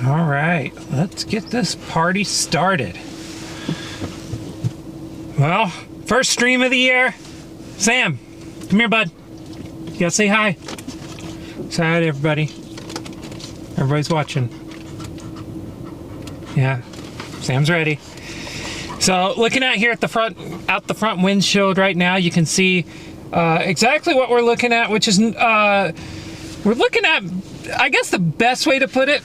All right, let's get this party started. Well, first stream of the year. Sam, come here, bud. You gotta say hi. Say hi to everybody. Everybody's watching. Yeah, Sam's ready. So looking out here at the front, out the front windshield right now, you can see exactly what we're looking at, which is we're looking at, I guess the best way to put it,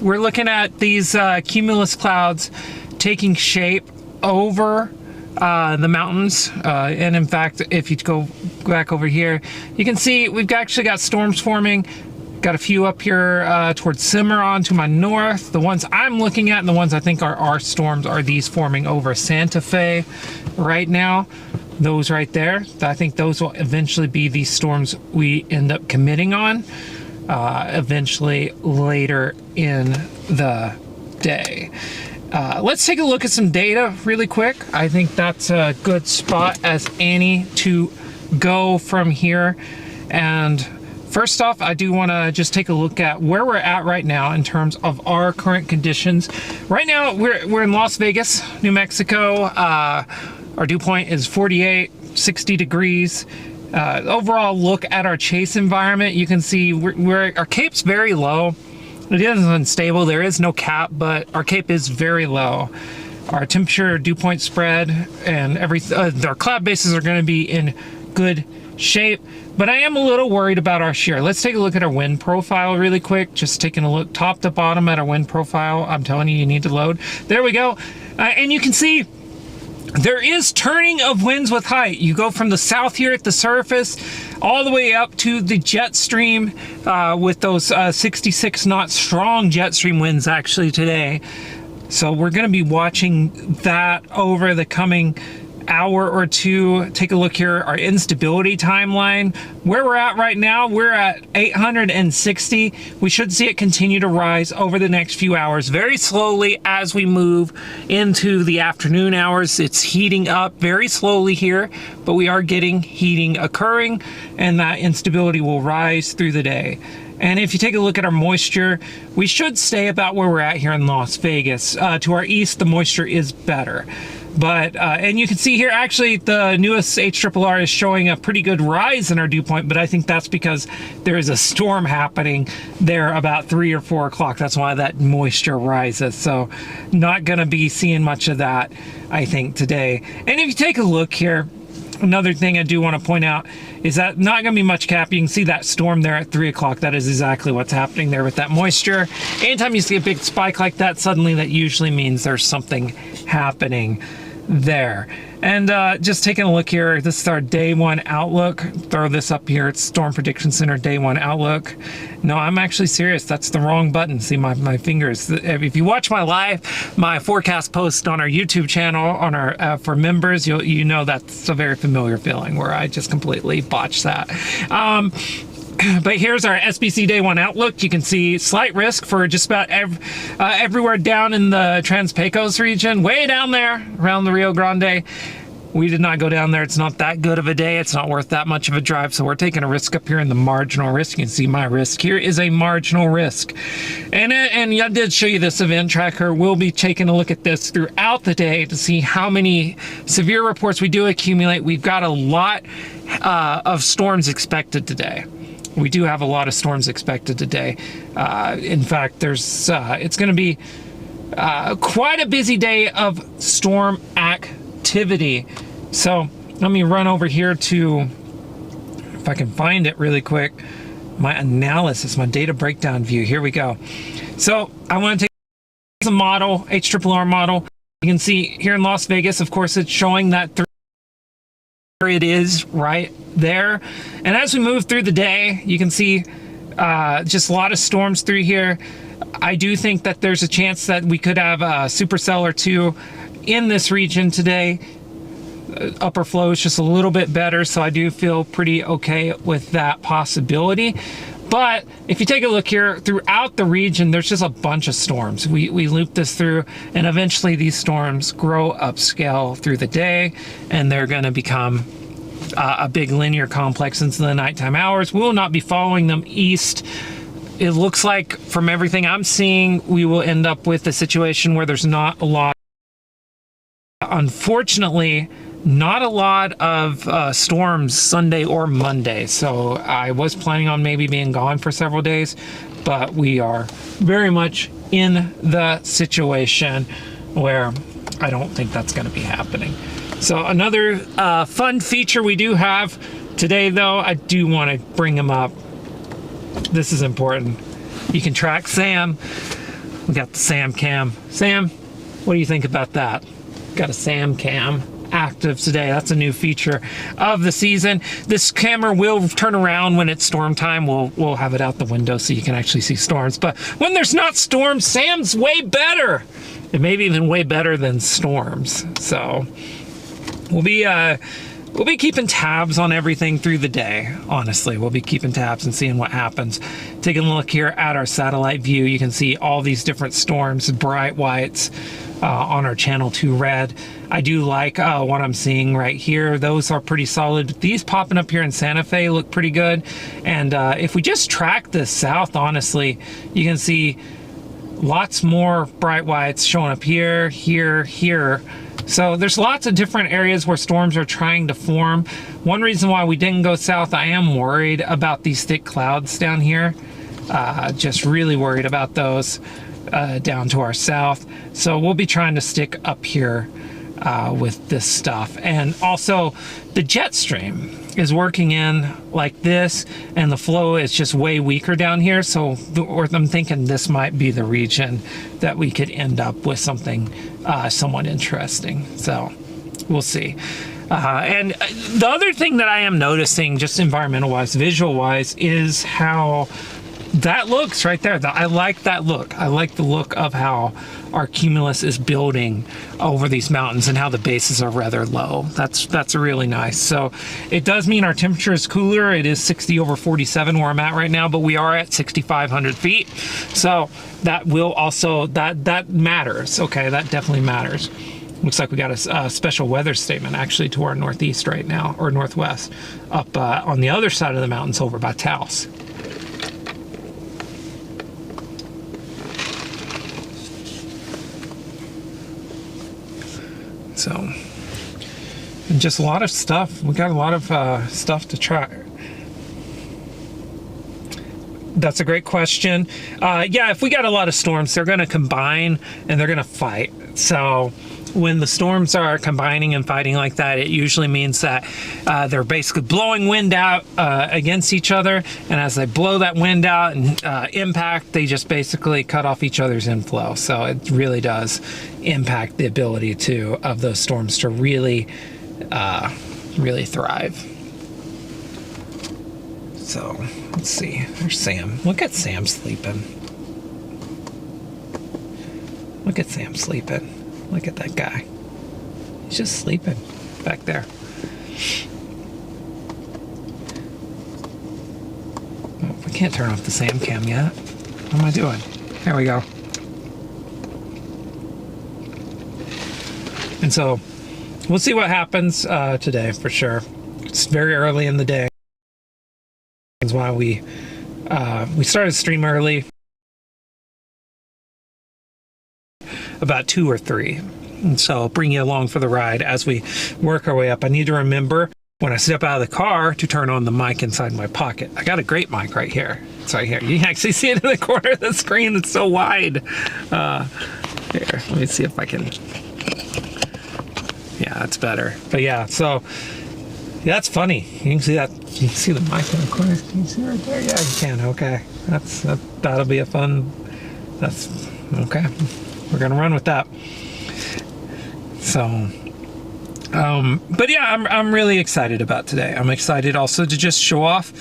we're looking at these cumulus clouds taking shape over the mountains, and in fact, if you go back over here, you can see we've actually got storms forming. Got a few up here towards Cimarron to my north. The ones I'm looking at and the ones I think are our storms are these forming over Santa Fe right now. Those right there, I think those will eventually be the storms we end up committing on eventually later in the day. Let's take a look at some data really quick. I think that's a good spot as any to go from here. And first off, I do want to just take a look at where we're at right now in terms of our current conditions. Right now, we're in Las Vegas, New Mexico. Our dew point is 48, 60 degrees. Overall look at our chase environment, you can see our cape's very low. It is unstable, there is no cap, but our cape is very low. Our temperature, dew point spread, and our cloud bases are going to be in good shape, but I am a little worried about our shear. Let's take a look at our wind profile really quick. Just taking a look top to bottom at our wind profile. I'm telling you, you need to load. There we go. And you can see there is turning of winds with height. You go from the south here at the surface all the way up to the jet stream with those 66 knot strong jet stream winds actually today. So we're going to be watching that over the coming hour or two. Take a look here, our instability timeline. Where we're at right now, we're at 860. We should see it continue to rise over the next few hours very slowly as we move into the afternoon hours. It's heating up very slowly here, but we are getting heating occurring, and that instability will rise through the day. And if you take a look at our moisture, we should stay about where we're at here in Las Vegas. To our east, the moisture is better. But, and you can see here, actually, the newest HRRR is showing a pretty good rise in our dew point, but I think that's because there is a storm happening there about 3 or 4 o'clock. That's why that moisture rises. So not going to be seeing much of that, I think, today. And if you take a look here, another thing I do want to point out is that not going to be much cap. You can see that storm there at 3 o'clock. That is exactly what's happening there with that moisture. Anytime you see a big spike like that, suddenly that usually means there's something happening there. And just taking a look here, this is our day one outlook. Throw this up here. It's Storm Prediction Center day one outlook. No, I'm actually serious. That's the wrong button. See my fingers. If you watch my forecast post on our YouTube channel on our for members, you know that's a very familiar feeling where I just completely botched that. But here's our SBC Day 1 outlook. You can see slight risk for just about everywhere down in the Trans-Pecos region, way down there around the Rio Grande. We did not go down there. It's not that good of a day. It's not worth that much of a drive, so we're taking a risk up here in the marginal risk. You can see my risk here is a marginal risk. And I did show you this event tracker. We'll be taking a look at this throughout the day to see how many severe reports we do accumulate. We've got a lot of storms expected today. We do have a lot of storms expected today. In fact, it's going to be quite a busy day of storm activity. So let me run over here to, if I can find it really quick, my analysis, my data breakdown view. Here we go. So I want to take a model, HRRR model. You can see here in Las Vegas, of course, it's showing that it is right there. And as we move through the day, you can see just a lot of storms through here. I do think that there's a chance that we could have a supercell or two in this region today. Upper flow is just a little bit better, so I do feel pretty okay with that possibility. But if you take a look here, throughout the region, there's just a bunch of storms. We loop this through, and eventually these storms grow upscale through the day, and they're going to become a big linear complex into the nighttime hours. We will not be following them east it looks like from everything I'm seeing, we will end up with a situation where there's not a lot, unfortunately, not a lot of storms Sunday or Monday. So I was planning on maybe being gone for several days, but we are very much in the situation where I don't think that's going to be happening. So another fun feature we do have today, though, I do want to bring him up. This is important. You can track Sam. We got the Sam cam. Sam, what do you think about that? Got a Sam cam active today. That's a new feature of the season. This camera will turn around when it's storm time. We'll have it out the window so you can actually see storms. But when there's not storms, Sam's way better. It may be even way better than storms. So we'll be keeping tabs on everything through the day. Honestly, we'll be keeping tabs and seeing what happens. Taking a look here at our satellite view, you can see all these different storms, bright whites on our channel 2 red. I do like what I'm seeing right here. Those are pretty solid. But these popping up here in Santa Fe look pretty good. And if we just track this south, honestly, you can see lots more bright whites showing up here, here, here. So there's lots of different areas where storms are trying to form. One reason why we didn't go south, I am worried about these thick clouds down here. Just really worried about those down to our south. So we'll be trying to stick up here with this stuff. And also the jet stream is working in like this, and the flow is just way weaker down here. So I'm thinking this might be the region that we could end up with something somewhat interesting. So we'll see. And the other thing that I am noticing, just environmental wise, visual wise, is how that looks right there. I like that look. I like the look of how our cumulus is building over these mountains and how the bases are rather low. That's really nice. So it does mean our temperature is cooler. It is 60 over 47 where I'm at right now, but we are at 6,500 feet. So that will also, that matters. Okay, that definitely matters. Looks like we got a special weather statement actually to our northeast right now, or northwest, up on the other side of the mountains over by Taos. So, and just a lot of stuff. We got a lot of stuff to try. That's a great question. Yeah, if we got a lot of storms, they're going to combine and they're going to fight. So when the storms are combining and fighting like that, it usually means that they're basically blowing wind out against each other. And as they blow that wind out and impact, they just basically cut off each other's inflow. So it really does impact the ability of those storms to really thrive. So let's see. There's Sam. Look at Sam sleeping. Look at Sam sleeping. Look at that guy. He's just sleeping back there. Oh, we can't turn off the Sam cam yet. What am I doing? There we go. And so we'll see what happens today for sure. It's very early in the day. That's why we started stream early. About 2 or 3. And so I'll bring you along for the ride as we work our way up. I need to remember when I step out of the car to turn on the mic inside my pocket. I got a great mic right here. It's right here. You can actually see it in the corner of the screen. It's so wide. Here, let me see if I can. Yeah, that's better. But yeah, so yeah, that's funny. You can see that. You can see the mic in the corner. Can you see it right there? Yeah, you can. Okay, that'll be a fun. That's okay. We're gonna run with that. So, but yeah, I'm really excited about today. I'm excited also to just show off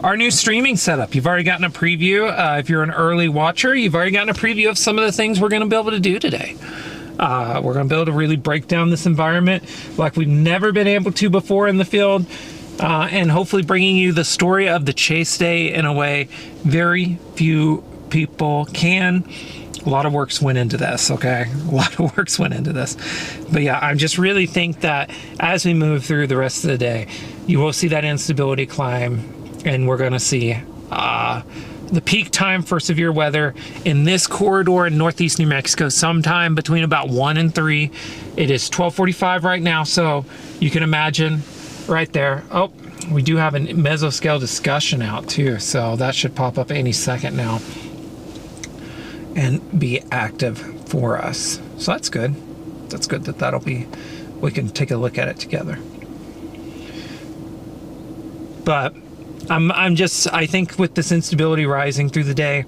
our new streaming setup. You've already gotten a preview. If you're an early watcher, you've already gotten a preview of some of the things we're gonna be able to do today. We're gonna be able to really break down this environment like we've never been able to before in the field, and hopefully bringing you the story of the chase day in a way very few people can. A lot of works went into this, okay? A lot of works went into this. But yeah, I just really think that as we move through the rest of the day, you will see that instability climb, and we're gonna see the peak time for severe weather in this corridor in northeast New Mexico, sometime between about 1 and 3. It is 12:45 right now, so you can imagine right there. Oh, we do have a mesoscale discussion out too, so that should pop up any second now and be active for us. So that's good. That's good that that'll be, we can take a look at it together. But I think with this instability rising through the day,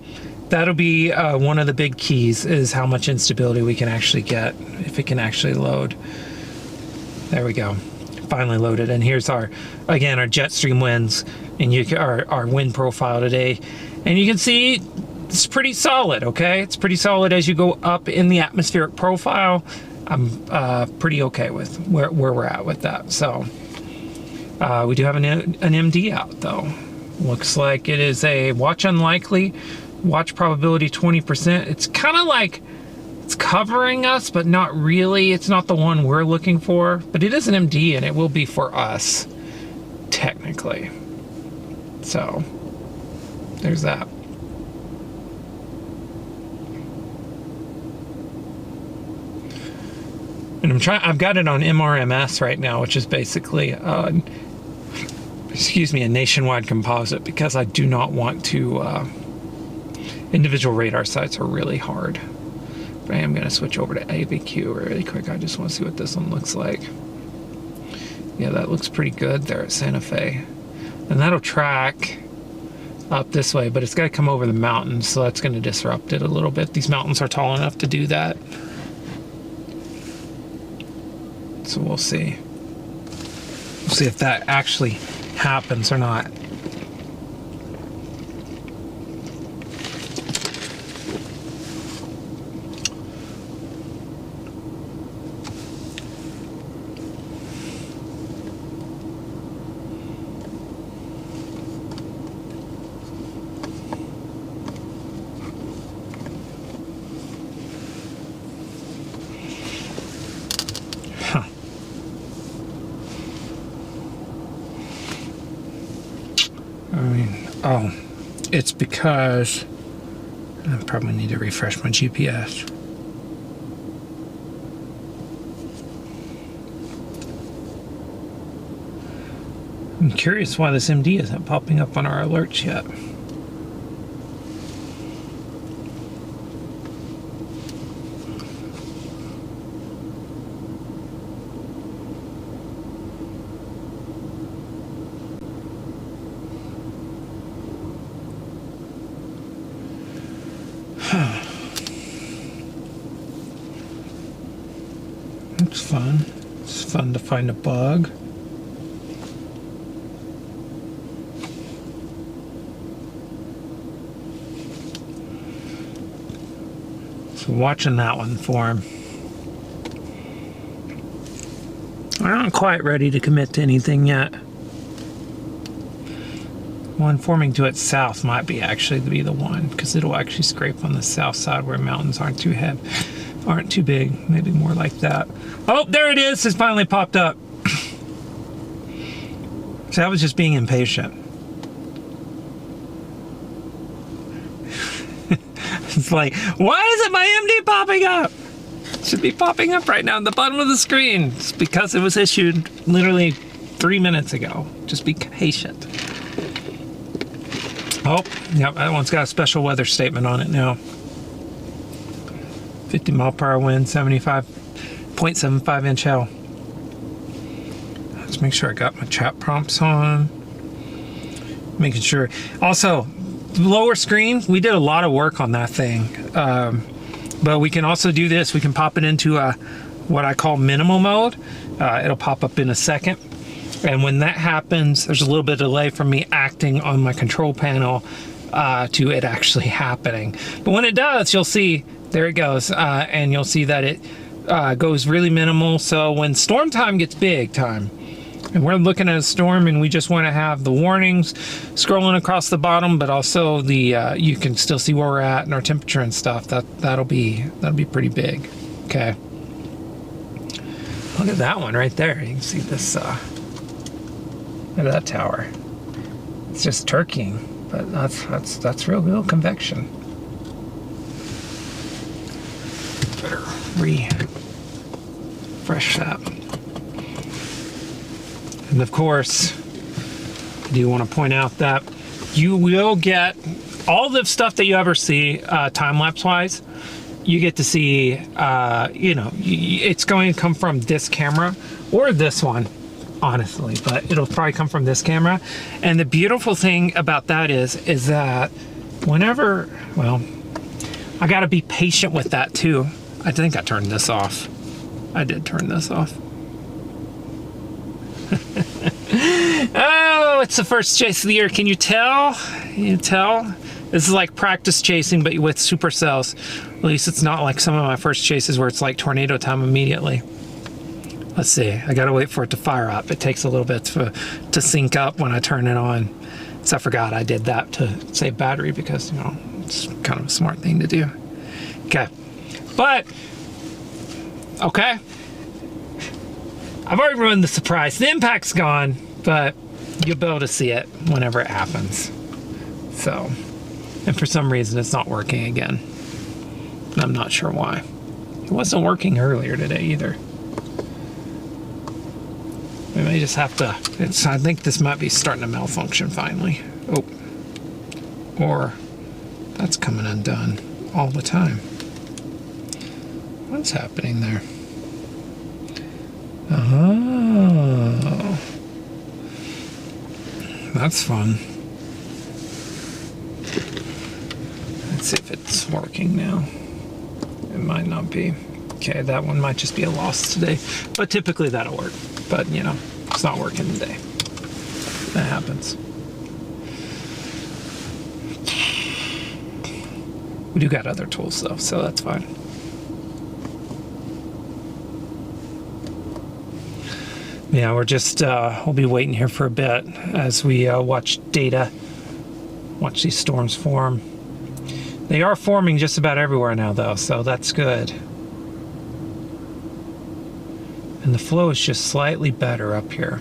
that'll be one of the big keys, is how much instability we can actually get, if it can actually load. There we go. Finally loaded. And here's our jet stream winds, and our wind profile today. And you can see it's pretty solid, okay? It's pretty solid as you go up in the atmospheric profile. I'm pretty okay with where we're at with that. So we do have an MD out though. Looks like it is a watch unlikely, watch probability 20%. It's kind of like it's covering us, but not really. It's not the one we're looking for, but it is an MD and it will be for us technically. So there's that. And I've got it on MRMS right now, which is basically excuse me, a nationwide composite, because I do not want to, individual radar sites are really hard. But I am going to switch over to AVQ really quick. I just want to see what this one looks like. Yeah, that looks pretty good there at Santa Fe. And that'll track up this way, but it's got to come over the mountains, so that's going to disrupt it a little bit. These mountains are tall enough to do that. So we'll see. We'll see if that actually happens or not. Oh, it's because I probably need to refresh my GPS. I'm curious why this MD isn't popping up on our alerts yet. It's fun. It's fun to find a bug. So watching that one form. I'm not quite ready to commit to anything yet. One forming to its south might be actually be the one, because it'll actually scrape on the south side where mountains aren't too heavy, aren't too big. Maybe more like that. Oh, there it is. It's finally popped up. So I was just being impatient. It's like, why isn't my MD popping up? It should be popping up right now at the bottom of the screen. It's because it was issued literally 3 minutes ago. Just be patient. Oh, yep, that one's got a special weather statement on it now. 50 mile per hour wind, 75.75 inch hail. Let's make sure I got my chat prompts on. Making sure. Also, lower screen, we did a lot of work on that thing. But we can also do this. We can pop it into what I call minimal mode. It'll pop up in a second. And when that happens, there's a little bit of delay from me acting on my control panel to it actually happening. But when it does, you'll see, there it goes. And you'll see that it goes really minimal. So when storm time gets big time, and we're looking at a storm and we just want to have the warnings scrolling across the bottom, but also the you can still see where we're at and our temperature and stuff. That'll be pretty big. Okay. Look at that one right there. You can see this. Look at that tower. It's just turkeying. But that's real convection. Better refresh that. And of course, I do want to point out that you will get all the stuff that you ever see time-lapse wise. You get to see, you know, it's going to come from this camera or this one, honestly, but it'll probably come from this camera. And the beautiful thing about that is that whenever, well, I got to be patient with that too. I think I turned this off. I did turn this off. Oh, it's the first chase of the year. Can you tell? Can you tell? This is like practice chasing, but with Supercells. At least it's not like some of my first chases where it's like tornado time immediately. Let's see. I gotta wait for it to fire up. It takes a little bit to sync up when I turn it on. So I forgot I did that to save battery because, you know, it's kind of a smart thing to do. Okay. But, okay. I've already ruined the surprise. The impact's gone, but you'll be able to see it whenever it happens. So, and for some reason it's not working again. I'm not sure why. It wasn't working earlier today either. We may just have to, I think this might be starting to malfunction finally. Oh, or that's coming undone all the time. What's happening there? Oh, that's fun. Let's see if it's working now. It might not be. Okay, that one might just be a loss today, but typically that'll work. But you know, it's not working today. That happens. We do got other tools though, so that's fine. Yeah, we're just, we'll be waiting here for a bit as we watch data, watch these storms form. They are forming just about everywhere now though, so that's good. And the flow is just slightly better up here.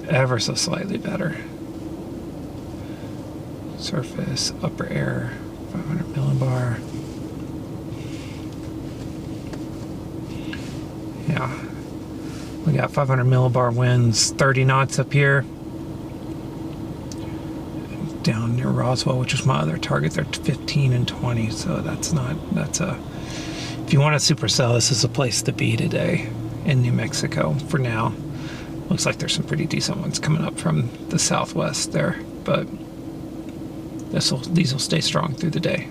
Ever so slightly better. Surface, upper air, 500 millibar. Yeah. We got 500 millibar winds, 30 knots up here. Down near Roswell, which is my other target, they're 15 and 20, so that's a, if you want a supercell, this is a place to be today in New Mexico for now. Looks like there's some pretty decent ones coming up from the southwest there, but these will stay strong through the day.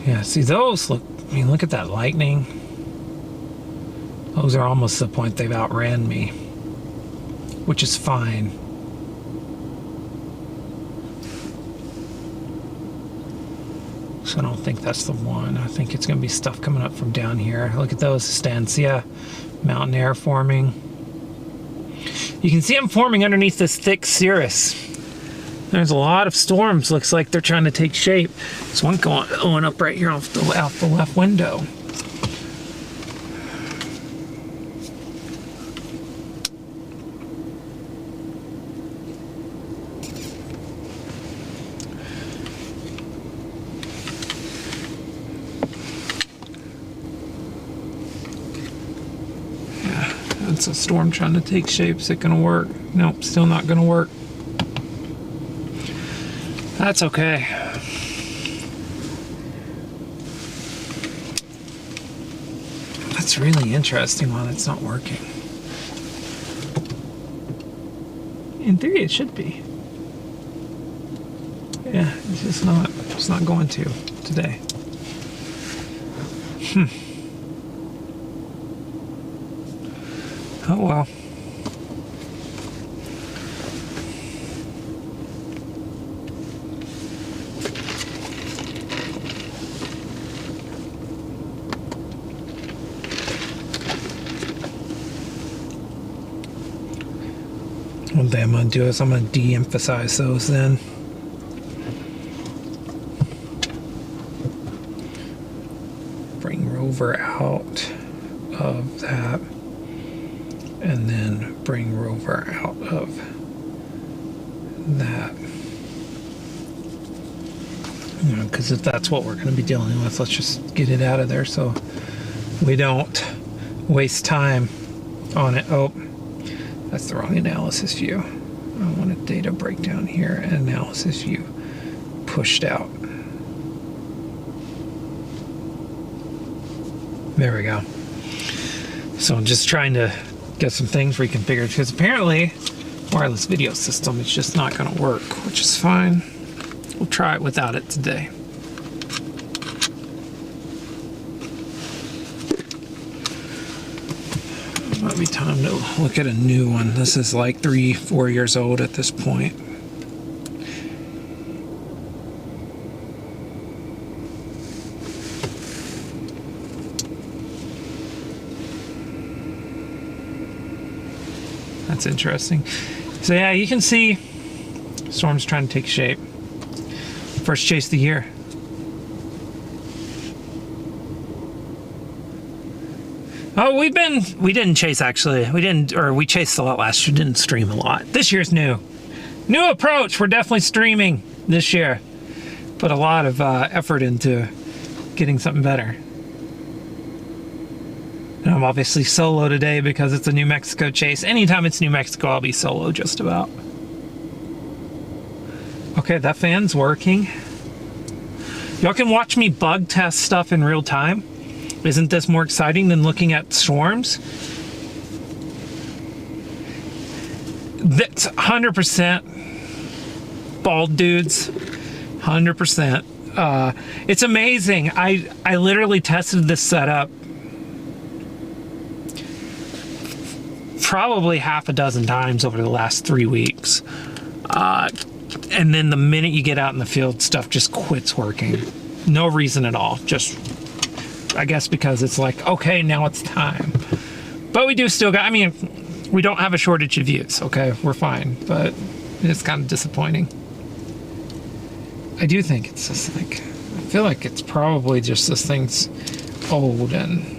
Yeah, see those look, I mean, look at that lightning. Those are almost to the point they've outran me, which is fine. So I don't think that's the one. I think it's going to be stuff coming up from down here. Look at those, Estancia, mountain air forming. You can see them forming underneath this thick cirrus. There's a lot of storms. Looks like they're trying to take shape. There's one going up right here off the left window. It's a storm trying to take shape. Is it going to work? Nope, still not going to work. That's okay. That's really interesting why that's not working. In theory, it should be. Yeah, it's just not. It's not going to today. Oh well. One thing I'm going to do is I'm going to de-emphasize those then. Bring rover out of that, and then bring rover out of that. Because if that's what we're going to be dealing with, let's just get it out of there so we don't waste time on it. Oh, that's the wrong analysis view. I want a data breakdown here, and analysis view pushed out. There we go. So I'm just trying to get some things reconfigured, because apparently wireless video system is just not going to work, which is fine. We'll try it without it today. It might be time to look at a new one. This is like 3-4 years old at this point. That's interesting. So yeah, you can see storm's trying to take shape. First chase of the year. Oh, we didn't chase actually. We chased a lot last year, didn't stream a lot. This year's new. New approach, we're definitely streaming this year. Put a lot of effort into getting something better. And I'm obviously solo today because it's a New Mexico chase. Anytime it's New Mexico, I'll be solo just about. Okay, that fan's working. Y'all can watch me bug test stuff in real time. Isn't this more exciting than looking at storms? That's 100% bald dudes. 100%. It's amazing. I literally tested this setup probably half a dozen times over the last 3 weeks. And then the minute you get out in the field, stuff just quits working. No reason at all. Just, I guess because it's like, okay, now it's time. But we do still got, I mean, we don't have a shortage of views, okay? We're fine, but it's kind of disappointing. I do think it's just like, I feel like it's probably just this thing's old and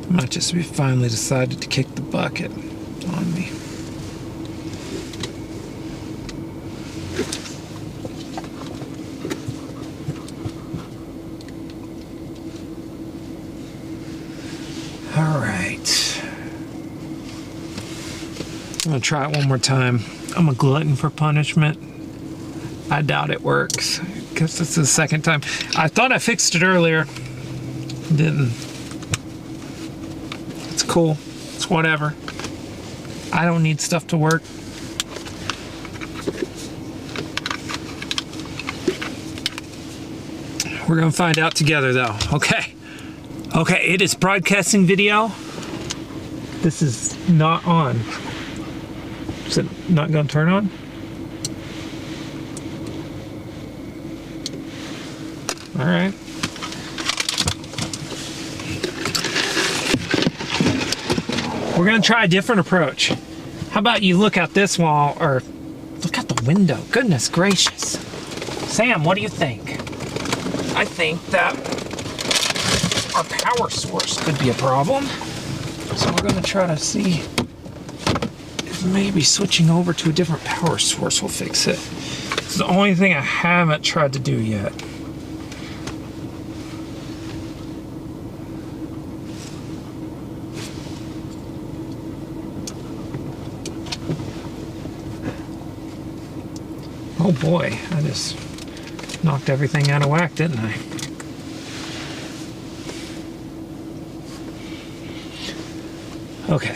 I might just be finally decided to kick the bucket on me. All right. I'm gonna try it one more time. I'm a glutton for punishment. I doubt it works because it's the second time. I thought I fixed it earlier. Didn't. It's cool. It's whatever. I don't need stuff to work. We're gonna find out together though. Okay. Okay, it is broadcasting video. This is not on. Is it not gonna turn on? All right. We're gonna try a different approach. How about you look out this wall, or look out the window? Goodness gracious. Sam, what do you think? I think that our power source could be a problem. So we're gonna try to see if maybe switching over to a different power source will fix it. It's the only thing I haven't tried to do yet. Oh boy, I just knocked everything out of whack, didn't I? Okay.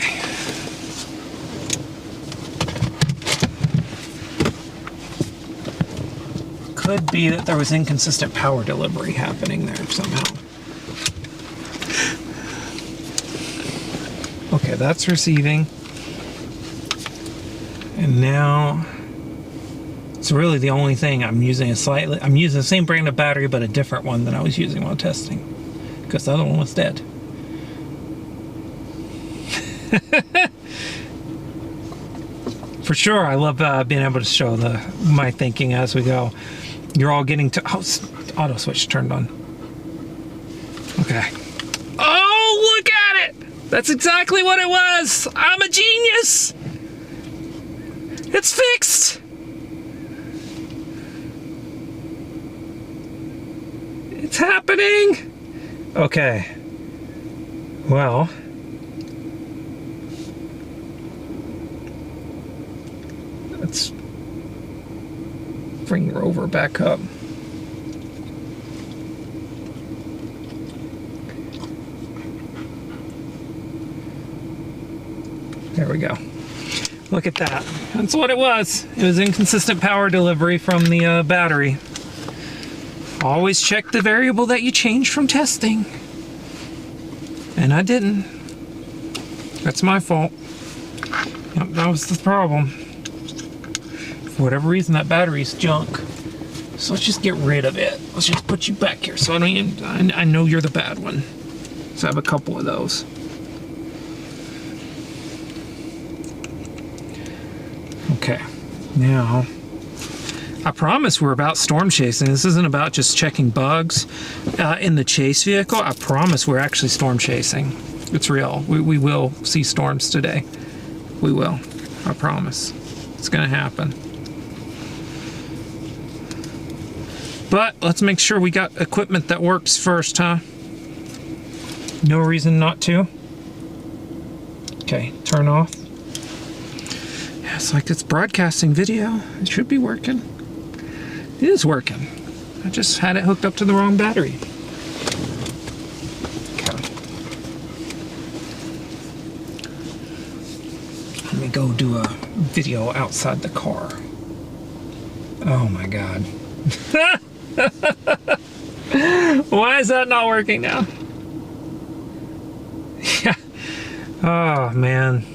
Could be that there was inconsistent power delivery happening there somehow. Okay, that's receiving. And now it's really the only thing I'm using I'm using the same brand of battery, but a different one than I was using while testing, because the other one was dead. For sure, I love being able to show my thinking as we go. You're all getting to... Oh, auto switch turned on. Okay. Oh, look at it! That's exactly what it was! I'm a genius! It's fixed! It's happening! Okay. Well... let's bring Rover back up. There we go. Look at that. That's what it was. It was inconsistent power delivery from the battery. Always check the variable that you changed from testing. And I didn't. That's my fault. Yep, that was the problem. For whatever reason, that battery's junk. So let's just get rid of it. Let's just put you back here. So I know you're the bad one. So I have a couple of those. Okay. Now, I promise we're about storm chasing. This isn't about just checking bugs in the chase vehicle. I promise we're actually storm chasing. It's real. We will see storms today. We will. I promise. It's gonna happen. But let's make sure we got equipment that works first, huh? No reason not to. Okay, turn off. Yeah, it's like it's broadcasting video. It should be working. It is working. I just had it hooked up to the wrong battery. Okay. Let me go do a video outside the car. Oh my God. Why is that not working now? Yeah. Oh man.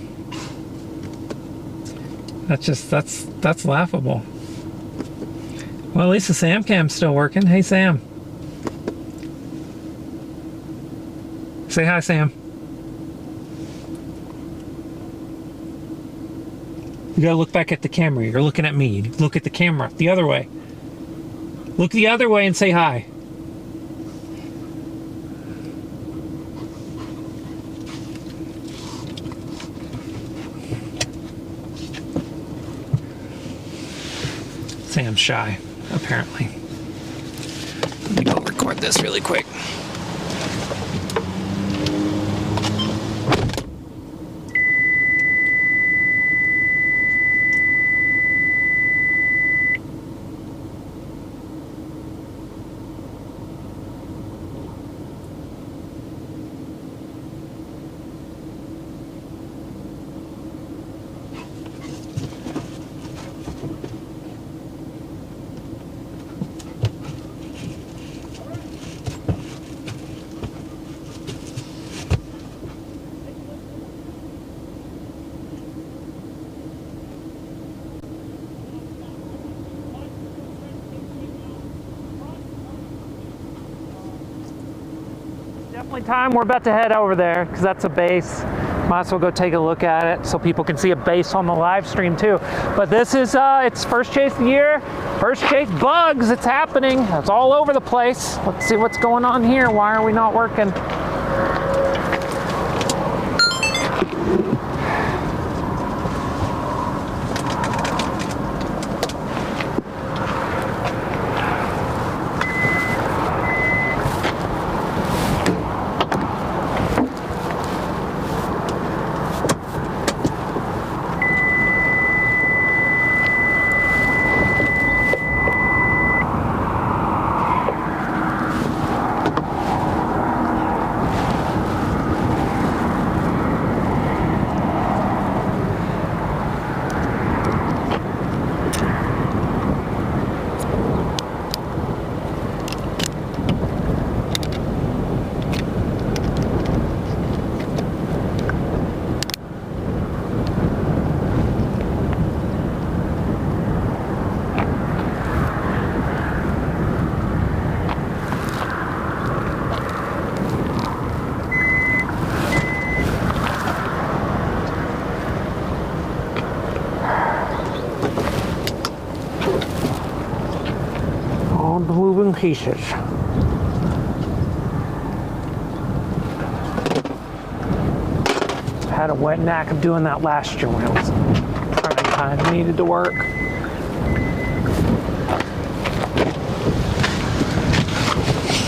That's laughable. Well, at least the Sam cam's still working. Hey Sam. Say hi, Sam. You gotta look back at the camera. You're looking at me. Look at the camera. The other way. Look the other way and say hi. Sam's shy, apparently. Let me go record this really quick. Definitely time. We're about to head over there because that's a base. Might as well go take a look at it so people can see a base on the live stream too. But this is it's first chase of the year, first chase bugs. It's happening. It's all over the place. Let's see what's going on here. Why are we not working? pieces. Had a wet knack of doing that last year when it was prime time, needed to work.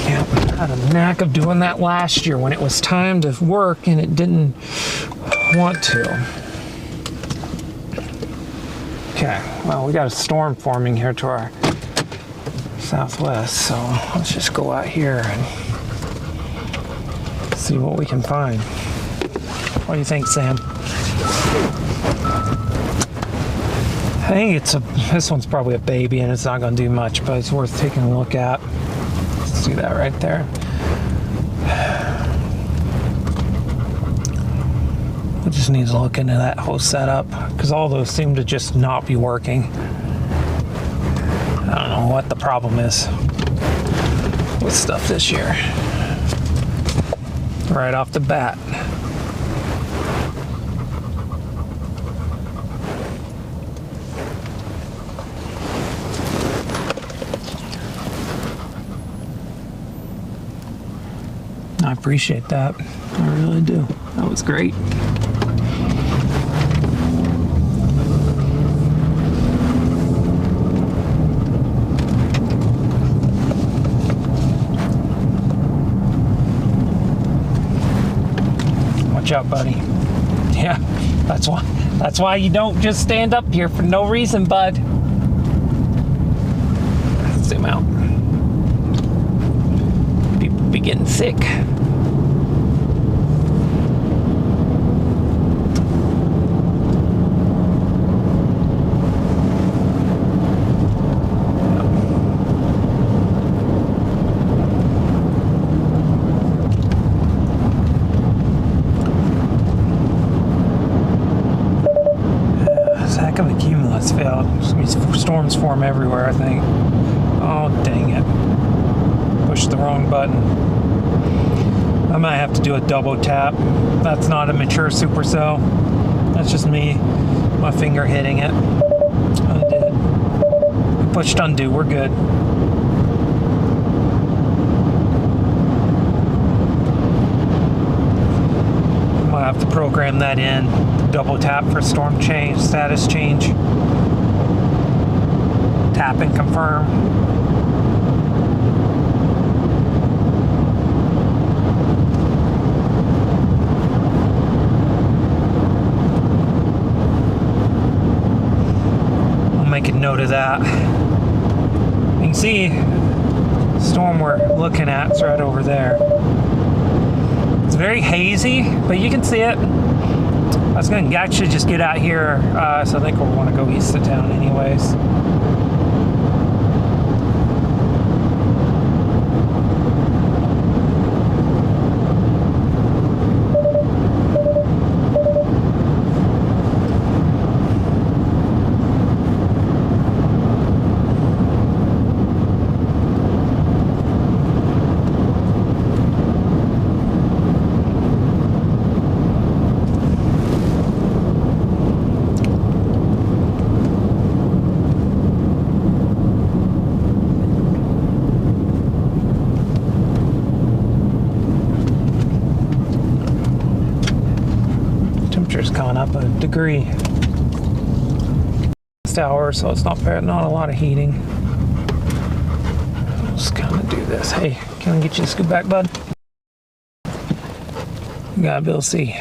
Yep, had a knack of doing that last year when it was time to work and it didn't want to. Okay, well, we got a storm forming here to our southwest, so let's just go out here and see what we can find. What do you think, Sam? I think this one's probably a baby and it's not going to do much, but it's worth taking a look at. Let's do that right there. We just need to look into that whole setup because all those seem to just not be working. I don't know what the problem is with stuff this year. Right off the bat. I appreciate that. I really do. That was great. Watch out, buddy. Yeah, that's why you don't just stand up here for no reason, bud. Zoom out. People be getting sick. Storms form everywhere, I think. Oh, dang it. Pushed the wrong button. I might have to do a double tap. That's not a mature supercell. That's just me, my finger hitting it. I did. Pushed undo, we're good. Might have to program that in. Double tap for storm change, status change. Tap and confirm. I'll make a note of that. You can see the storm we're looking at is right over there. It's very hazy, but you can see it. I was going to actually just get out here, so I think we'll want to go east of town anyways. Coming up a degree this hour, so it's not bad, not a lot of heating. I'll just kind of do this. Hey, can I get you to scoot back, bud? You gotta be able to see.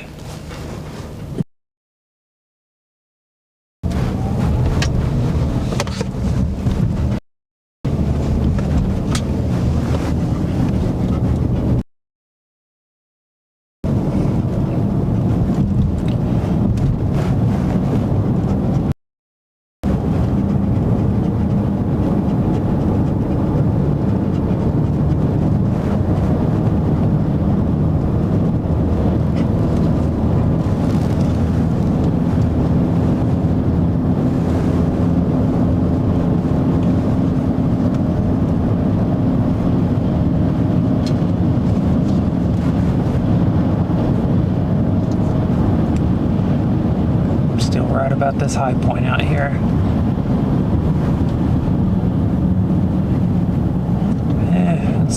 About this high point out here.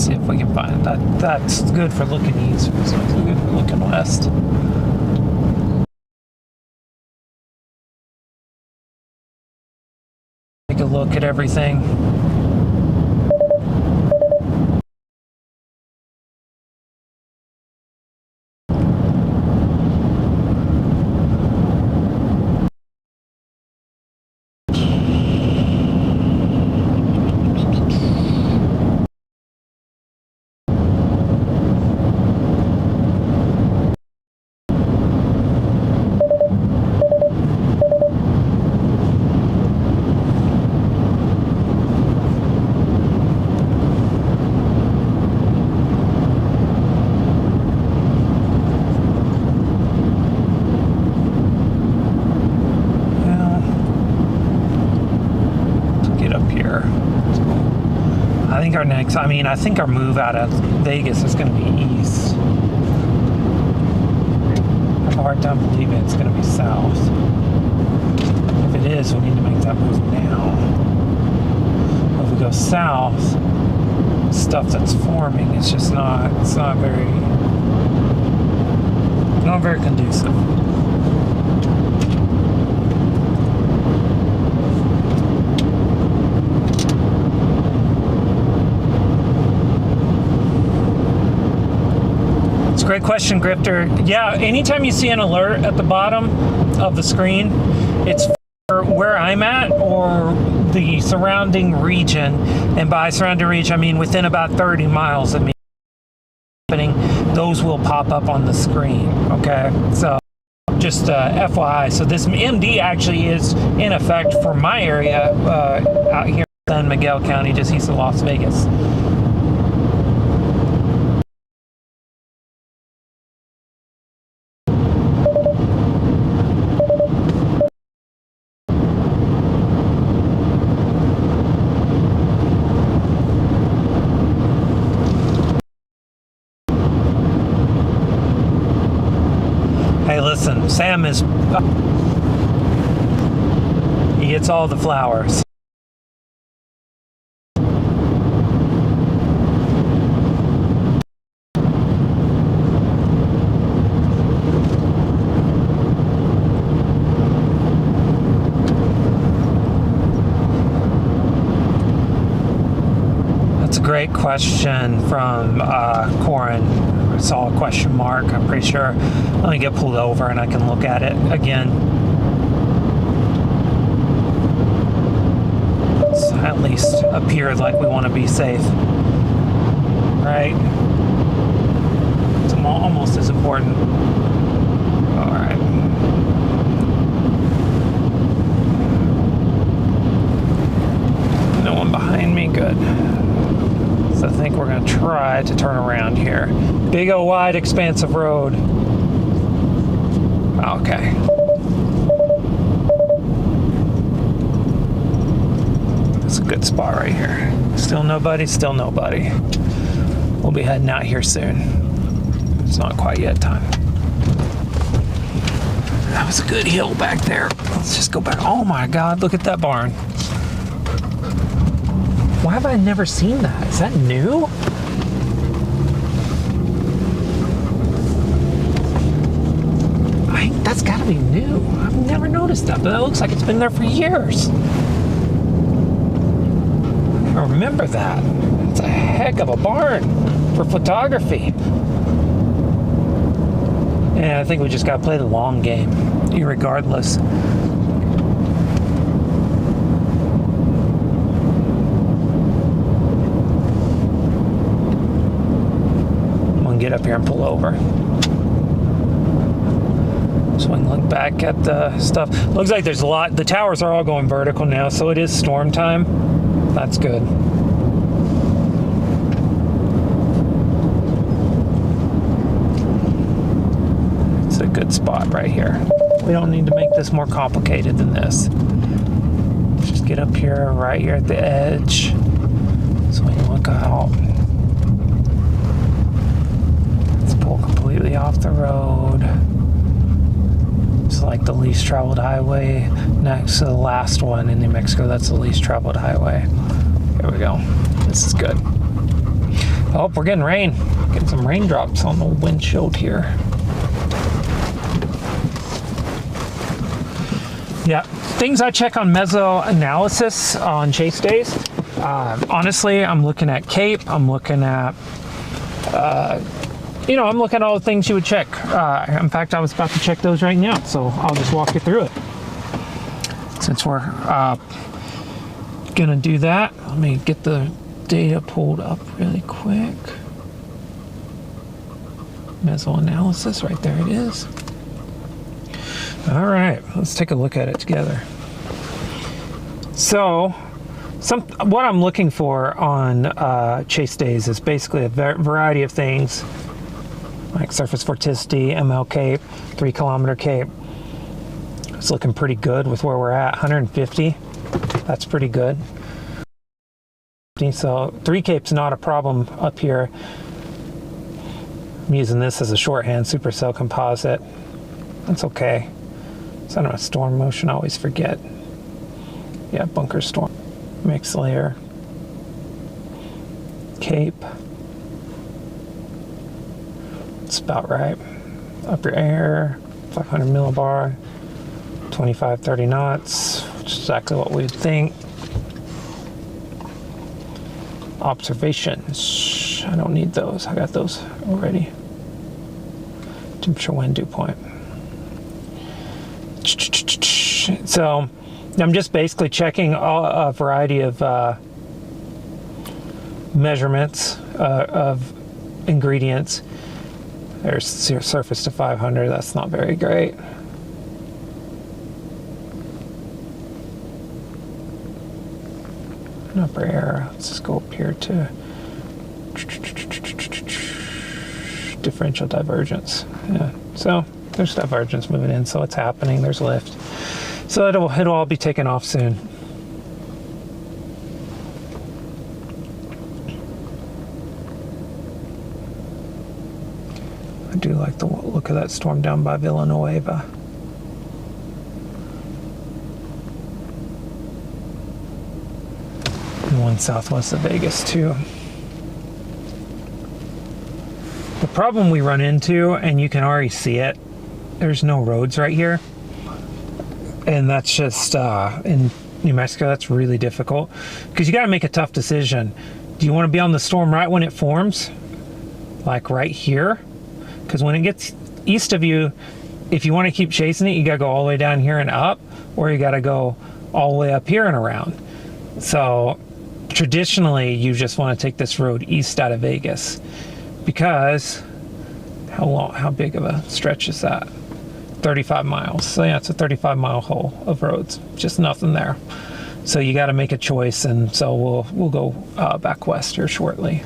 see if we can find that. That's good for looking east. So it's good for looking west. Take a look at everything. I think our move out of Vegas is going to be east. I have a hard time believing it's going to be south. If it is, we need to make that move now. If we go south, stuff that's forming, it's just not, it's not very conducive. Great question, Grifter. Yeah, anytime you see an alert at the bottom of the screen, it's for where I'm at or the surrounding region. And by surrounding region, I mean within about 30 miles of me happening, those will pop up on the screen, okay? So just FYI. So this MD actually is in effect for my area out here in San Miguel County, just east of Las Vegas. Listen, Sam is, he gets all the flowers. That's a great question from Corin. I saw a question mark, I'm pretty sure. Let me get pulled over and I can look at it again. It's at least appeared like we want to be safe, right? It's almost as important. All right. No one behind me, good. So I think we're going to try to turn around here. Big old wide expansive road. Okay. That's a good spot right here. Still nobody, still nobody. We'll be heading out here soon. It's not quite yet time. That was a good hill back there. Let's just go back. Oh my God, look at that barn. Why have I never seen that? Is that new? That's gotta be new. I've never noticed that, but that looks like it's been there for years. I remember that. It's a heck of a barn for photography. And I think we just gotta play the long game, irregardless. Get up here and pull over so we can look back at the stuff. Looks like there's a lot. The towers are all going vertical now, so it is storm time. That's good. It's a good spot right here. We don't need to make this more complicated than this. Just get up here, right here at the edge, so we can look out. Completely off the road. It's like the least traveled highway next to the last one in New Mexico. That's the least traveled highway. Here we go. This is good. Oh, we're getting rain. Getting some raindrops on the windshield here. Yeah, things I check on meso analysis on chase days. Honestly, I'm looking at CAPE. I'm looking at, I'm looking at all the things you would check. In fact, I was about to check those right now, so I'll just walk you through it. Since we're gonna do that, let me get the data pulled up really quick. Meso analysis, right there it is. All right, let's take a look at it together. So, what I'm looking for on chase days is basically a variety of things, like surface vorticity, ML CAPE, 3 kilometer CAPE. It's looking pretty good with where we're at, 150. That's pretty good. So 3 CAPE's not a problem up here. I'm using this as a shorthand, Supercell composite. That's okay. It's on a storm motion, I always forget. Yeah, bunker storm. Mix layer. CAPE. It's about right. Upper air, 500 millibar, 25, 30 knots, which is exactly what we'd think. Observations. I don't need those. I got those already. Temperature, wind, dew point. So I'm just basically checking a variety of measurements of ingredients. There's surface to 500. That's not very great. Upper air. Let's just go up here to differential divergence. Yeah. So there's divergence moving in, so it's happening. There's lift. So it'll all be taken off soon. I do like the look of that storm down by Villanueva. And one southwest of Vegas too. The problem we run into, and you can already see it, there's no roads right here. And that's just, in New Mexico, that's really difficult. Because you got to make a tough decision. Do you want to be on the storm right when it forms? Like right here? Because when it gets east of you, if you want to keep chasing it, you got to go all the way down here and up. Or you got to go all the way up here and around. So traditionally, you just want to take this road east out of Vegas. Because how big of a stretch is that? 35 miles. So yeah, it's a 35-mile hole of roads. Just nothing there. So you got to make a choice, and so we'll go back west here shortly.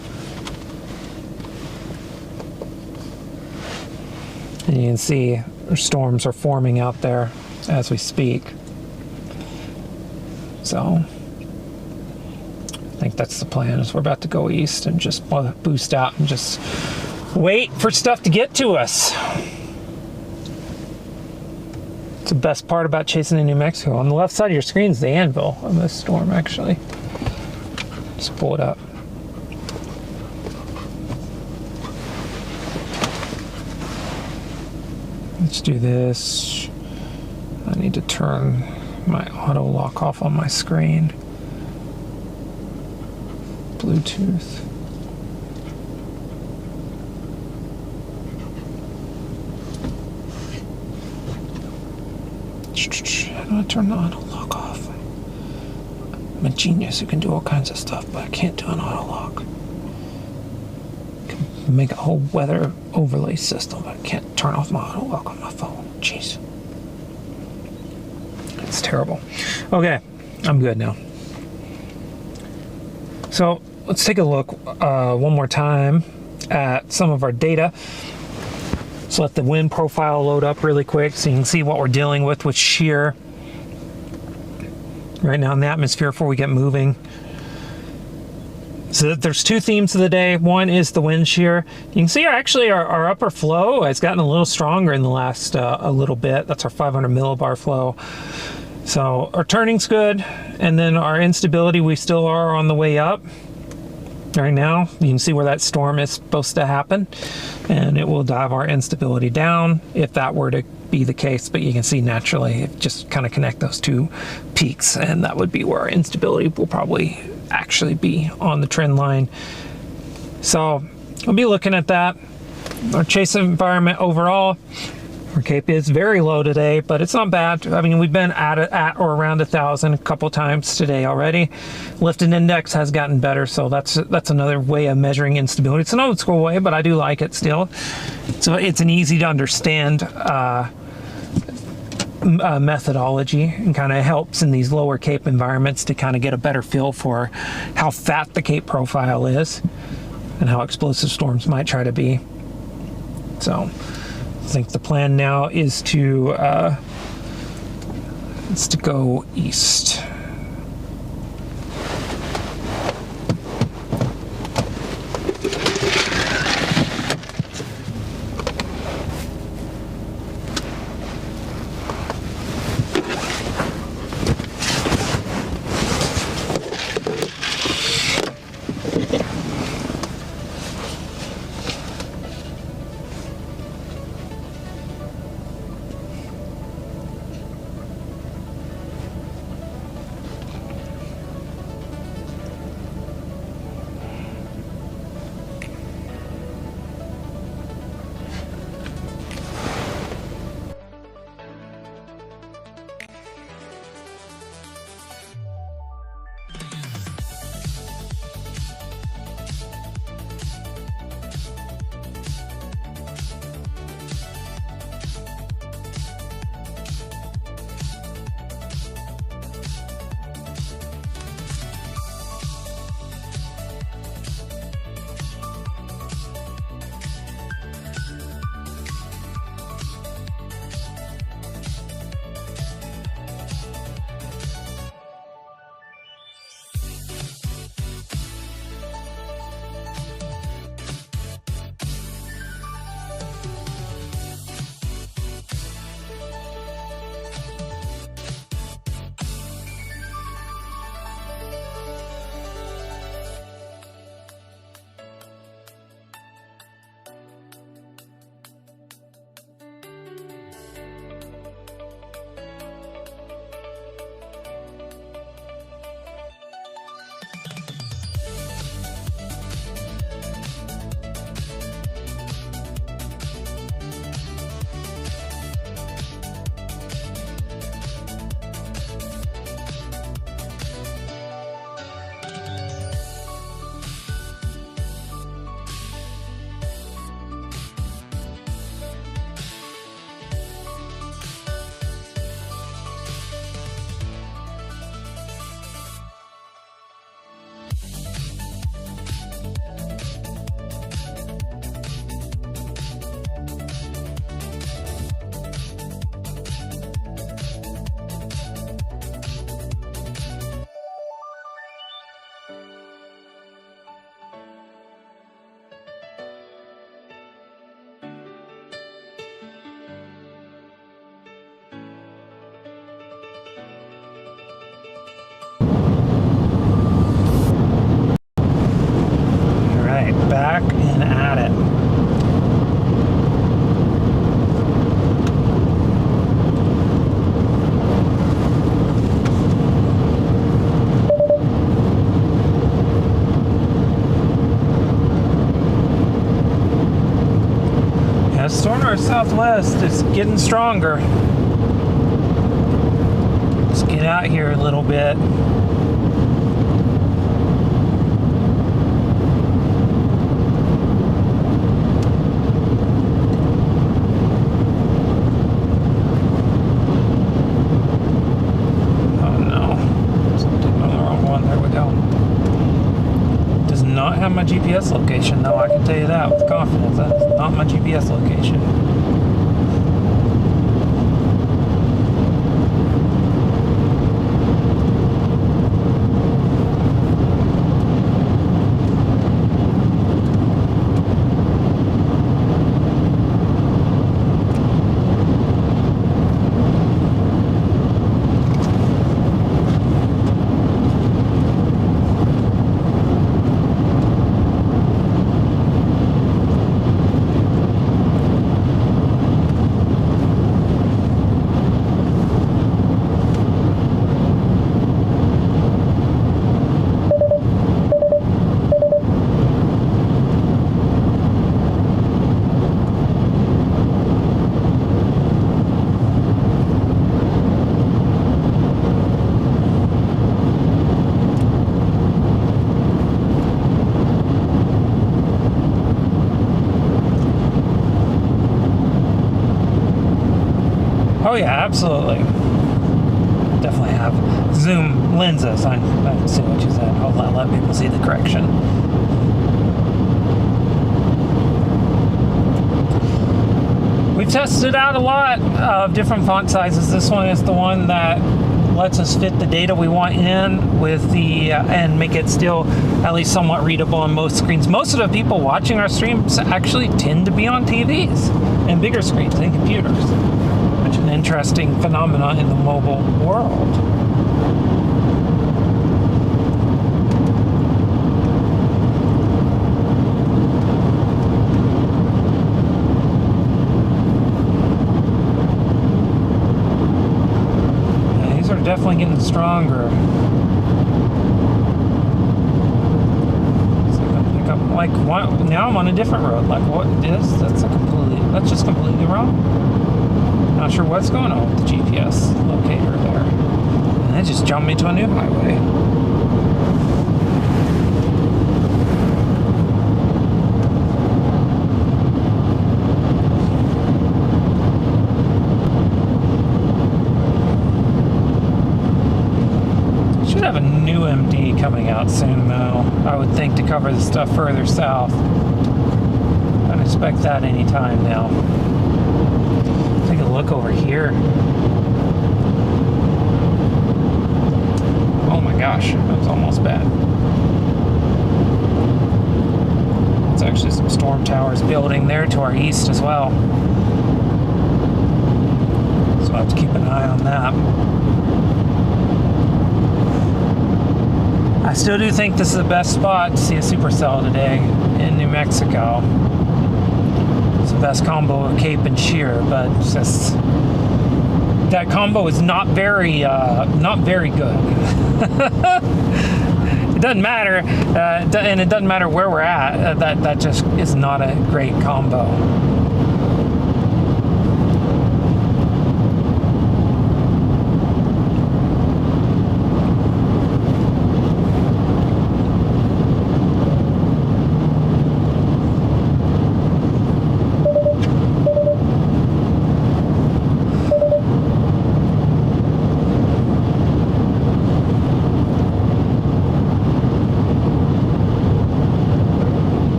And you can see storms are forming out there as we speak. So I think that's the plan, is we're about to go east and just boost out and just wait for stuff to get to us. It's the best part about chasing in New Mexico. On the left side of your screen is the anvil of this storm, actually. Just pull it up. Let's do this. I need to turn my auto lock off on my screen. Bluetooth. How do I turn the auto lock off? I'm a genius who can do all kinds of stuff, but I can't do an auto lock. I can make a whole weather overlay system, but I can't turn off my auto lock on my phone. Jeez. It's terrible. Okay, I'm good now. So let's take a look one more time at some of our data. So let the wind profile load up really quick so you can see what we're dealing with shear right now in the atmosphere before we get moving. So there's two themes of the day. One is the wind shear. You can see our upper flow has gotten a little stronger in the last a little bit. That's our 500 millibar flow. So our turning's good, and then our instability, we still are on the way up. Right now, you can see where that storm is supposed to happen, and it will drive our instability down if that were to be the case. But you can see naturally it just kind of connect those two peaks, and that would be where our instability will probably actually be on the trend line. So I'll be looking at that. Our chase environment overall, our Cape is very low today, but it's not bad. I mean, we've been at or around 1,000 a couple times today already. Lifting index has gotten better, so that's another way of measuring instability. It's an old school way, but I do like it still. So it's an easy to understand methodology, and kind of helps in these lower Cape environments to kind of get a better feel for how fat the Cape profile is and how explosive storms might try to be. So I think the plan now is to go east. Back and at it. Yeah, storm to our southwest is getting stronger. Let's get out here a little bit. Have my GPS location though, I can tell you that with confidence. That is not my GPS location. Oh yeah, absolutely. Definitely have zoom lenses. I see what you said. I'll let people see the correction. We've tested out a lot of different font sizes. This one is the one that lets us fit the data we want in with the and make it still at least somewhat readable on most screens. Most of the people watching our streams actually tend to be on TVs and bigger screens and computers, which is an interesting phenomenon in the mobile world. Definitely getting stronger. So I can pick up like now I'm on a different road. Like what is that's just completely wrong. Not sure what's going on with the GPS locator there. And it just jumped me to a new highway. Have a new MD coming out soon, though. I would think to cover the stuff further south. I'd expect that anytime now. Take a look over here. Oh my gosh, that was almost bad. It's actually some storm towers building there to our east as well. So I'll have to keep an eye on that. I still do think this is the best spot to see a supercell today in New Mexico. It's the best combo of Cape and Sheer, but it's just that combo is not very good. It doesn't matter, and it doesn't matter where we're at. That just is not a great combo.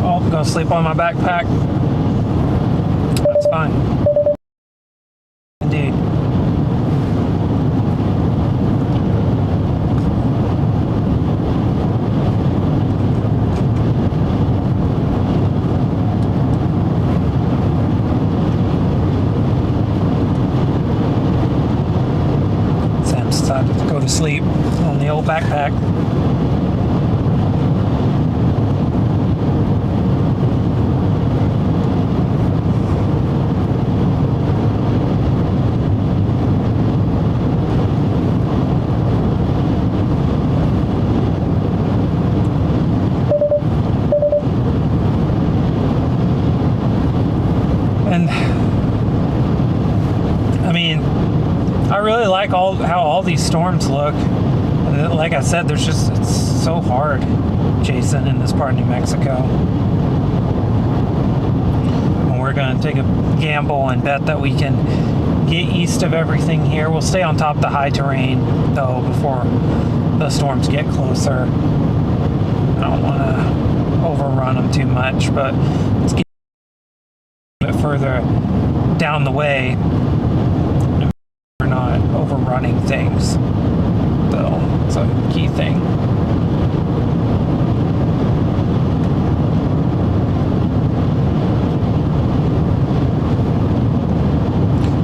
I'll go sleep on my backpack. That's fine. Indeed. Sam decided to go to sleep on the old backpack. And I mean, I really like how all these storms look. Like I said, it's so hard chasing in this part of New Mexico. And we're gonna take a gamble and bet that we can get east of everything here. We'll stay on top of the high terrain though before the storms get closer. I don't want to overrun them too much, but let's get a bit further down the way. We're not overrunning things, though. It's a key thing.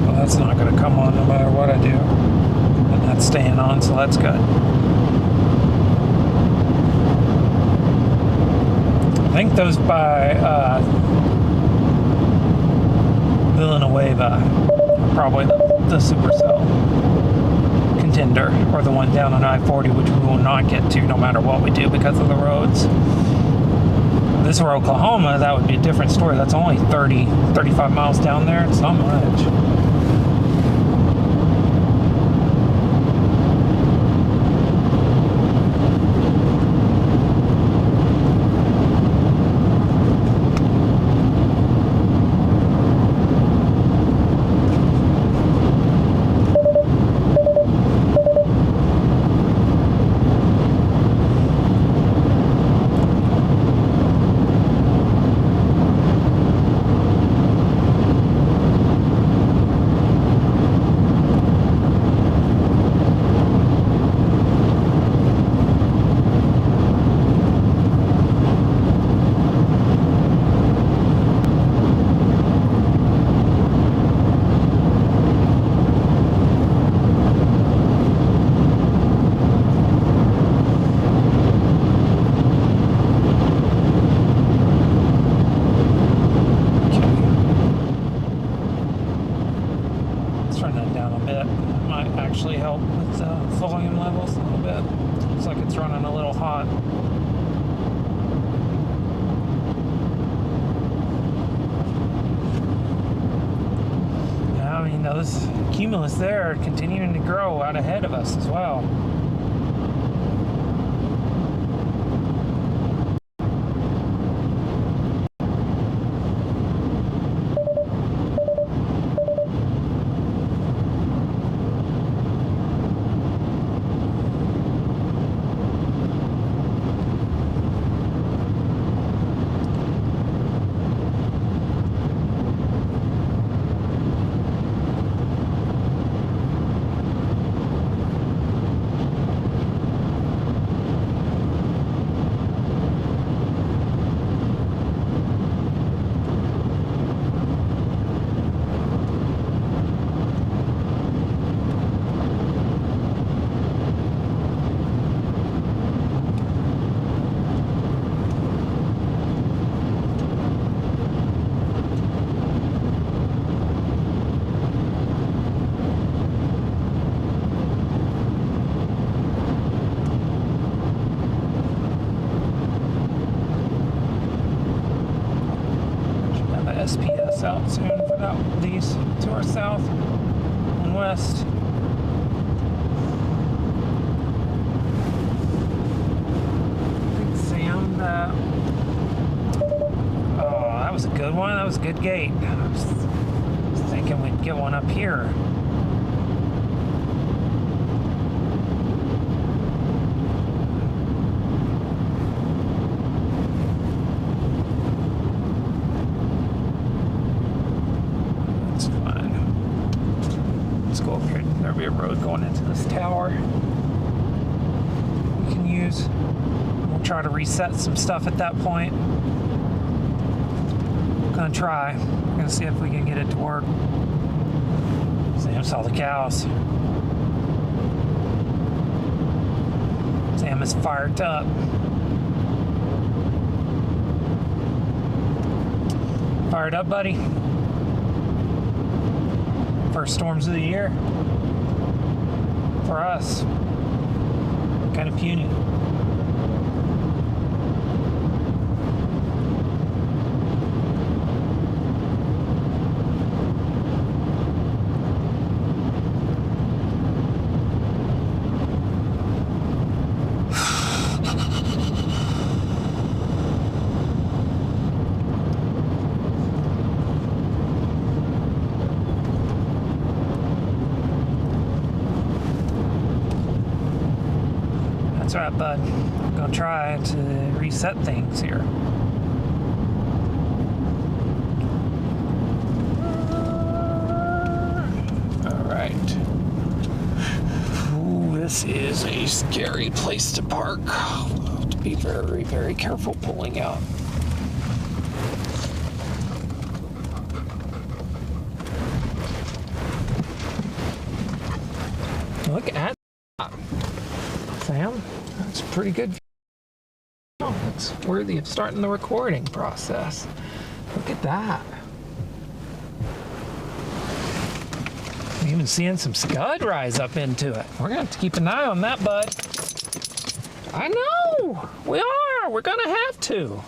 Well, that's not going to come on no matter what I do. And that's staying on, so that's good. I think those by Villanueva are probably the Supercell. contender, or the one down on I-40, which we will not get to no matter what we do because of the roads. If this were Oklahoma, that would be a different story. That's only 35 miles down there. It's not much. Those cumulus there are continuing to grow out ahead of us as well. SPS out soon for these to our south and west. I think Sam, oh, that was a good one. That was a good gate. I was thinking we'd get one up here. There'll be a road going into this tower we can use. We'll try to reset some stuff at that point. We're gonna try. We're gonna see if we can get it to work. Sam saw the cows. Sam is fired up. Fired up, buddy? First storms of the year for us. Kind of puny. That's right, bud. I'm gonna try to reset things here. All right. Ooh, this is a scary place to park. We'll have to be very, very careful pulling out. Look at that, Sam. That's pretty good. Oh, it's worthy of starting the recording process. Look at that. Can you Even seeing some scud rise up into it. We're gonna have to keep an eye on that, bud. I know, we are. We're gonna have to.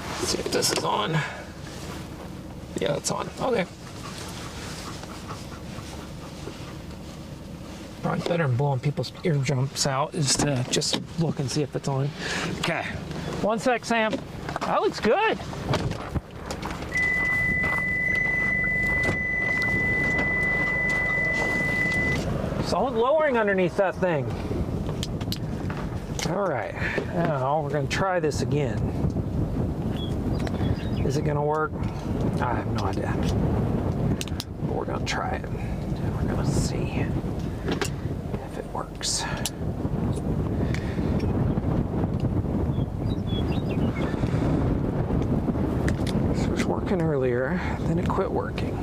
Let's see if this is on. Yeah, it's on. Okay. Probably better than blowing people's eardrums out is to just look and see if it's on. Okay. 1 sec, Sam. That looks good. Solid lowering underneath that thing. All right. Now we're going to try this again. Is it going to work? I have no idea. But we're going to try it. And we're going to see if it works. This was working earlier, then it quit working.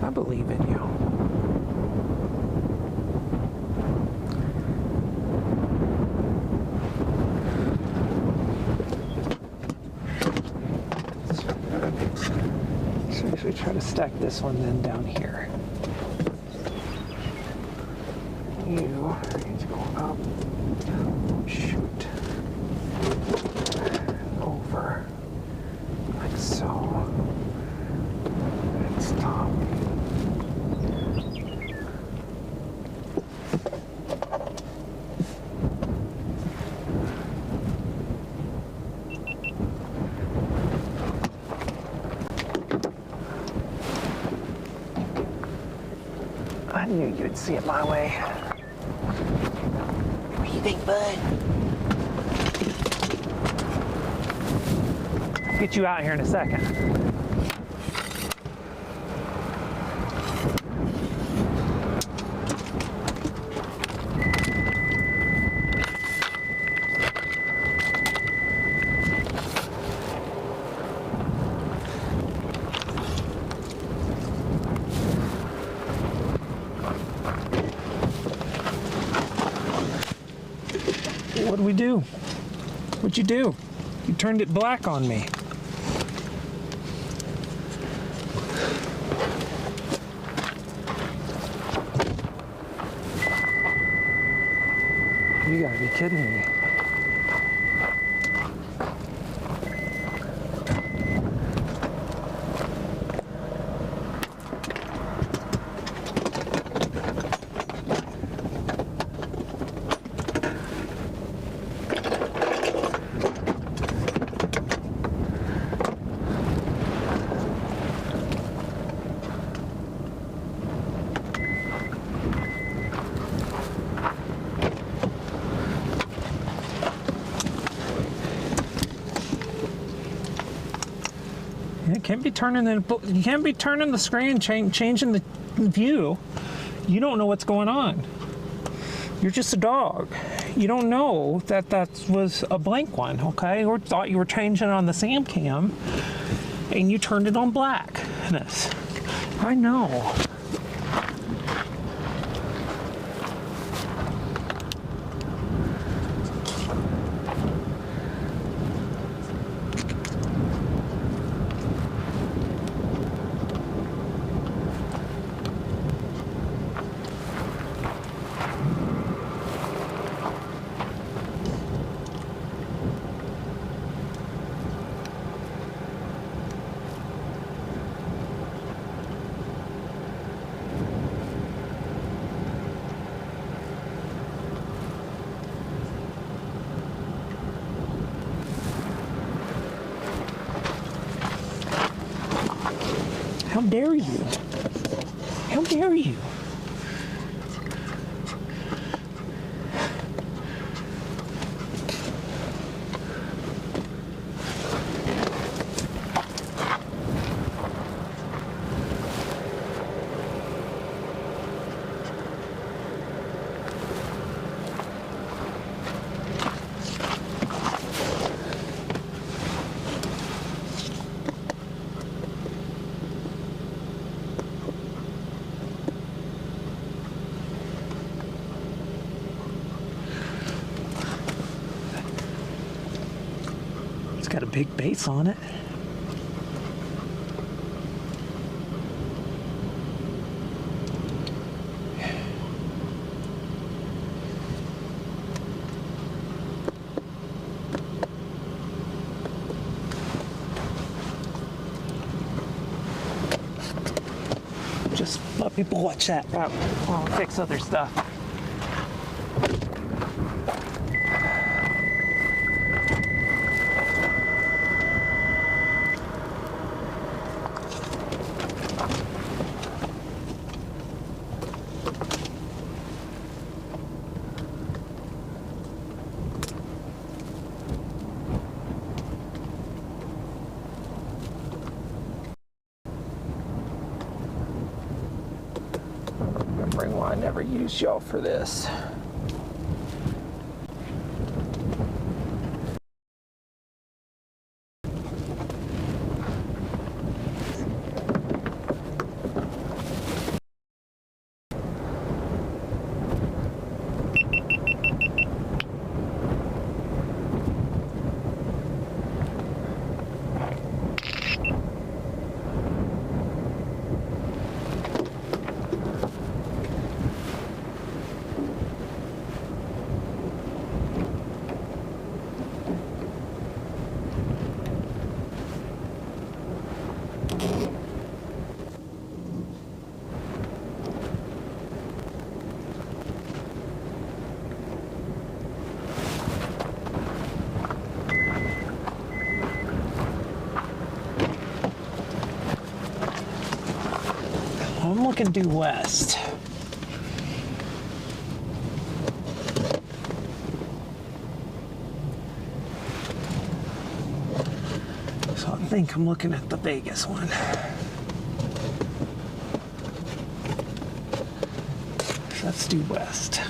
I believe in you. So we try to stack this one then down here. You need to go up, shoot, over, like so, and stop. I knew you'd see it my way. What do you think, bud? I'll get you out here in a second. What'd we do? What'd you do? You turned it black on me. You gotta be kidding me. You can't be turning the screen, changing the view. You don't know what's going on. You're just a dog. You don't know that was a blank one, okay? Or thought you were changing it on the Sam cam, and you turned it on blackness. I know. How dare you? How dare you? Got a big base on it. Let people watch that while we fix other stuff. Remembering why I never used y'all for this. I'm looking due west. So I think I'm looking at the Vegas one. So that's due west.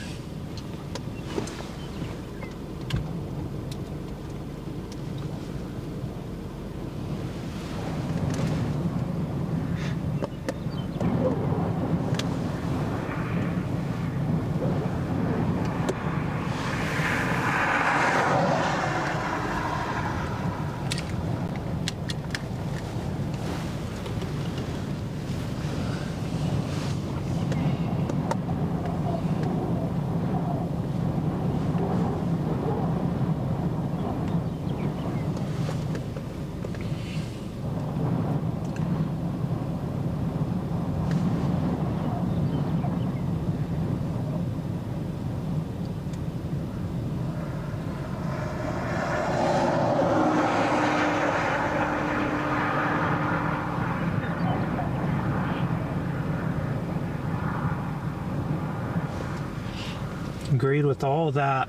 Agreed with all that.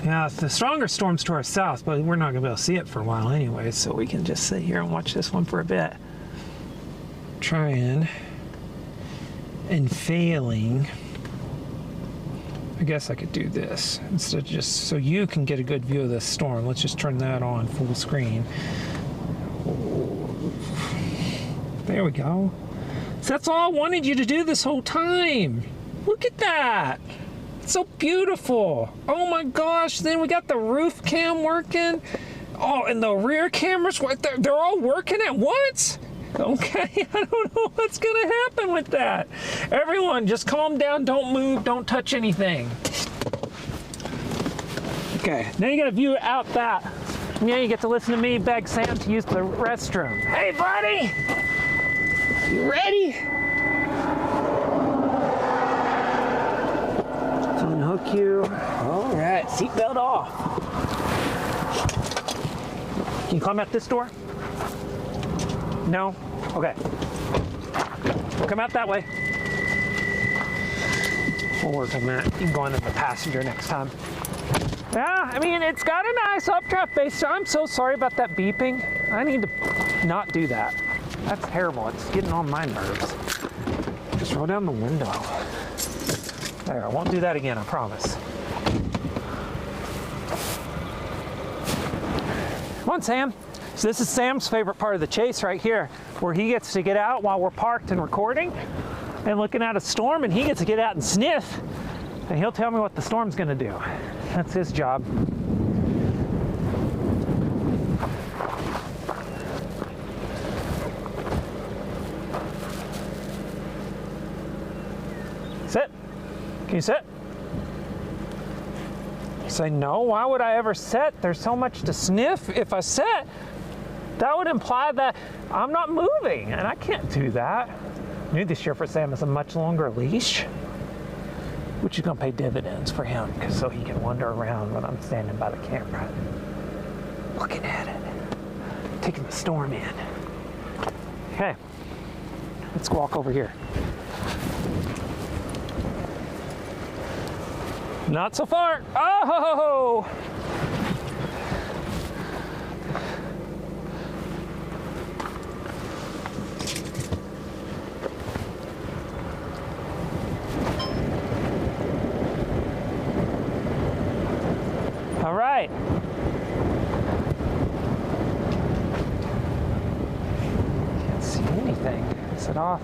Yeah, the stronger storms to our south, but we're not gonna be able to see it for a while anyway, so we can just sit here and watch this one for a bit. Trying and failing. I guess I could do this instead of just so you can get a good view of this storm. Let's just turn that on full screen. There we go. So that's all I wanted you to do this whole time. Look at that. So beautiful. Oh my gosh, then we got the roof cam working. Oh, and the rear cameras, they're all working at once? Okay, I don't know what's gonna happen with that. Everyone, just calm down, don't move, don't touch anything. Okay, now you gotta view out that. Now you get to listen to me beg Sam to use the restroom. Hey buddy, you ready? Unhook you. All right, seatbelt off. Can you climb out this door? No? Okay. Come out that way. We'll work on that. You can go into the passenger next time. Yeah, I mean, it's got a nice updraft base. I'm so sorry about that beeping. I need to not do that. That's terrible. It's getting on my nerves. Just roll down the window. There, I won't do that again, I promise. Come on, Sam. So this is Sam's favorite part of the chase right here, where he gets to get out while we're parked and recording and looking at a storm, and he gets to get out and sniff, and he'll tell me what the storm's gonna do. That's his job. Sit. Can you sit? Say no, why would I ever sit? There's so much to sniff. If I sit, that would imply that I'm not moving, and I can't do that. New this year for Sam is a much longer leash, which is going to pay dividends for him, so he can wander around when I'm standing by the camera, looking at it, taking the storm in. Okay, let's walk over here. Not so far. Oh! All right. Can't see anything. Is it off?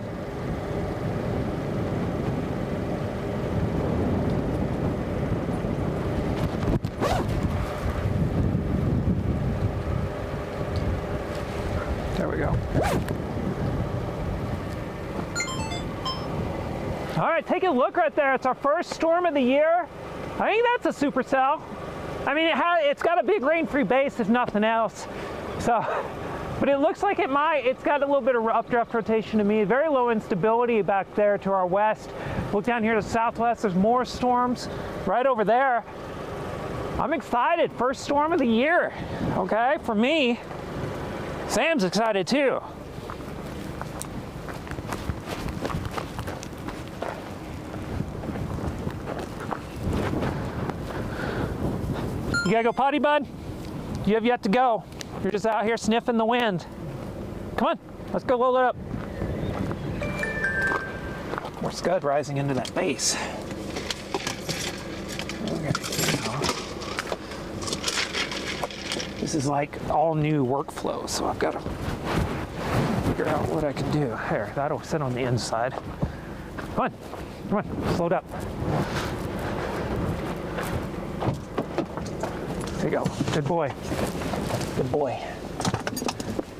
There we go. All right, take a look right there. It's our first storm of the year. I think that's a supercell. I mean, it's got a big rain-free base, if nothing else. So, but it looks like it's got a little bit of updraft rotation to me. Very low instability back there to our west. Look down here to the southwest, there's more storms right over there. I'm excited, first storm of the year, okay, for me. Sam's excited too. You gotta go potty, bud? You have yet to go. You're just out here sniffing the wind. Come on, let's go load it up. More scud rising into that base. This is like all new workflow, so I've got to figure out what I can do. Here, that'll sit on the inside. Come on, slow it up. There you go, good boy, good boy.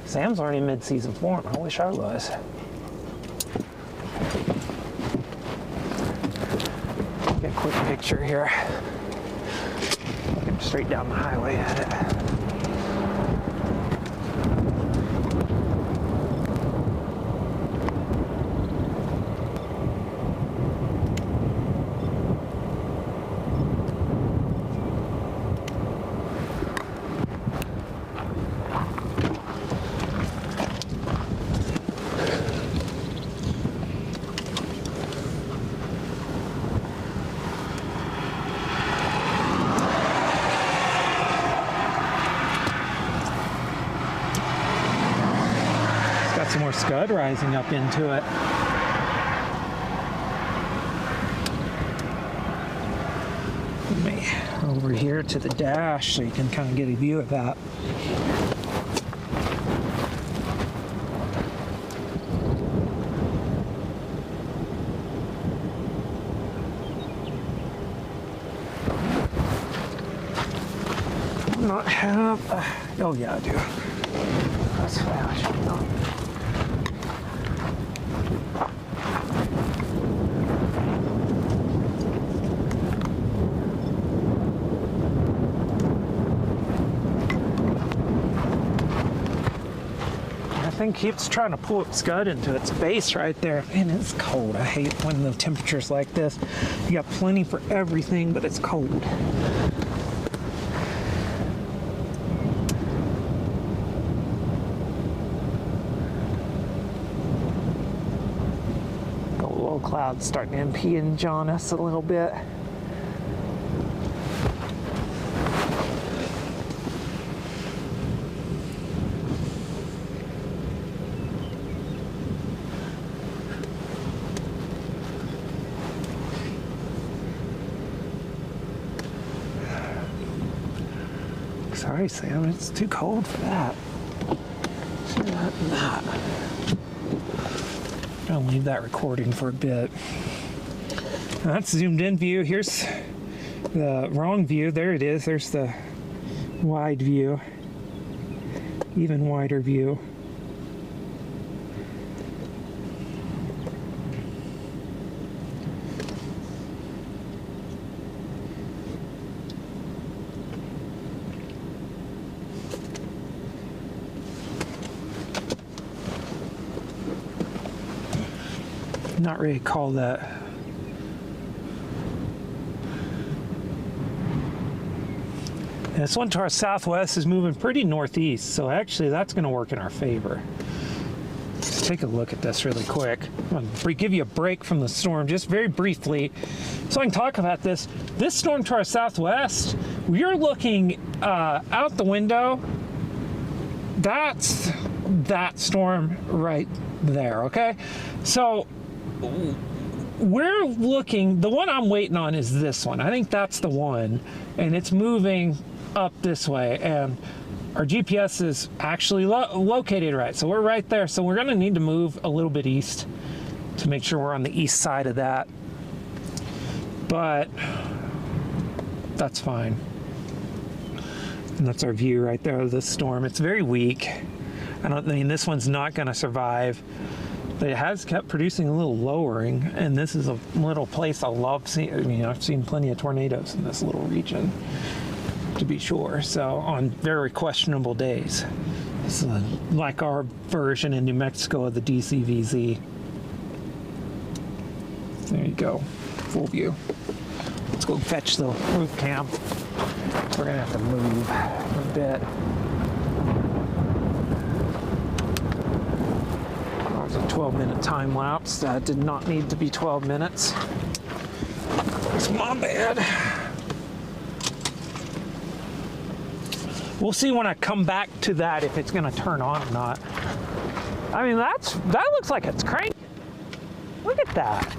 Sam's already in mid-season form, I wish I was. Get a quick picture here. Looking straight down the highway at it. Some more scud rising up into it. Over here to the dash so you can kind of get a view of that. Not have. Oh yeah, I do. That's what I should know. Thing keeps trying to pull its scud into its base right there. Man, it's cold. I hate when the temperature's like this. You got plenty for everything, but it's cold. The low clouds starting to impinge on us a little bit. Sorry, Sam, it's too cold for that. That and that. I'm gonna leave that recording for a bit. Now that's zoomed in view. Here's the wrong view. There it is. There's the wide view. Even wider view. not really call that. This one to our southwest is moving pretty northeast, so actually that's going to work in our favor. Let's take a look at this really quick. I'm going to give you a break from the storm just very briefly so I can talk about this. This storm to our southwest, we're looking out the window. That's that storm right there, okay? So we're looking, the one I'm waiting on is this one. I think that's the one, and it's moving up this way, and our GPS is actually located right, so we're right there. So we're going to need to move a little bit east to make sure we're on the east side of that, but that's fine. And that's our view right there of this storm. It's very weak. I mean, this one's not going to survive, but it has kept producing a little lowering, and this is a little place I love seeing. I mean, I've seen plenty of tornadoes in this little region, to be sure, so on very questionable days. It's like our version in New Mexico of the DCVZ. There you go, full view. Let's go fetch the roof cam. We're gonna have to move a bit. That was a 12-minute time lapse. That did not need to be 12 minutes. It's my bad. We'll see when I come back to that if it's gonna turn on or not. I mean, that looks like it's cranking. Look at that.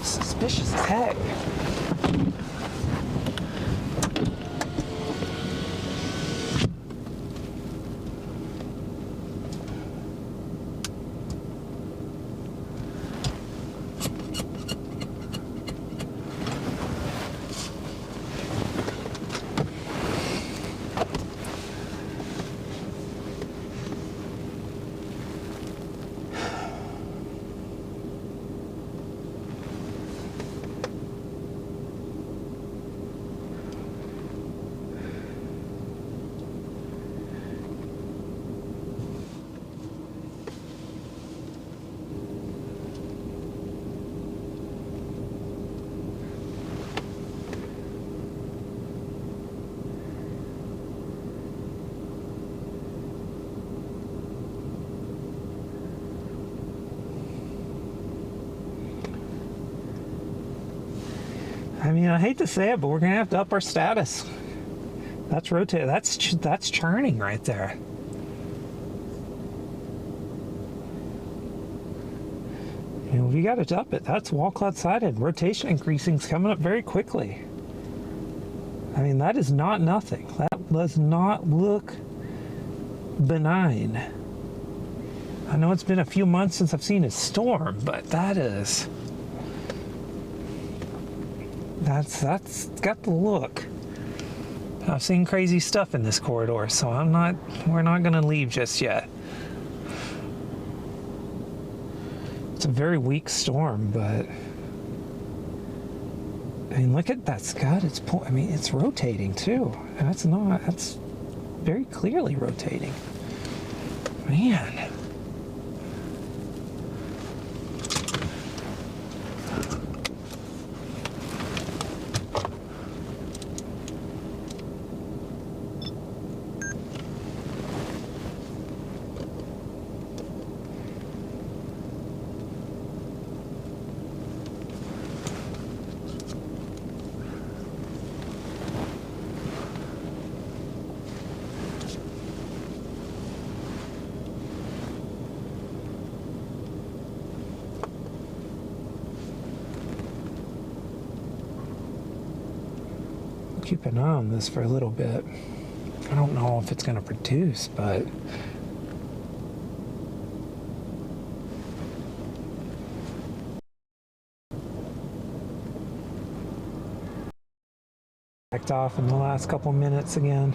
Suspicious as heck. I mean, I hate to say it, but we're gonna have to up our status. That's rotating. That's churning right there. And we got to up it. That's wall cloud sided. Rotation increasing is coming up very quickly. I mean, that is not nothing. That does not look benign. I know it's been a few months since I've seen a storm, but that's got the look. I've seen crazy stuff in this corridor, so we're not gonna leave just yet. It's a very weak storm, but I mean, look at that Scott. I mean, it's rotating too. That's very clearly rotating. Man. Keep an eye on this for a little bit. I don't know if it's going to produce, but backed off in the last couple minutes again.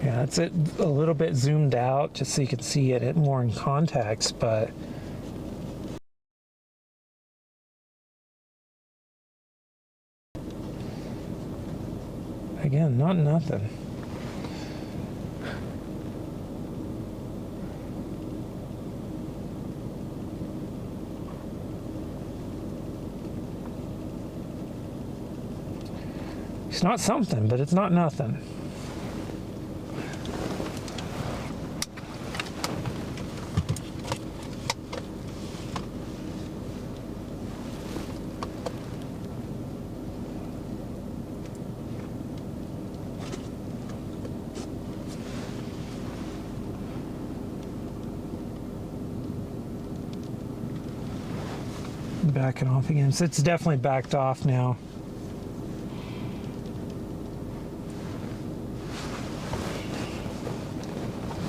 Yeah, it's a little bit zoomed out just so you can see it more in context, but again, not nothing. It's not something, but it's not nothing. Backing off again, so it's definitely backed off now.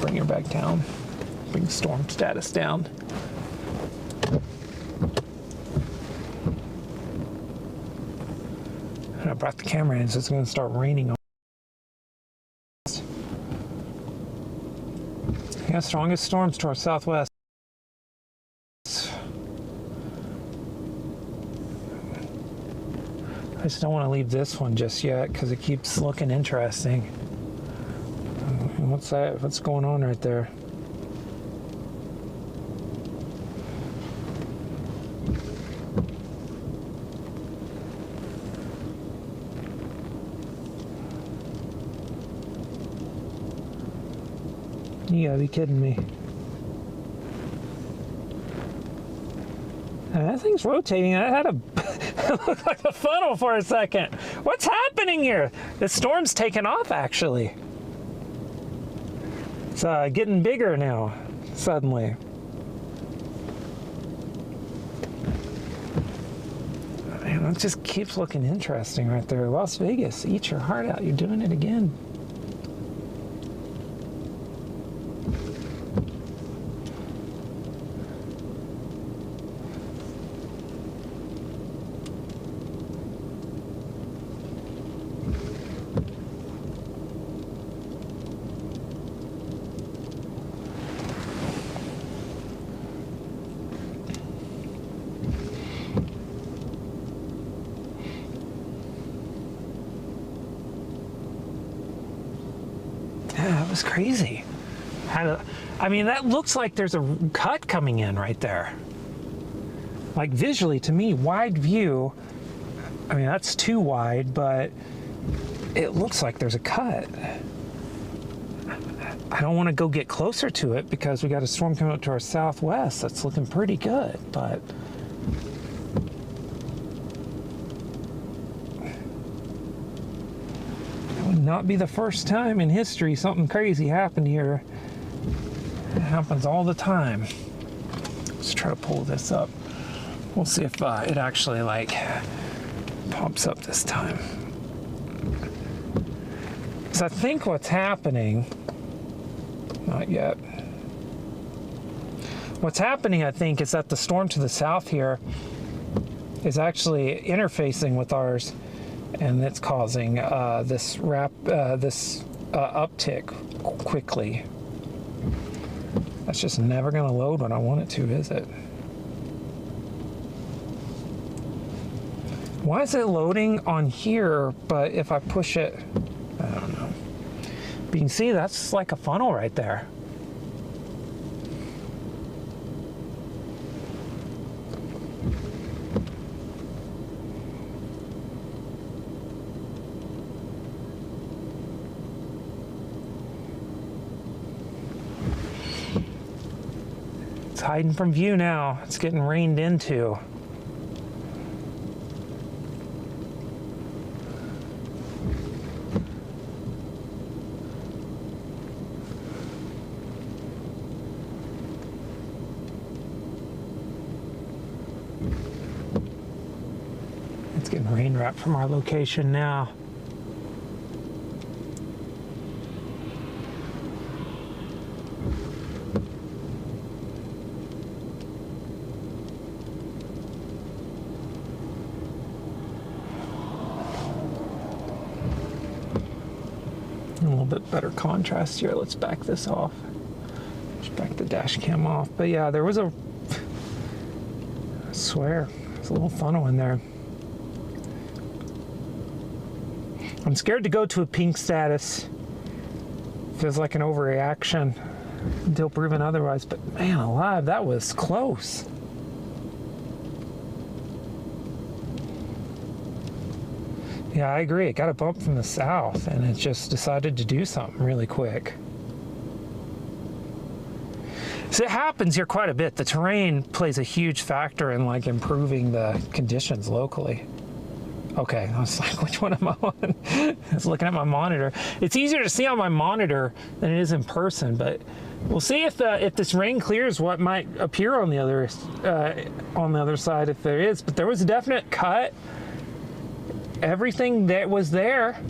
Bring her back down. Bring storm status down. And I brought the camera in, so it's going to start raining on us. Yeah, strongest storms to our southwest. I just don't want to leave this one just yet because it keeps looking interesting. What's that? What's going on right there? You gotta be kidding me. And that thing's rotating. I had a it looked like a funnel for a second. What's happening here? The storm's taking off, actually. It's getting bigger now, suddenly. Man, it just keeps looking interesting right there. Las Vegas, eat your heart out. You're doing it again. That was crazy. I mean, that looks like there's a cut coming in right there. Like visually, to me, wide view, I mean, that's too wide, but it looks like there's a cut. I don't want to go get closer to it because we got a storm coming up to our southwest that's looking pretty good, but not be the first time in history something crazy happened here. It happens all the time. Let's try to pull this up. We'll see if it actually like pops up this time. So I think what's happening, not yet. What's happening, I think, is that the storm to the south here is actually interfacing with ours, and it's causing this uptick quickly. That's just never going to load when I want it to, is it? Why is it loading on here, but if I push it, I don't know. But you can see that's like a funnel right there. It's hiding from view now. It's getting rained into. It's getting rain wrapped from our location now. A little bit better contrast here. Let's back this off. Just back the dash cam off. But yeah, there was I swear, there's a little funnel in there. I'm scared to go to a pink status. Feels like an overreaction until proven otherwise. But man alive, that was close. Yeah, I agree. It got a bump from the south, and it just decided to do something really quick. So it happens here quite a bit. The terrain plays a huge factor in like improving the conditions locally. Okay, I was like, which one am I on? I was looking at my monitor. It's easier to see on my monitor than it is in person, but we'll see if this rain clears what might appear on the other side if there is. But there was a definite cut. Everything that was there.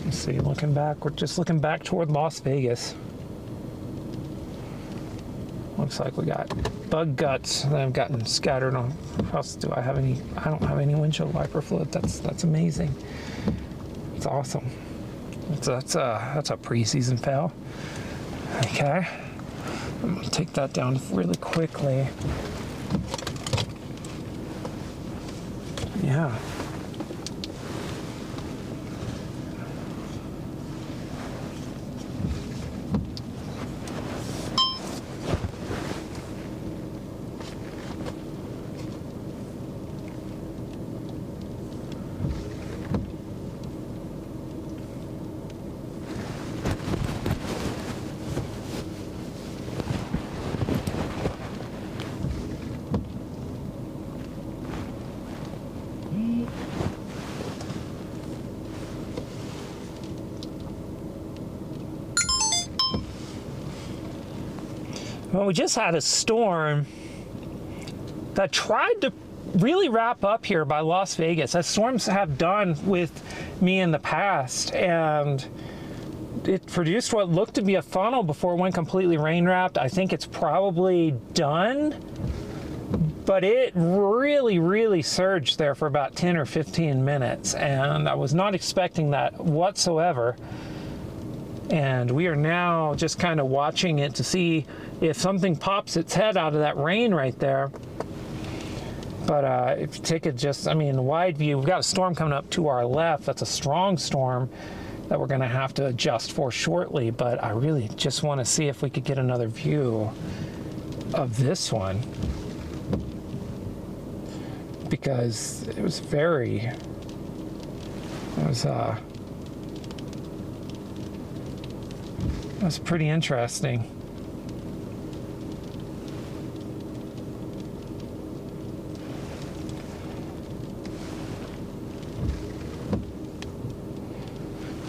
Let's see, looking back, we're just looking back toward Las Vegas. Looks like we got bug guts that have gotten scattered on. How else do I have any? I don't have any windshield wiper fluid. That's amazing. It's awesome. That's a preseason fail. Okay, I'm gonna take that down really quickly. Yeah. Well, we just had a storm that tried to really wrap up here by Las Vegas, as storms have done with me in the past, and it produced what looked to be a funnel before it went completely rain wrapped. I think it's probably done, but it really surged there for about 10 or 15 minutes, and I was not expecting that whatsoever. And we are now just kind of watching it to see if something pops its head out of that rain right there. But if you take it just, I mean, wide view, we've got a storm coming up to our left. That's a strong storm that we're going to have to adjust for shortly. But I really just want to see if we could get another view of this one, because it was That's pretty interesting.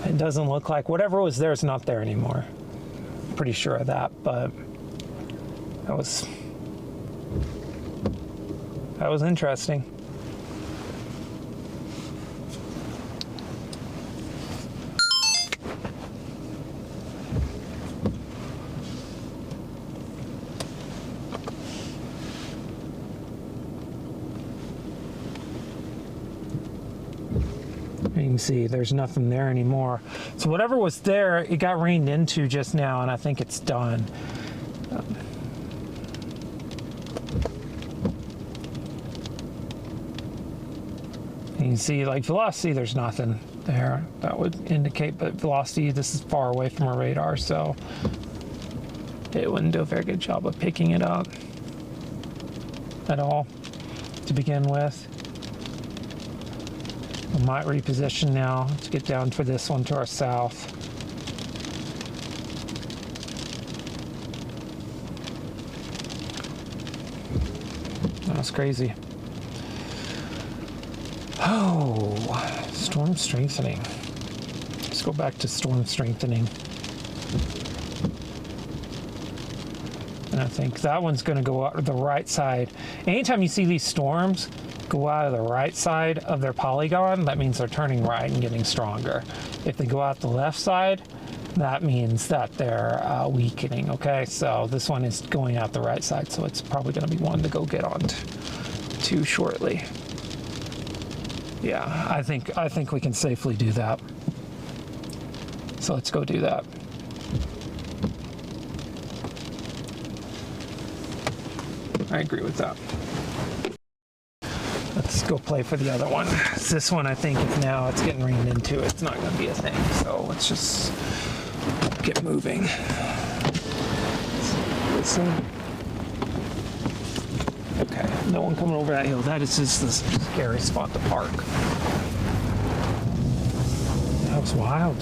It doesn't look like whatever was there is not there anymore. I'm pretty sure of that, but that was interesting. You can see there's nothing there anymore. So whatever was there, it got rained into just now, and I think it's done. You can see, like, velocity, there's nothing. there. That would indicate, but velocity, this is far away from our radar, so it wouldn't do a very good job of picking it up at all to begin with. We might reposition now to get down for this one to our south. That's crazy. Oh, storm strengthening. Let's go back to storm strengthening. And I think that one's going to go out to the right side. Anytime you see these storms go out of the right side of their polygon, that means they're turning right and getting stronger. If they go out the left side, that means that they're weakening. Okay, so this one is going out the right side, so it's probably going to be one to go get on to shortly. Yeah, I think we can safely do that. So let's go do that. I agree with that. Let's go play for the other one. This one, I think, if now it's getting rained into, it's not going to be a thing. So let's just get moving. Listen. Okay, no one coming over that hill. That is just the scary spot to park. That was wild.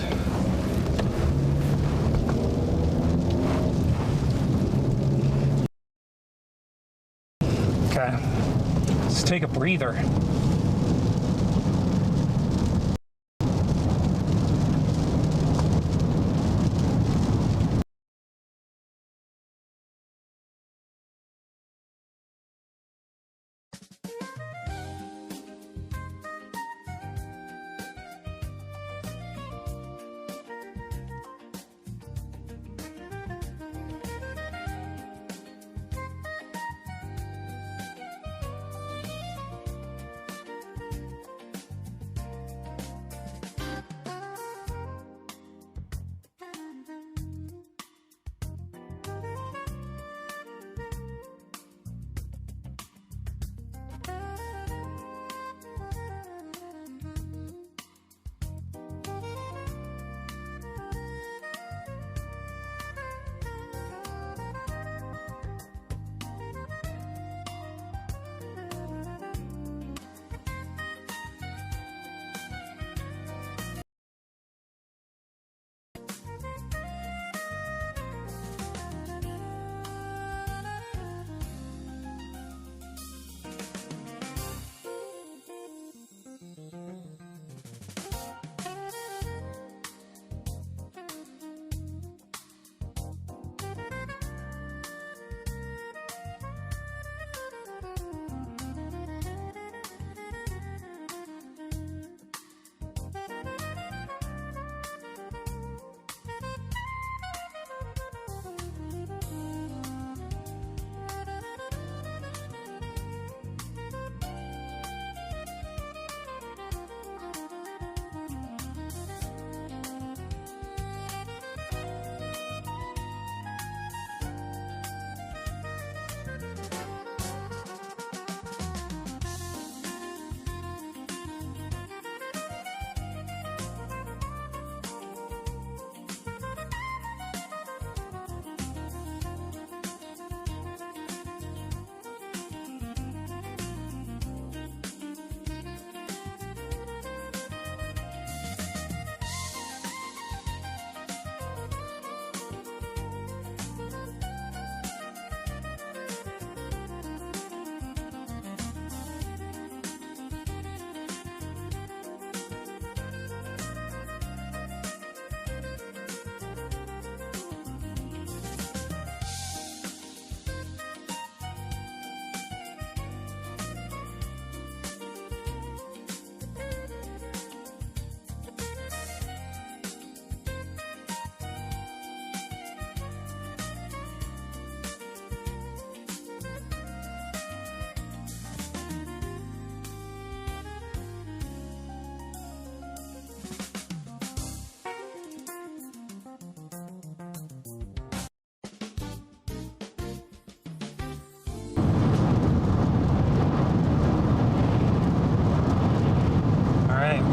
Okay, let's take a breather.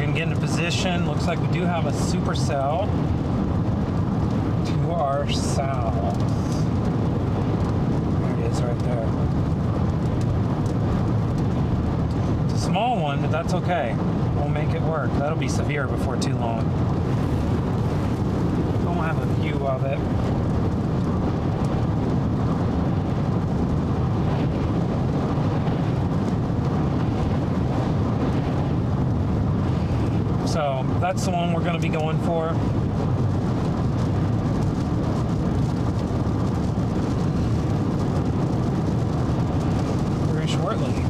and get into position. Looks like we do have a supercell to our south. There it is right there. It's a small one, but that's okay. We'll make it work. That'll be severe before too long. Don't have a view of it. So that's the one we're going to be going for. Very shortly.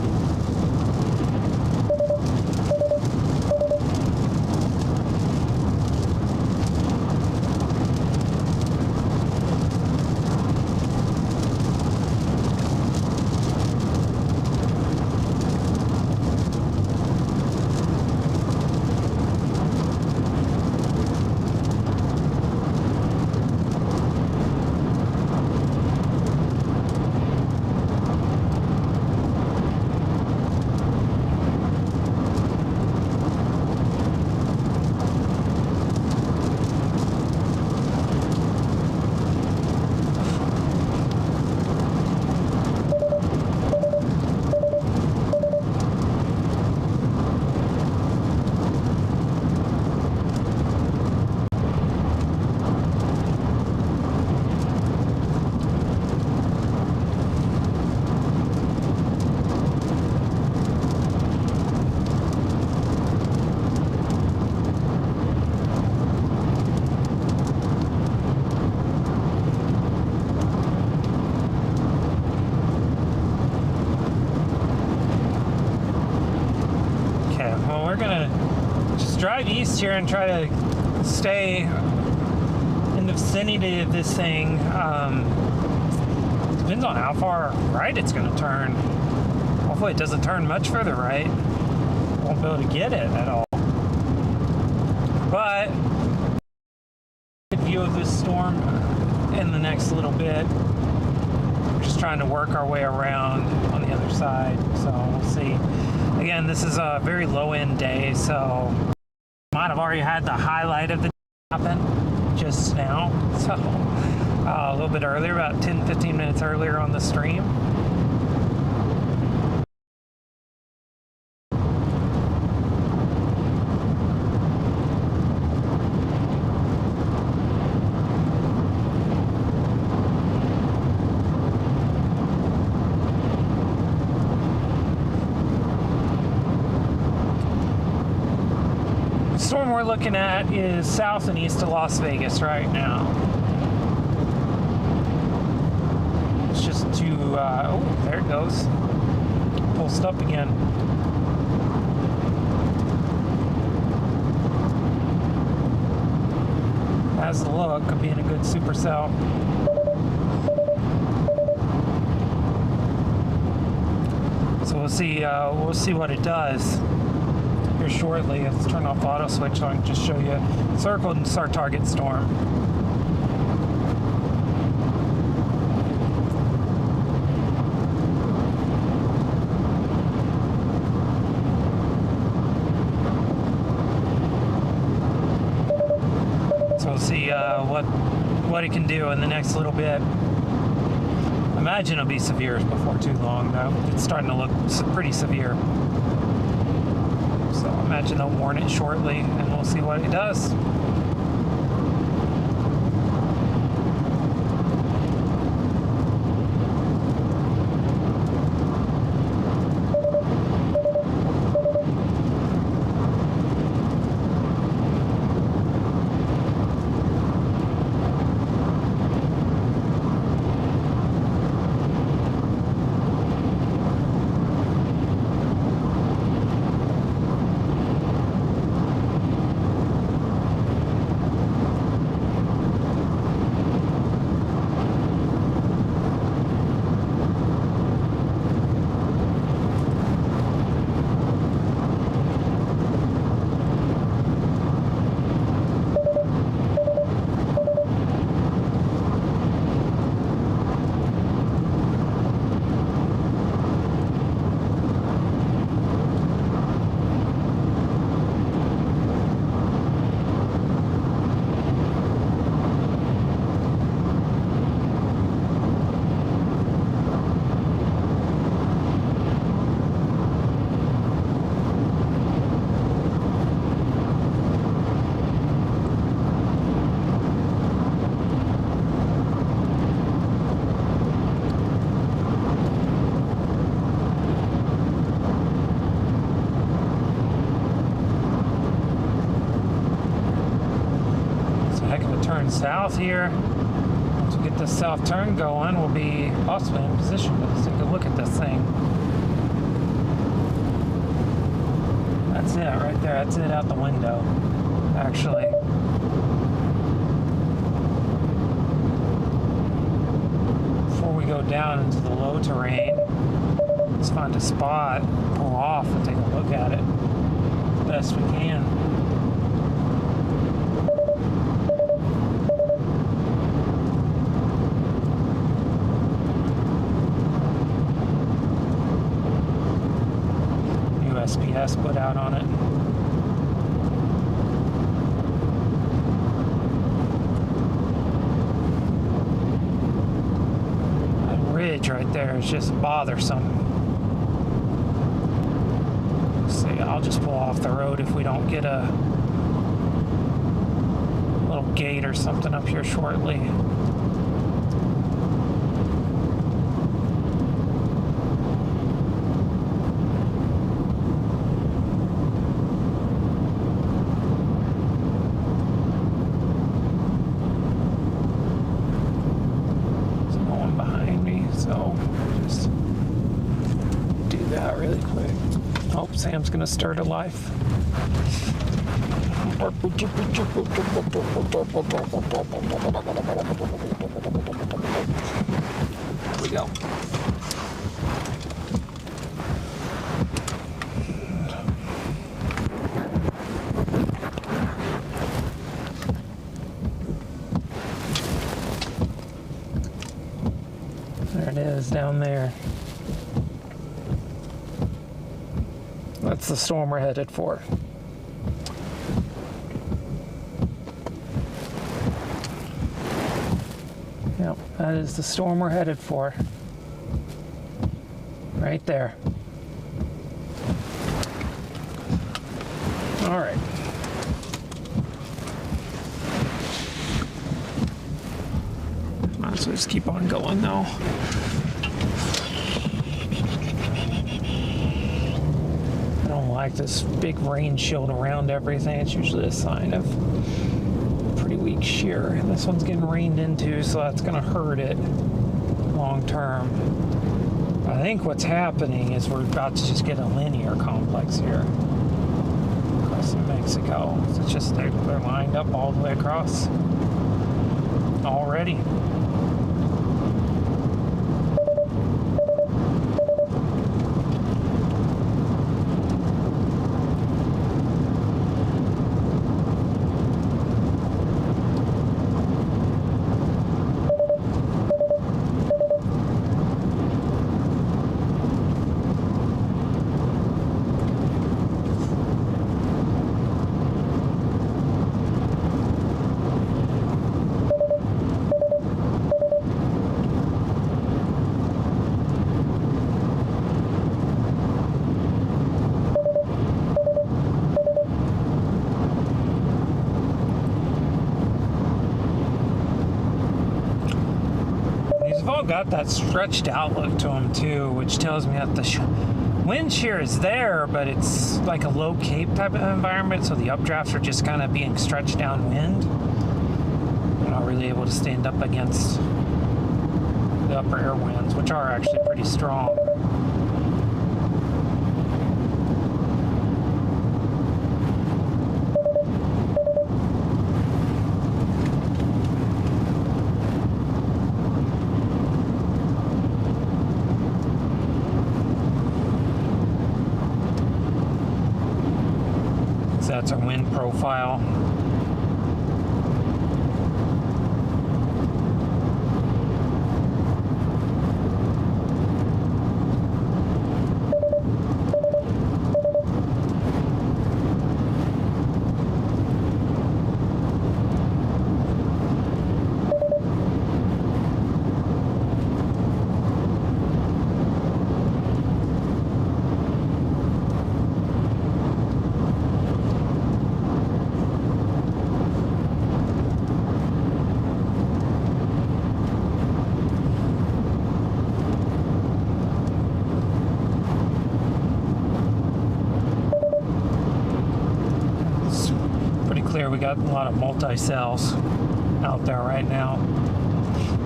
Drive east here and try to stay in the vicinity of this thing. Depends on how far right it's going to turn. Hopefully it doesn't turn much further right. Won't be able to get it at all. But good view of this storm in the next little bit. We're just trying to work our way around on the other side, so we'll see. Again, this is a very low end day, so might have already had the highlight of the happen just now, so a little bit earlier, about 10-15 minutes earlier on the stream. The storm we're looking at is south and east of Las Vegas right now. It's just to, oh, there it goes. Pulsed up again. Has the look of being a good supercell. So we'll see what it does here shortly. Let's turn off the auto switch so I can just show you. Circled and our target storm. So we'll see what it can do in the next little bit. I imagine it'll be severe before too long, though. It's starting to look pretty severe. So I imagine they'll warn it shortly, and we'll see what it does. south here. Once we get this south turn going, we'll be possibly in position. Let's take a look at this thing. That's it right there. That's it out the window, actually. Before we go down into the low terrain, let's find a spot, pull off, and take a look at it the best we can. USPS put out on it. That ridge right there is just bothersome. See, I'll just pull off the road if we don't get a little gate or something up here shortly. Really quick. Oh, Sam's gonna start a life. Here we go. There it is down there. That's the storm we're headed for. Yep, that is the storm we're headed for. Right there. All right. Might as well just keep on going though. Like this big rain shield around everything. It's usually a sign of pretty weak shear. And this one's getting rained into, so that's going to hurt it long term. I think what's happening is we're about to just get a linear complex here across New Mexico. So it's just they're lined up all the way across already. Got that stretched outlook to them too, which tells me that the wind shear is there, but it's like a low cape type of environment, so the updrafts are just kind of being stretched downwind. They're not really able to stand up against the upper air winds, which are actually pretty strong. That's our wind profile. We got a lot of multi-cells. out there right now.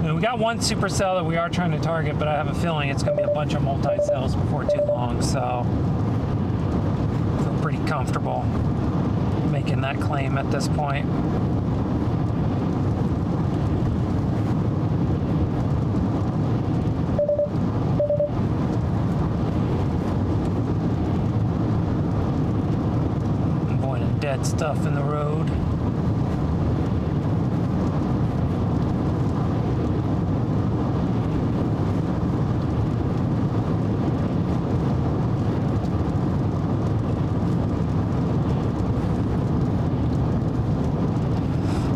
And we got one supercell that we are trying to target, but I have a feeling it's going to be a bunch of multi-cells before too long, so I feel pretty comfortable making that claim at this point. Avoiding dead stuff in the road.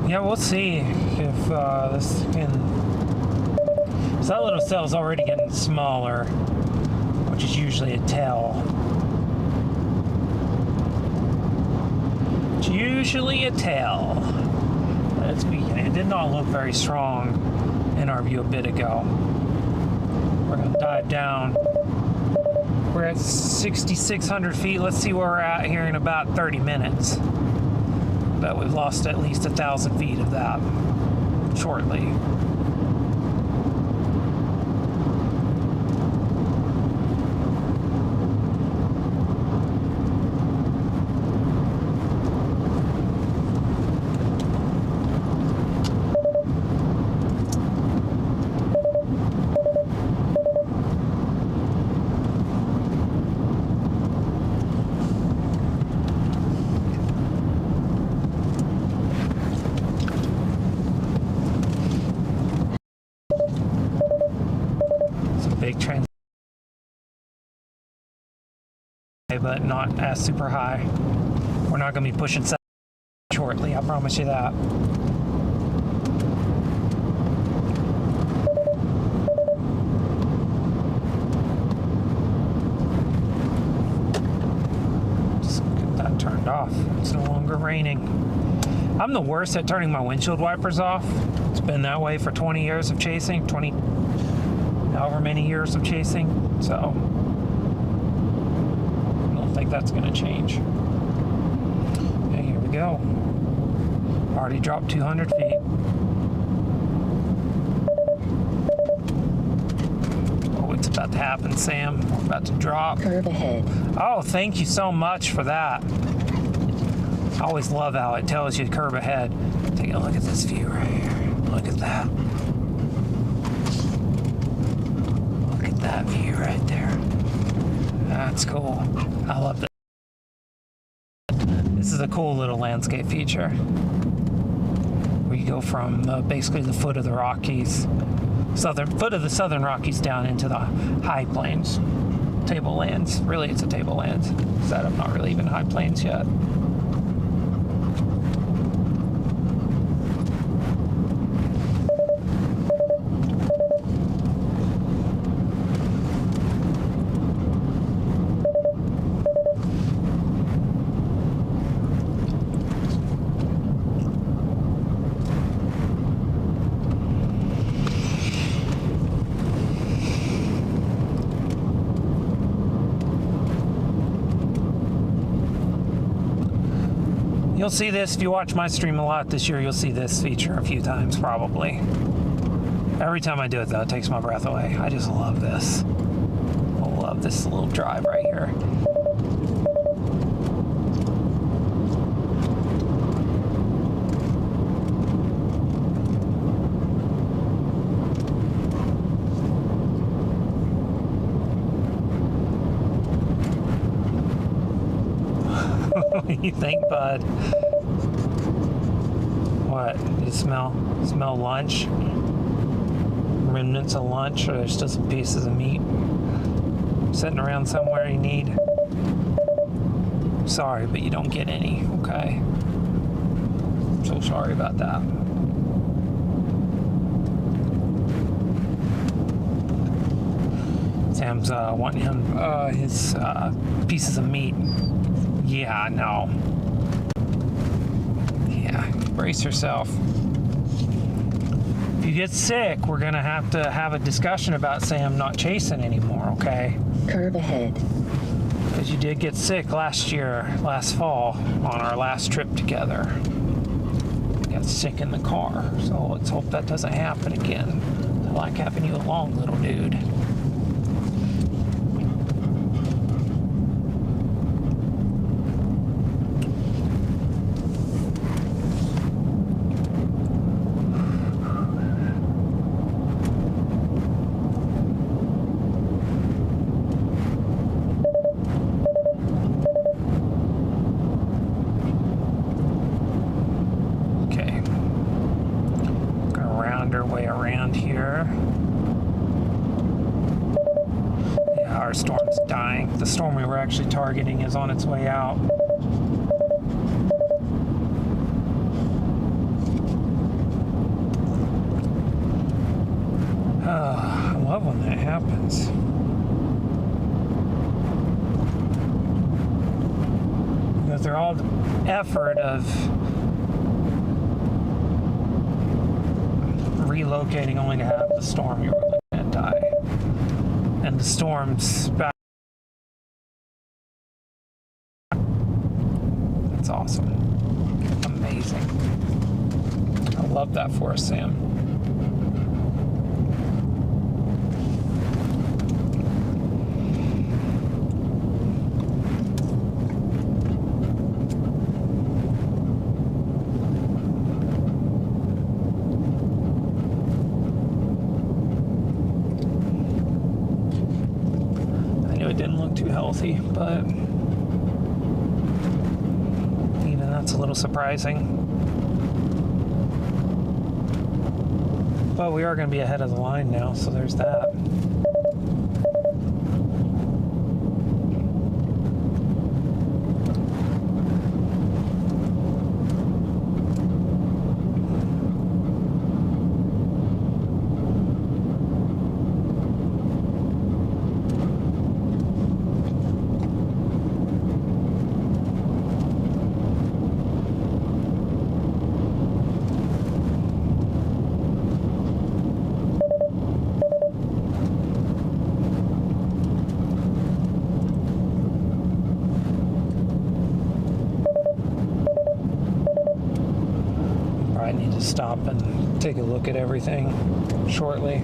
Yeah, we'll see if this can... So that little cell's already getting smaller, which is usually a tell. It's usually a tell that it's weakening. It did not look very strong in our view a bit ago. We're going to dive down. We're at 6,600 feet. Let's see where we're at here in about 30 minutes. But we've lost at least 1,000 feet of that shortly. Big trend, but not as super high. We're not going to be pushing 7 shortly, I promise you that. Just get that turned off. It's no longer raining. I'm the worst at turning my windshield wipers off. It's been that way for 20 years of chasing, however many years of chasing, so I don't think that's going to change. Okay, here we go. Already dropped 200 feet. Oh, it's about to happen, Sam. We're about to drop. Curve ahead. Oh, thank you so much for that. I always love how it tells you curve ahead. Take a look at this view right here. Look at that. That view right there. That's cool. I love that. This is a cool little landscape feature where you go from basically the foot of the Rockies, foot of the Southern Rockies down into the high plains, tablelands. Really, it's a tablelands setup, not really even high plains yet. You'll see this, if you watch my stream a lot this year, you'll see this feature a few times probably. Every time I do it though, it takes my breath away. I just love this. I love this little drive right here. What do you think, bud? What? You smell lunch? Remnants of lunch, or there's still some pieces of meat sitting around somewhere you need? Sorry, but you don't get any, okay? I'm so sorry about that. Sam's wanting him his pieces of meat. Yeah, no. Yeah, brace yourself. If you get sick, we're gonna have to have a discussion about Sam not chasing anymore, okay? Curve ahead. Because you did get sick last fall, on our last trip together. got sick in the car. So let's hope that doesn't happen again. I like having you along, little dude. Our storm's dying. The storm we were actually targeting is on its way out. I love when that happens. Because they're all the effort of relocating only to have the storm you were looking at die. And the storm's back. That's awesome. Amazing. I love that for us, Sam. Healthy, but even that's a little surprising. But we are going to be ahead of the line now, so there's that. Stop and take a look at everything shortly.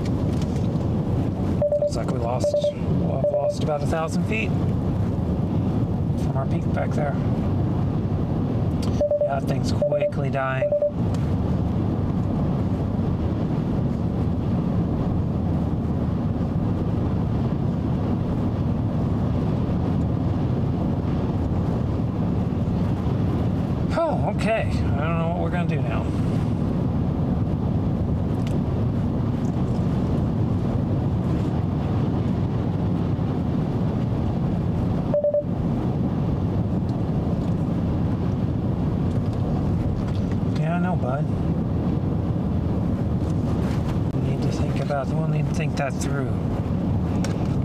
Looks like we'll have lost about 1,000 feet from our peak back there. Yeah, that thing's quickly dying. Oh, okay. I don't know what we're gonna do now. Bud. We'll need to think that through.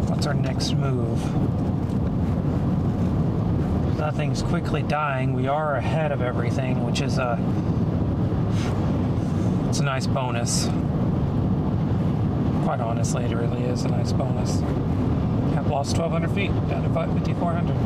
What's our next move? Nothing's quickly dying. We are ahead of everything, which is it's a nice bonus. Quite honestly, it really is a nice bonus. I've lost 1,200 feet down to 5,400.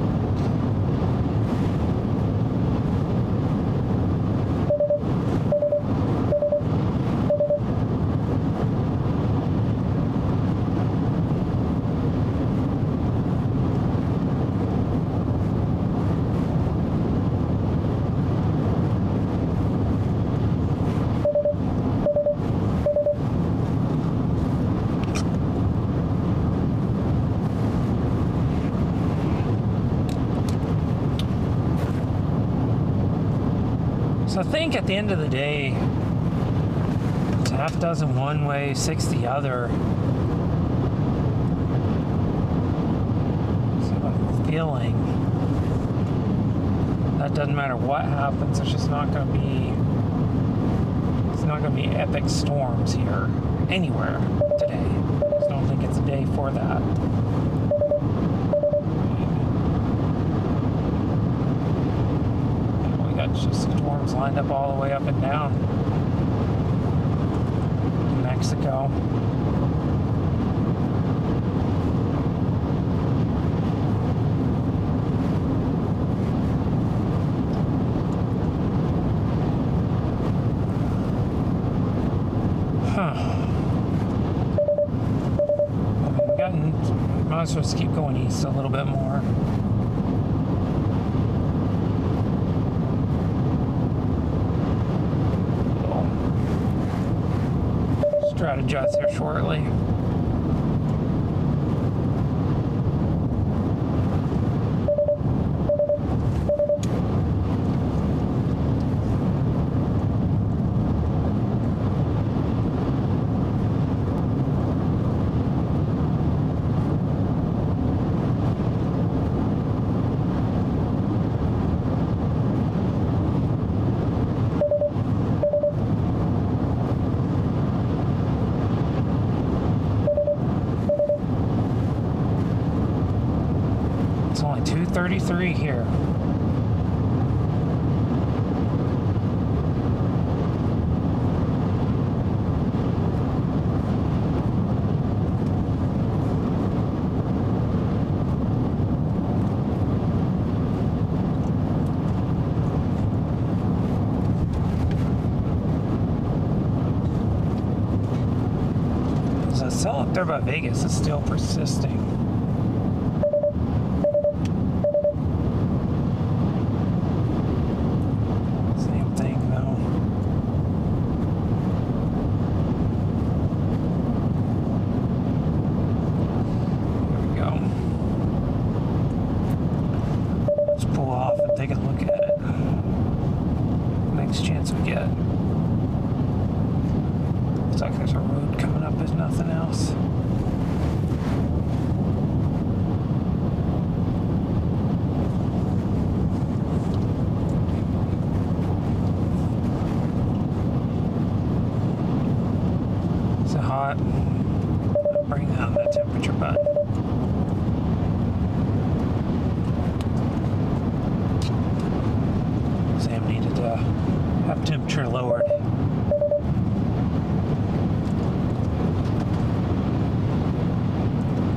So I think at the end of the day, it's half a dozen one way, 6 the other. So I'm feeling that doesn't matter what happens, it's just not going to be, it's not going to be epic storms here anywhere today. I just don't think it's a day for that. Just storms lined up all the way up and down in Mexico. and might as well just keep going east a little bit more. Strategize here shortly. It's only 2:33 here. So cell up there by Vegas is still persisting. Take a look at it. Next chance we get. Looks like there's a road coming up if nothing else. Is it hot? Bring down the temperature button. Sam needed to have temperature lowered.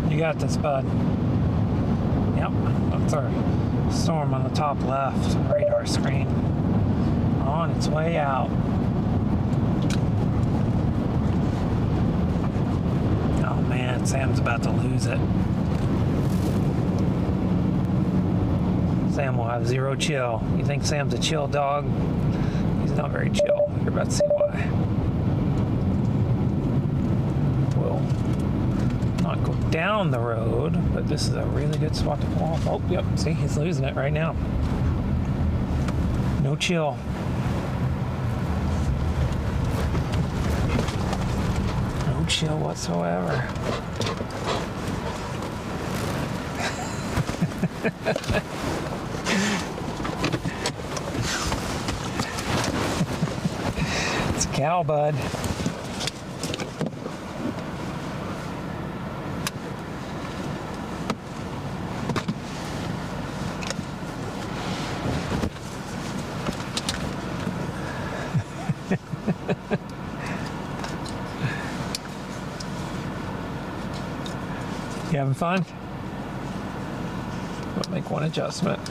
You got this, bud. Yep, that's our storm on the top left radar screen. On its way out. Oh man, Sam's about to lose it. Sam will have zero chill. You think Sam's a chill dog? He's not very chill. You're about to see why. We'll not go down the road, but this is a really good spot to pull off. Oh, yep, see, he's losing it right now. No chill. No chill whatsoever. It's a cow, bud. You having fun? I'll make one adjustment.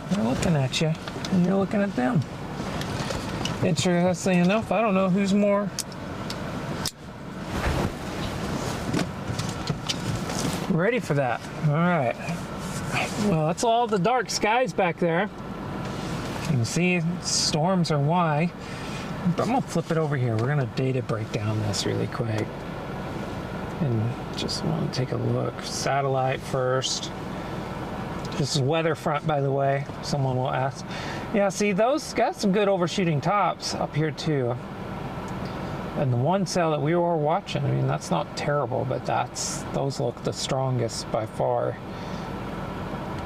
They're looking at you, and you're looking at them. Interesting enough, I don't know who's more ready for that. All right. Well, that's all the dark skies back there. You can see storms are why. But I'm gonna flip it over here. We're gonna data break down this really quick. And just want to take a look. Satellite first. This is weather front, by the way. Someone will ask. Yeah, see, those got some good overshooting tops up here too. And the one cell that we were watching, I mean, that's not terrible, but those look the strongest by far.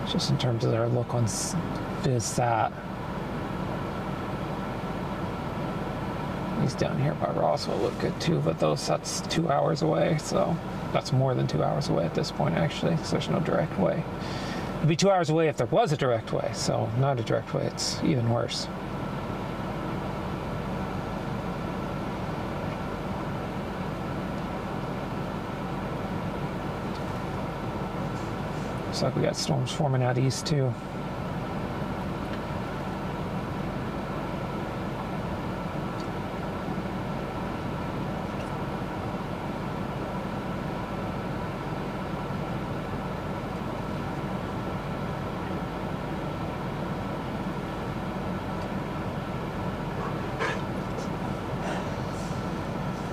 Just in terms of their look on VizSat. These down here by Roswell look good too, but that's 2 hours away, so that's more than 2 hours away at this point actually, because there's no direct way. It'd be 2 hours away if there was a direct way, so not a direct way, it's even worse. Looks like we got storms forming out east too.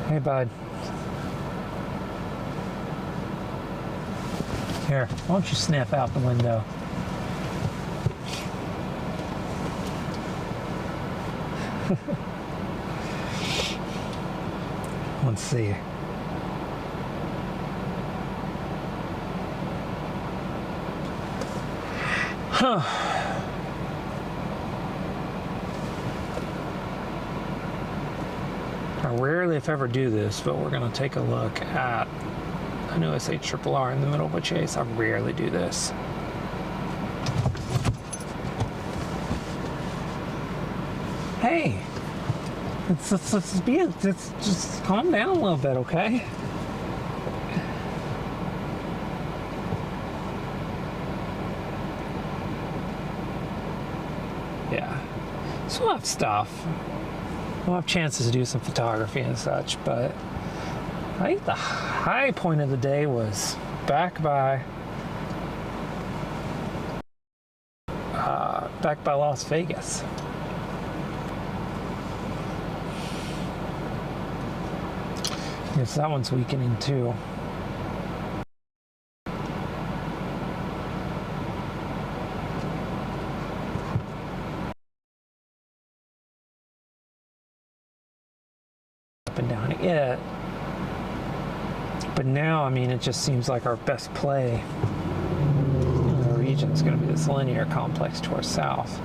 Hey, bud. Here, why don't you snap out the window? Let's see. Huh. I rarely, if ever, do this, but we're going to take a look at an OSH triple R in the middle of a chase. I rarely do this. Hey, let's just calm down a little bit, okay? Yeah, so we'll have stuff. We'll have chances to do some photography and such, but I think the high point of the day was back by Las Vegas. Yes, that one's weakening too. Up and down. Yeah. But now, I mean, it just seems like our best play in the region is going to be this linear complex to our south.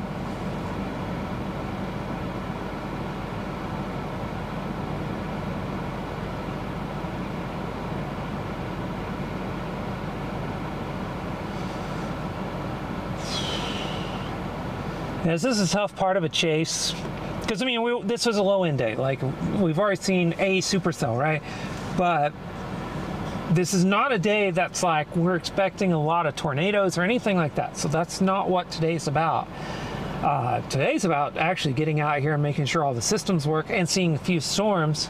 Yes, this is a tough part of a chase. Because, I mean, this was a low-end day. Like, we've already seen a supercell, right? But this is not a day that's like we're expecting a lot of tornadoes or anything like that. So that's not what today's about. Today's about actually getting out here and making sure all the systems work and seeing a few storms.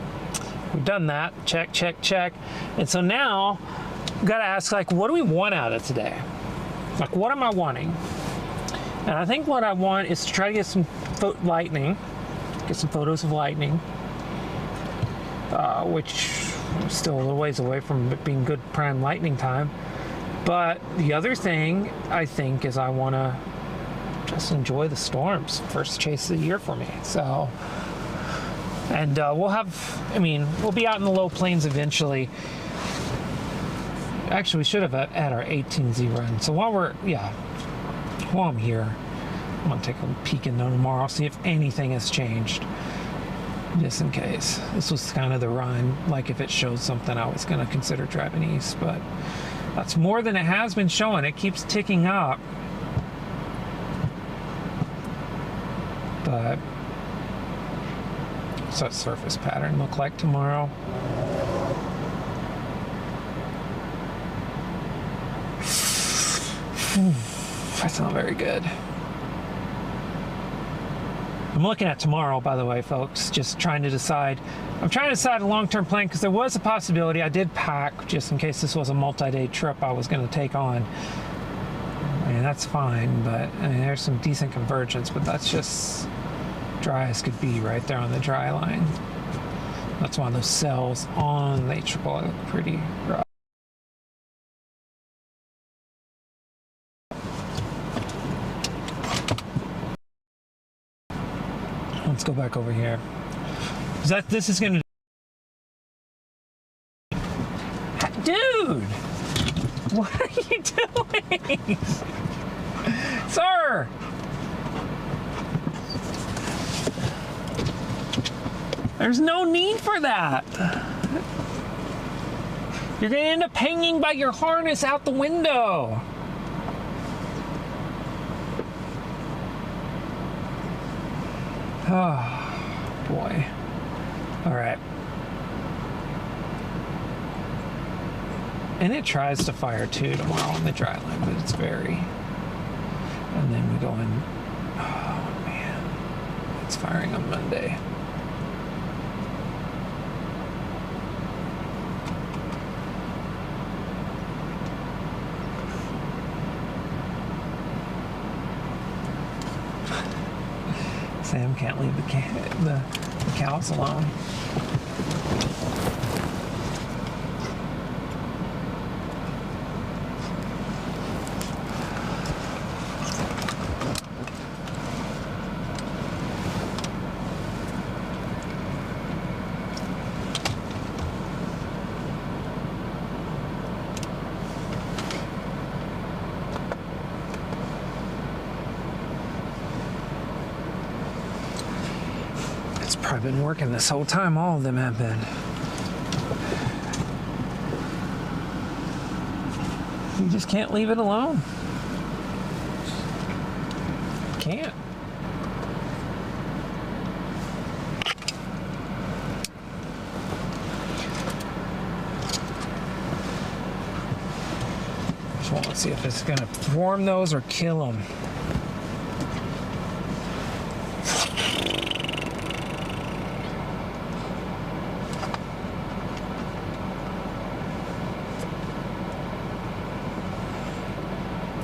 We've done that. Check, check, check. And so now, we've got to ask, like, what do we want out of today? Like, what am I wanting? And I think what I want is to try to get some lightning, get some photos of lightning, which is still a little ways away from it being good prime lightning time. But the other thing I think is I want to just enjoy the storms. First chase of the year for me. So, and we'll have, I mean, we'll be out in the low plains eventually. Actually, we should have had our 18Z run. So while I'm here, I'm gonna take a peek in there tomorrow, see if anything has changed, just in case. This was kind of the run, like if it shows something I was gonna consider driving east, but that's more than it has been showing. It keeps ticking up. But what's that surface pattern look like tomorrow? That's not very good. I'm looking at tomorrow, by the way, folks, just trying to decide. I'm trying to decide a long-term plan because there was a possibility. I did pack just in case this was a multi-day trip I was going to take on. I mean, that's fine, but I mean, there's some decent convergence, but that's just dry as could be right there on the dry line. That's why those cells on the triple look pretty rough. Let's go back over here. This is gonna... Dude! What are you doing? Sir! There's no need for that. You're gonna end up hanging by your harness out the window. Oh, boy. All right. And it tries to fire too tomorrow on the dry line, but it's very... And then we go in... Oh, man. It's firing on Monday. Sam can't leave the cows alone. I've been working this whole time. All of them have been. You just can't leave it alone. Can't. Just want to see if it's going to form those or kill them.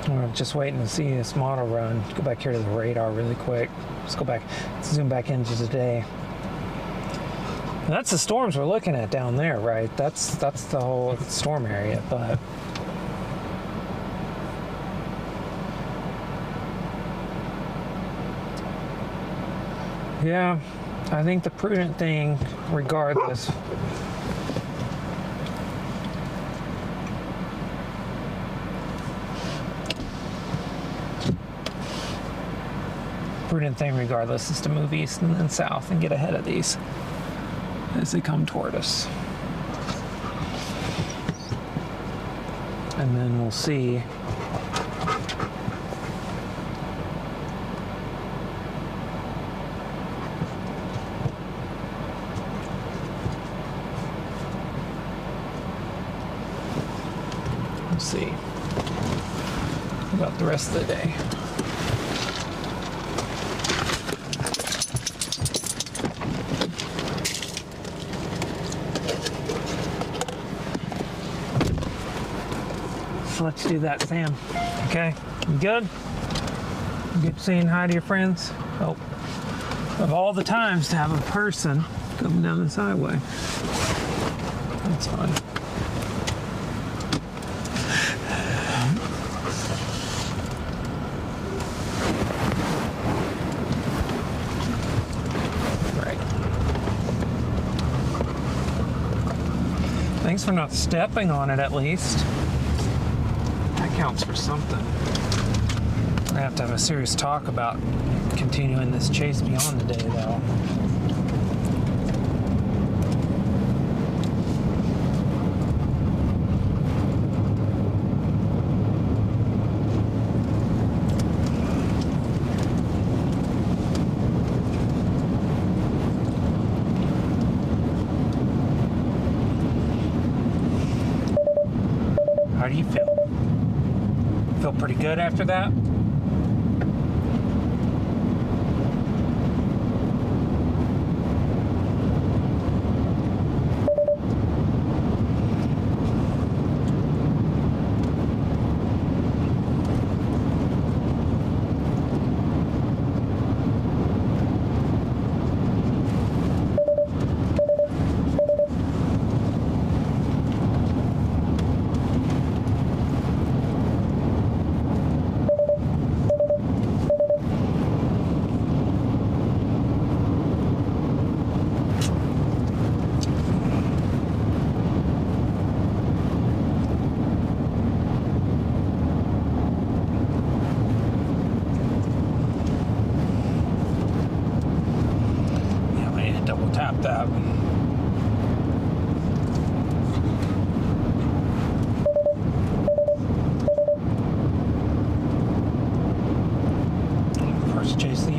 We're just waiting to see this model run. Go back here to the radar really quick. Let's go back, zoom back into today. And that's the storms we're looking at down there, right? That's the whole storm area, but yeah, I think the prudent thing, regardless, is to move east and then south and get ahead of these as they come toward us. And then we'll see about the rest of the day. So let's do that, Sam. Okay, you good? Good saying hi to your friends? Oh, of all the times to have a person coming down this highway. That's fine. Right. Thanks for not stepping on it, at least. Counts for something. We're gonna have to have a serious talk about continuing this chase beyond the day, though. How do you feel? Feel pretty good after that?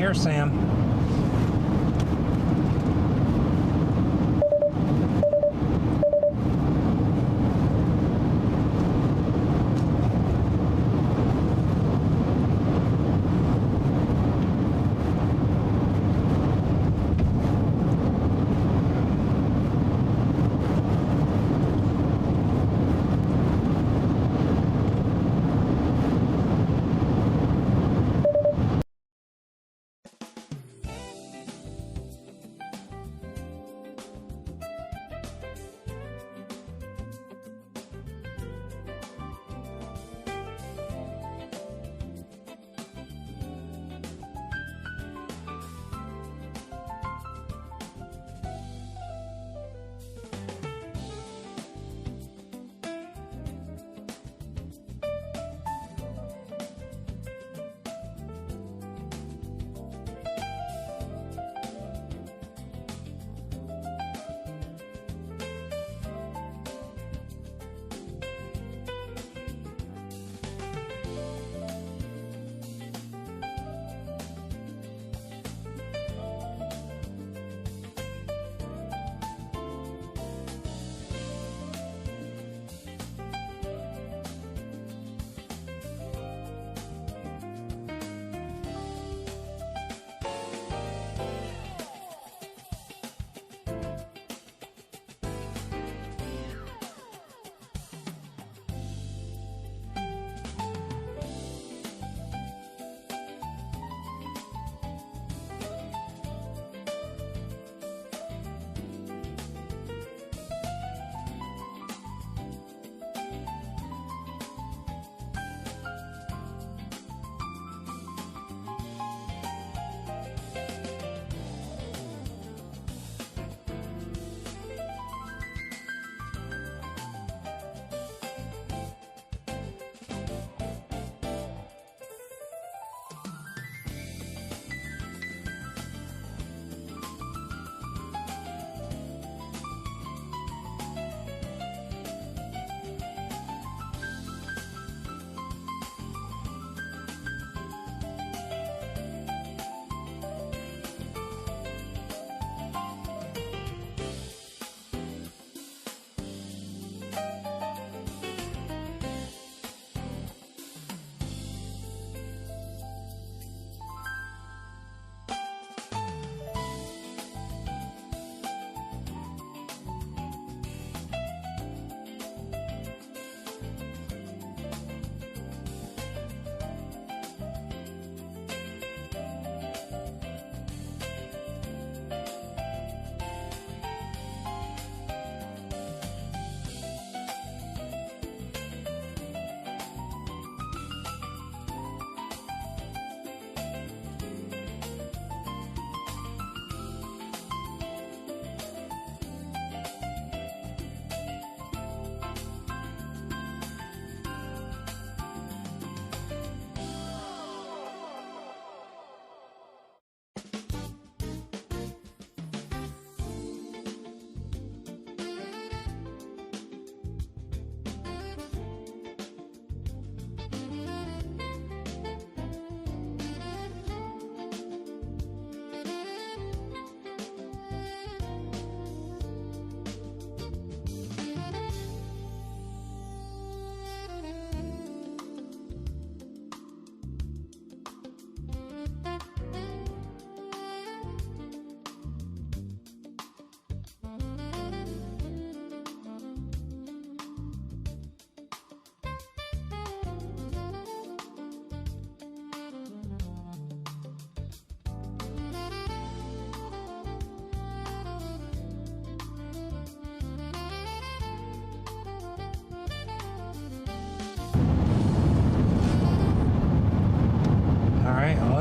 here, Sam.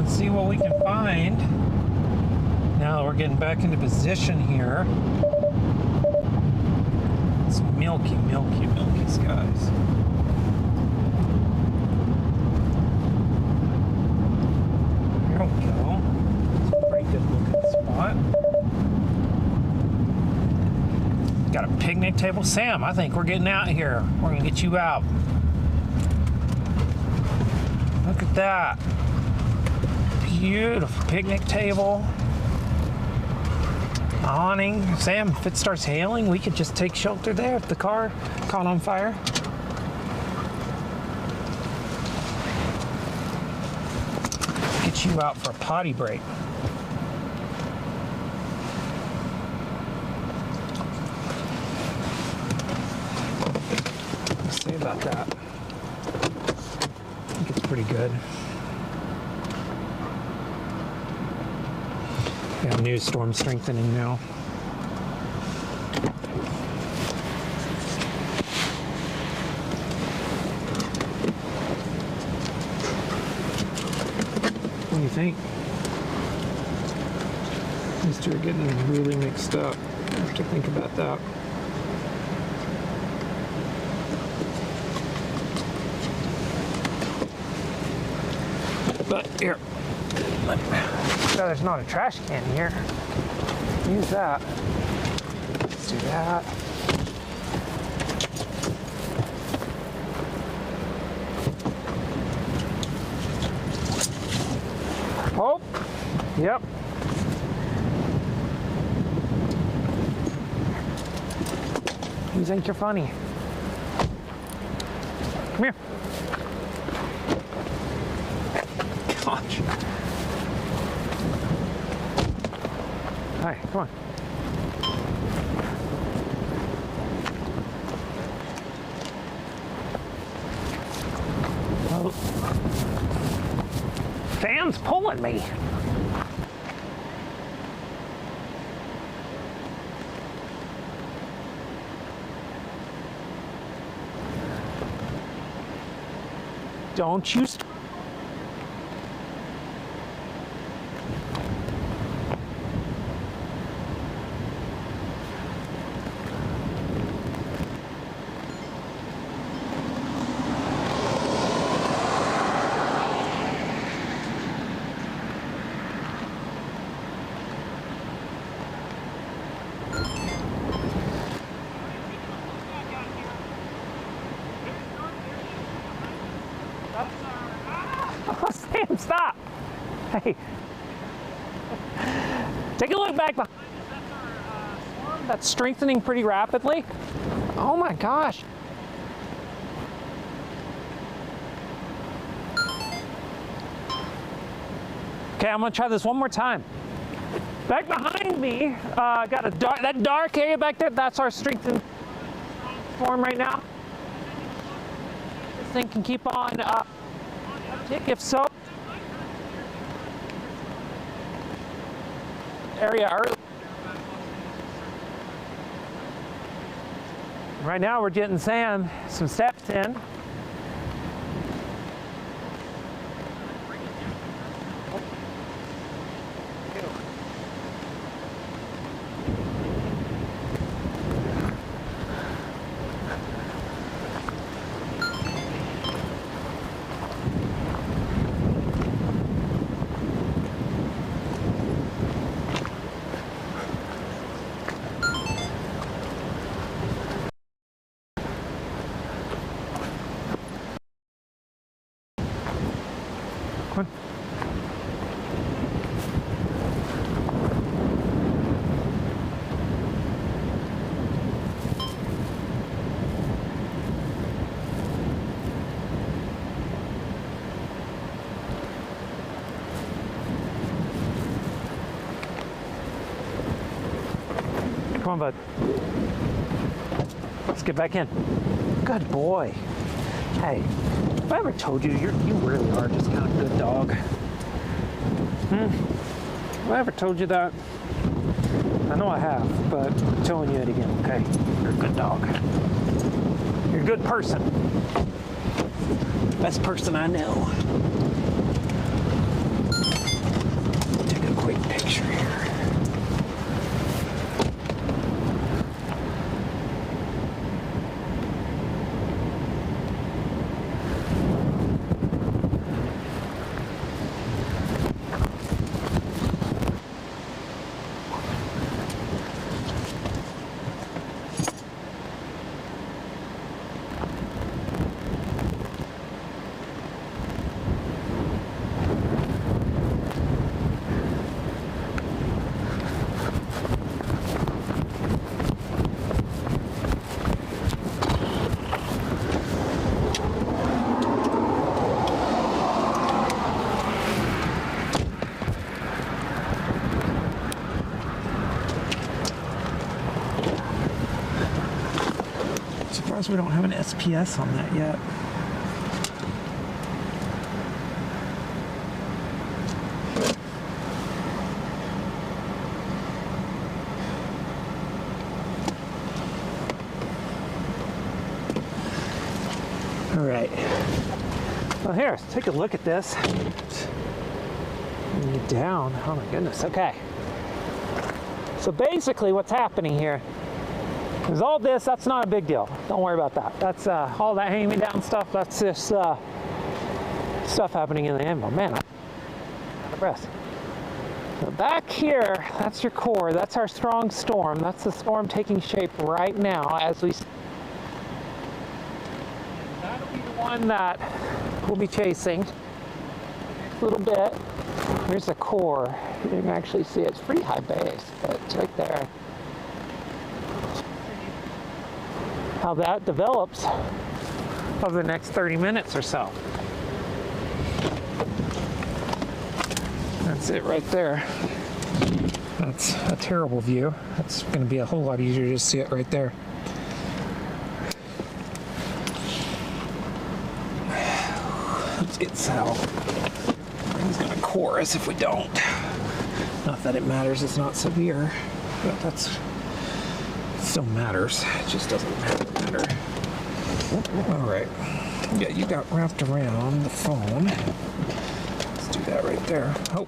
Let's see what we can find. Now that we're getting back into position here. It's milky, milky, milky skies. There we go. It's a pretty good looking spot. Got a picnic table. Sam, I think we're getting out here. We're gonna get you out. Look at that. Beautiful picnic table. Awning. Sam, if it starts hailing, we could just take shelter there if the car caught on fire. Get you out for a potty break. Let's see about that. I think it's pretty good. We have new storm strengthening now. What do you think? These two are getting really mixed up. I have to think about that. But here, no, there's not a trash can here. Use that. Let's do that. Oh, yep. You think you're funny? Come here. Gosh. Hi, come on. Oh. Sam's pulling me. Don't you Sam, stop! Hey, take a look back behind us. That's strengthening pretty rapidly. Oh my gosh! Okay, I'm gonna try this one more time. Back behind me, got that dark area back there. That's our strengthened storm right now. This thing can keep on uptick. If so, area early. Right now we're getting Sam some steps in. Come on. Come on, bud. Let's get back in. Good boy. Hey, have I ever told you you really are just kind of a good dog? Have I ever told you that? I know I have, but I'm telling you it again, okay? You're a good dog. You're a good person. Best person I know. Take a quick picture here. surprised we don't have an SPS on that yet. All right. Well, here, let's take a look at this. Bring it down. Oh my goodness. Okay. So basically, what's happening here is all this. That's not a big deal. Don't worry about that. That's all that hand-me-down stuff. That's just stuff happening in the anvil. Man, I'm out of breath. So back here, that's your core. That's our strong storm. That's the storm taking shape right now as we. That'll be the one that we'll be chasing a little bit. Here's the core. You can actually see it. It's pretty high base, but it's right there. How that develops over the next 30 minutes or so. That's it right there. That's a terrible view. That's going to be a whole lot easier to see it right there. Let's get south. It's going to core us if we don't. Not that it matters, it's not severe, but that's it still matters. It just doesn't matter. All right. Yeah, you got wrapped around the phone. Let's do that right there. Oh.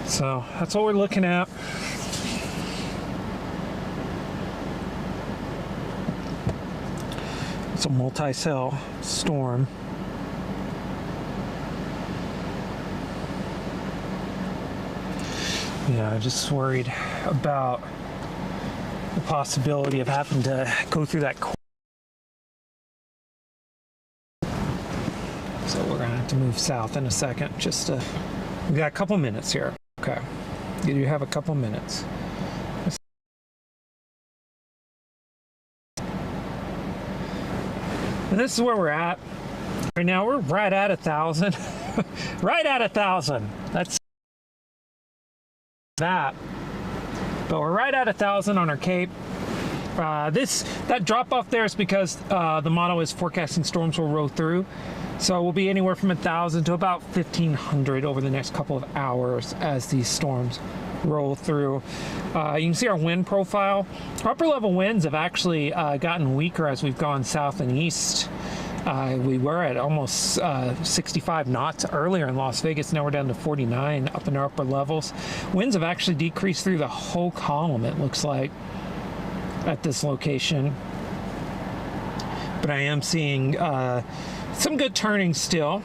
So that's what we're looking at. It's a multi-cell storm. Yeah, just worried about the possibility of having to go through that. So we're gonna have to move south in a second. We got a couple minutes here. Okay, you do have a couple minutes. And this is where we're at right now. We're right at 1,000. Right at 1,000. That's that. But we're right at 1,000 on our cape. That drop off there is because the model is forecasting storms will roll through. So we'll be anywhere from 1,000 to about 1,500 over the next couple of hours as these storms roll through. You can see our wind profile. Our upper level winds have actually gotten weaker as we've gone south and east. We were at almost 65 knots earlier in Las Vegas. Now we're down to 49 up in our upper levels. Winds have actually decreased through the whole column, it looks like, at this location. But I am seeing some good turning still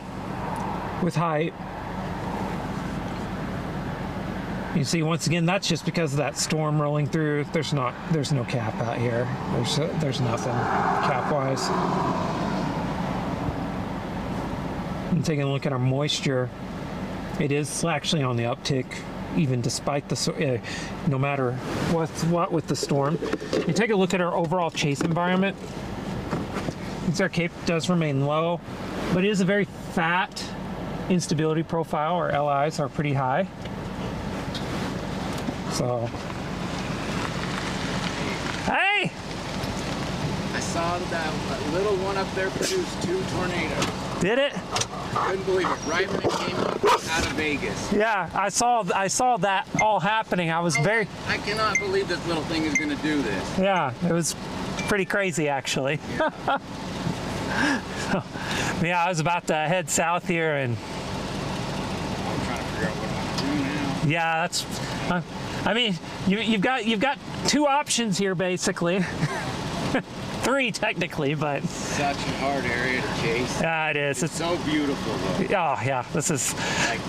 with height. You see, once again, that's just because of that storm rolling through. There's no cap out here. There's nothing cap-wise. I'm taking a look at our moisture. It is actually on the uptick, even despite the no matter what with the storm. You take a look at our overall chase environment. Our cape does remain low, but it is a very fat instability profile. Our LIs are pretty high. So, hey! I saw that little one up there produced 2 tornadoes. Did it? Couldn't believe it. Right when it came up out of Vegas. Yeah, I saw that all happening. I cannot believe this little thing is going to do this. Yeah, it was pretty crazy actually. Yeah. Yeah, I was about to head south here and. I'm trying to figure out what I'm going to do now. Yeah, that's. I mean, you've got 2 options here basically. 3 technically, but such a hard area to chase. Yeah, it is. It's so beautiful though. Oh yeah, this is like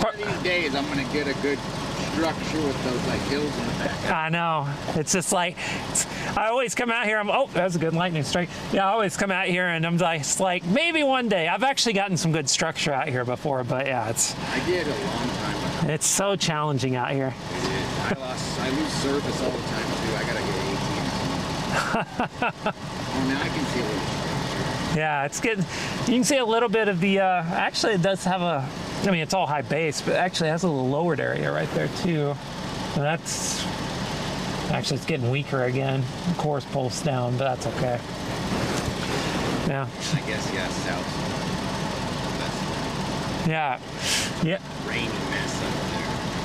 one of these days I'm gonna get a good structure with those like hills in the back. I know. It's just like I always come out here. Oh, that's a good lightning strike. Yeah, I always come out here and I'm like maybe one day. I've actually gotten some good structure out here before, but yeah, I did a long time ago. It's so challenging out here. It is. I lose surface all the time too. I gotta get 18. Oh, now I can see a little structure. Yeah, it's getting. You can see a little bit of the. Actually, it does have a I mean, it's all high base, but actually it has a little lowered area right there too. And that's, actually it's getting weaker again. The core's pulse down, but that's okay. Yeah. I guess, yeah, south. Yeah. Yeah. Rainy mess up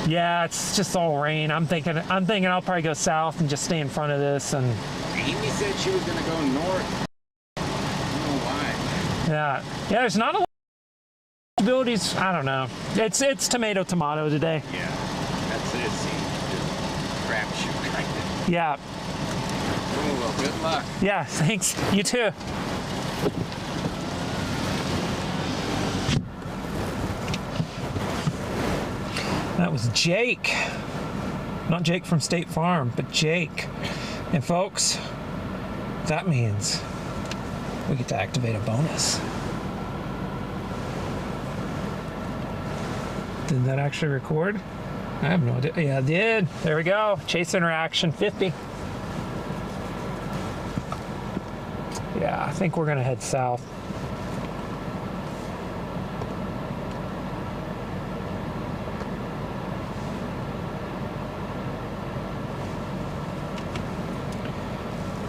there. Yeah, it's just all rain. I'm thinking I'll probably go south and just stay in front of this and. Amy said she was gonna go north. I don't know why. Yeah. Yeah, there's not a lot of abilities. I don't know. It's tomato today. Yeah, that's it. See, just crapshoot kind of. Yeah. Cool. Well, good luck. Yeah. Thanks. You too. That was Jake. Not Jake from State Farm, but Jake. And folks, that means we get to activate a bonus. Did that actually record? I have no idea. Yeah, it did. There we go. Chase interaction 50. Yeah, I think we're gonna head south.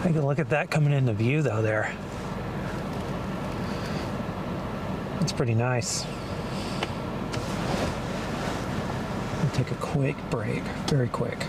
Take a look at that coming into view though there. That's pretty nice. I'll take a quick break, very quick.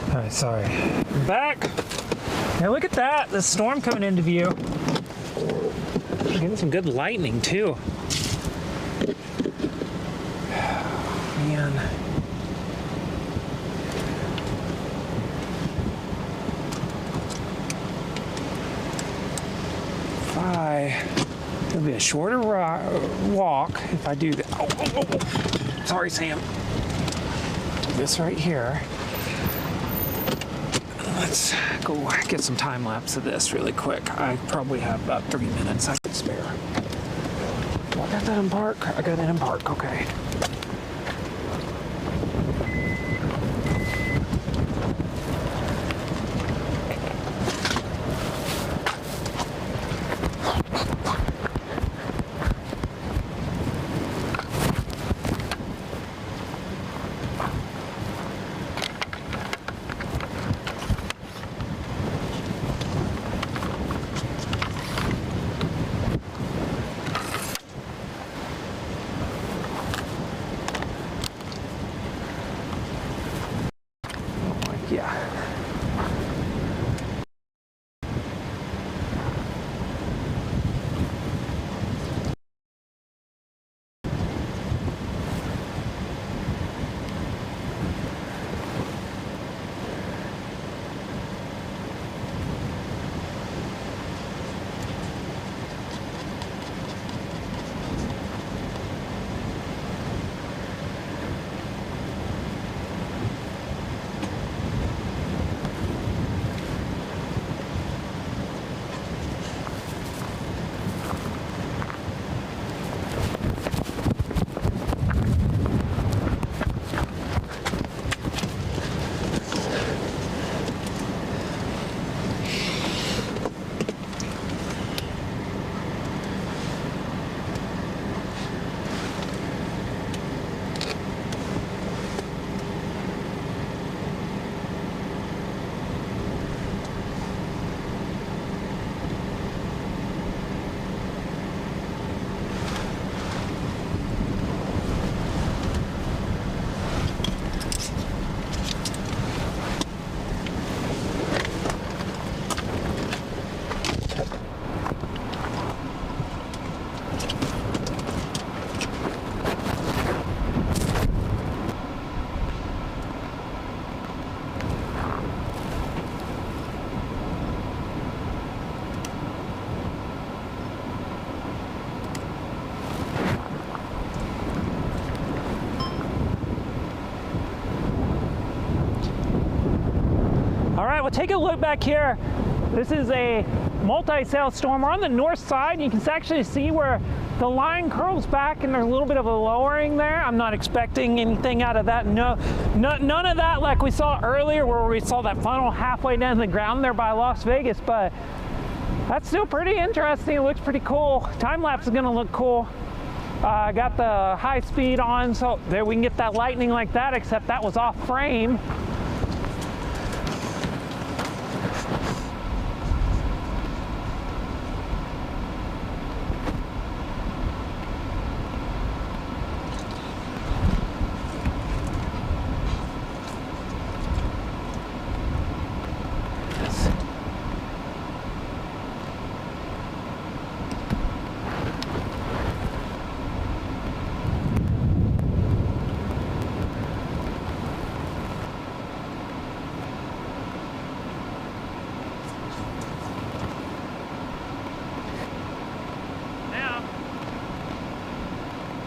All right, sorry. I'm back. Now look at that, the storm coming into view. Getting some good lightning too. Man. It'll be a shorter walk if I do that. Oh. Sorry, Sam. This right here. Let's go get some time lapse of this really quick. I probably have about 3 minutes I can spare. Oh, I got that in park. I got it in park. Okay. So take a look back here. This is a multi-cell storm. We're on the north side. You can actually see where the line curls back and there's a little bit of a lowering there. I'm not expecting anything out of that. No, none of that like we saw earlier where we saw that funnel halfway down the ground there by Las Vegas, but that's still pretty interesting. It looks pretty cool. Time lapse is gonna look cool. I got the high speed on, so there we can get that lightning like that, except that was off frame.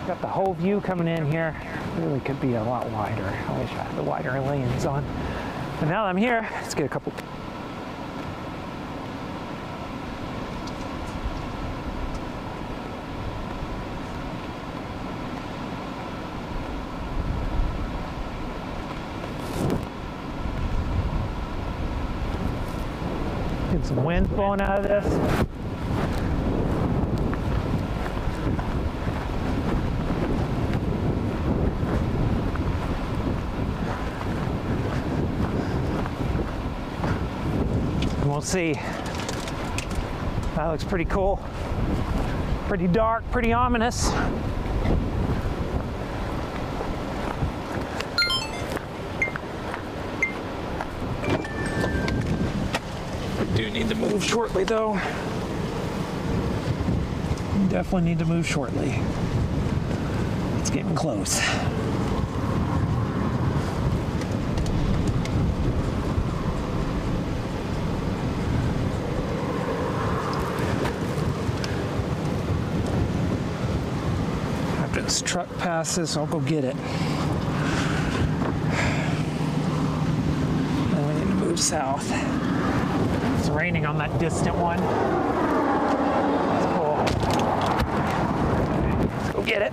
Got the whole view coming in here. Really could be a lot wider. I wish I had the wider lens on. But now that I'm here, let's get a couple. Get some wind blowing out of this. We'll see. That looks pretty cool. Pretty dark, pretty ominous. We do need to move shortly though. We definitely need to move shortly. It's getting close. This truck passes, I'll go get it. And we need to move south. It's raining on that distant one. That's cool. Let's go get it.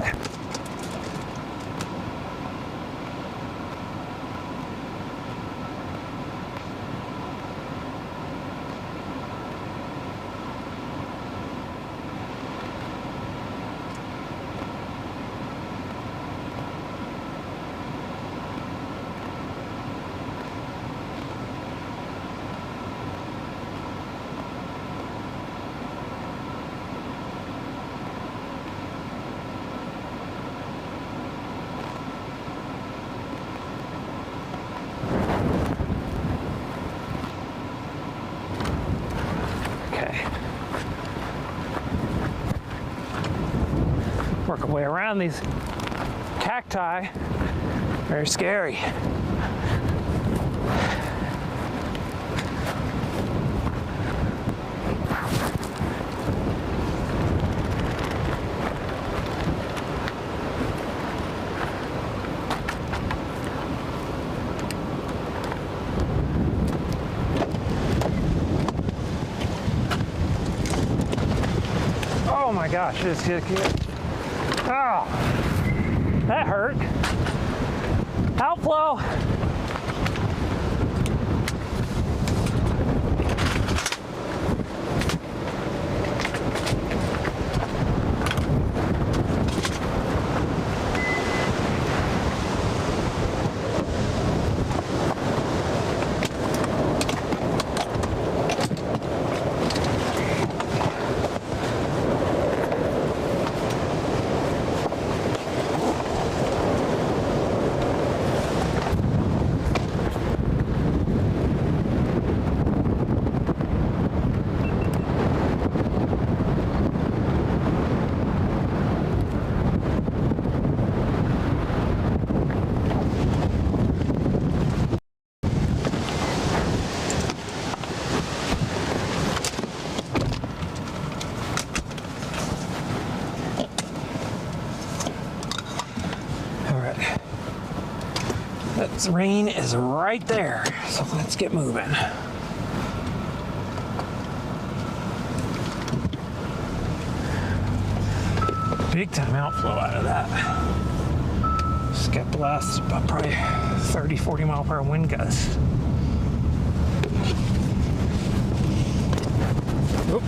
Work our way around these cacti. Very scary. Oh my gosh, it's oh, that hurt. Outflow. That rain is right there, so let's get moving. big time outflow out of that. Just got blasted by probably 30, 40 mile per hour wind gusts. Oop.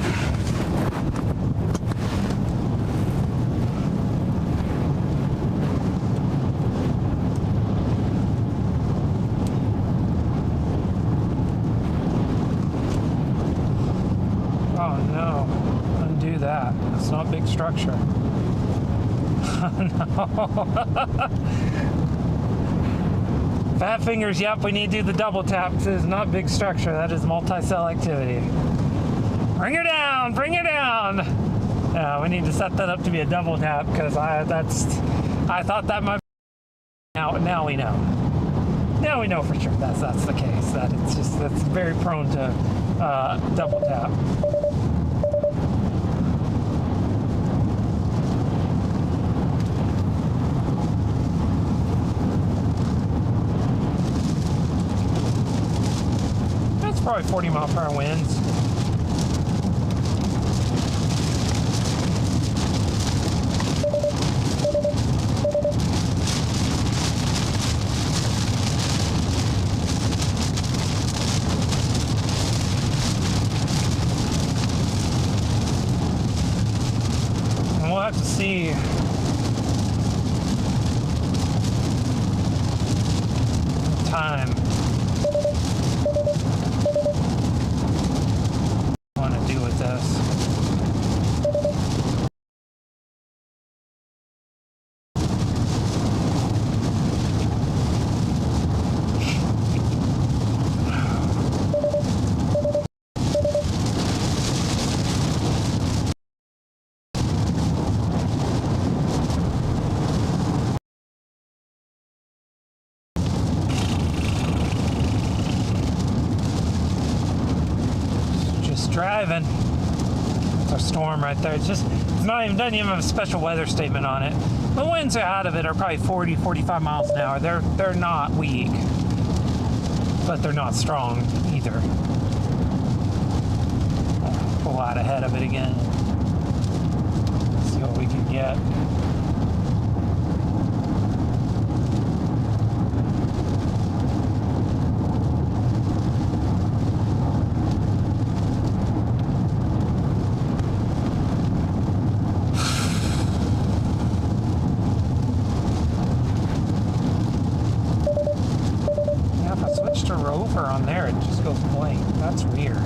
Oh no, undo that. It's not big structure. No. Fat fingers, yep, we need to do the double tap. This is not big structure, that is multi-cell activity. Bring her down, bring her down. We need to set that up to be a double tap because I thought that might be, now we know. Now we know for sure that's the case. That's very prone to double tap. Probably 40 mile per hour winds. And we'll have to see time. Driving. It's our storm right there. It's not even, doesn't even have a special weather statement on it. The winds out of it are probably 40, 45 miles an hour. They're not weak, but they're not strong either. Pull out ahead of it again. See what we can get. On there, it just goes blank. That's weird.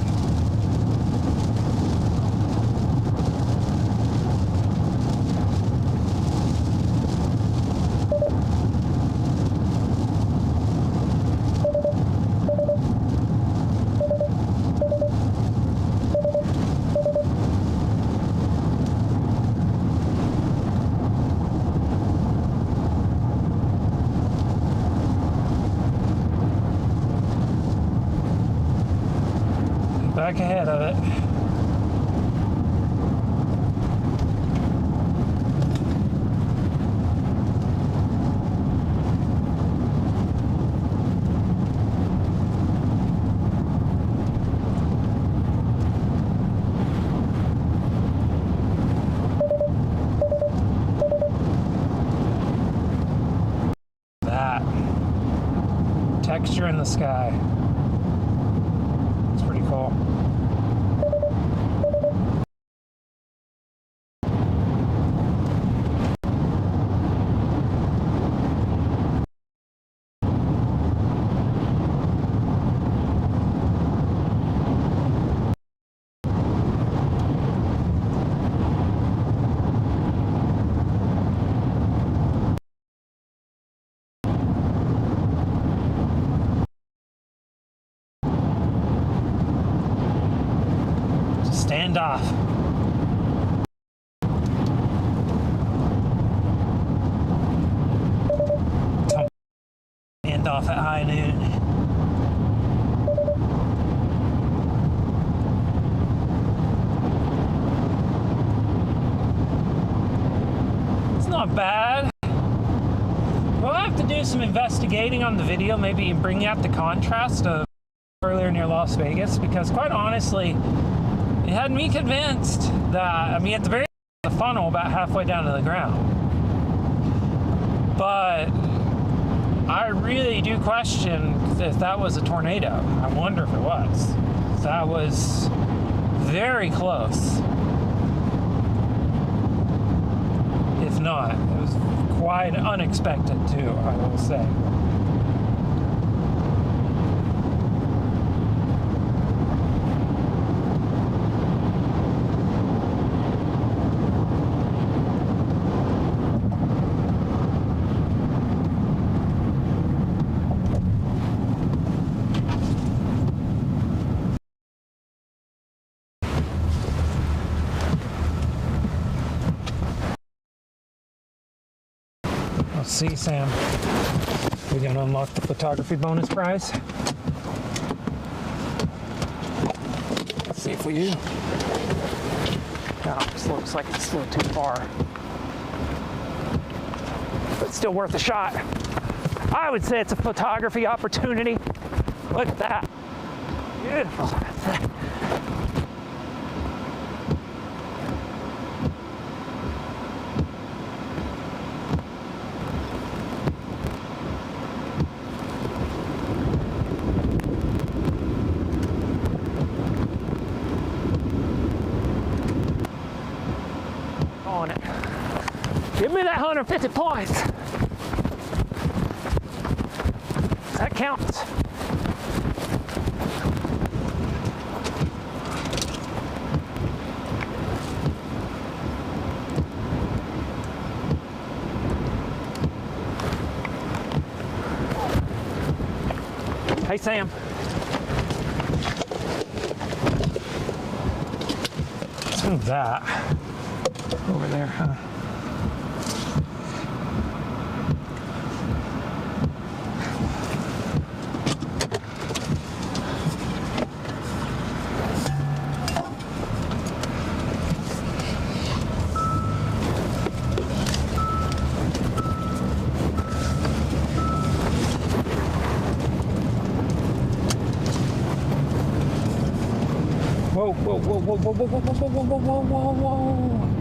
Back ahead of it. That texture in the sky. It's pretty cool. Stand off. Stand off at high noon. It's not bad. We'll have to do some investigating on the video, maybe bring out the contrast of earlier near Las Vegas, because quite honestly, it had me convinced that, I mean, at the very the funnel about halfway down to the ground. But I really do question if that was a tornado. I wonder if it was. That was very close. If not, it was quite unexpected too, I will say. Let's see, Sam. We're gonna unlock the photography bonus prize. Let's see if we do. No, this looks like it's a little too far. But still worth a shot. I would say it's a photography opportunity. Look at that. Beautiful. On it. Give me that 150 points. That counts. Hey, Sam. Let's move that over there, huh? Whoa, whoa, whoa, whoa, whoa, whoa, whoa, whoa, whoa, whoa, whoa, whoa.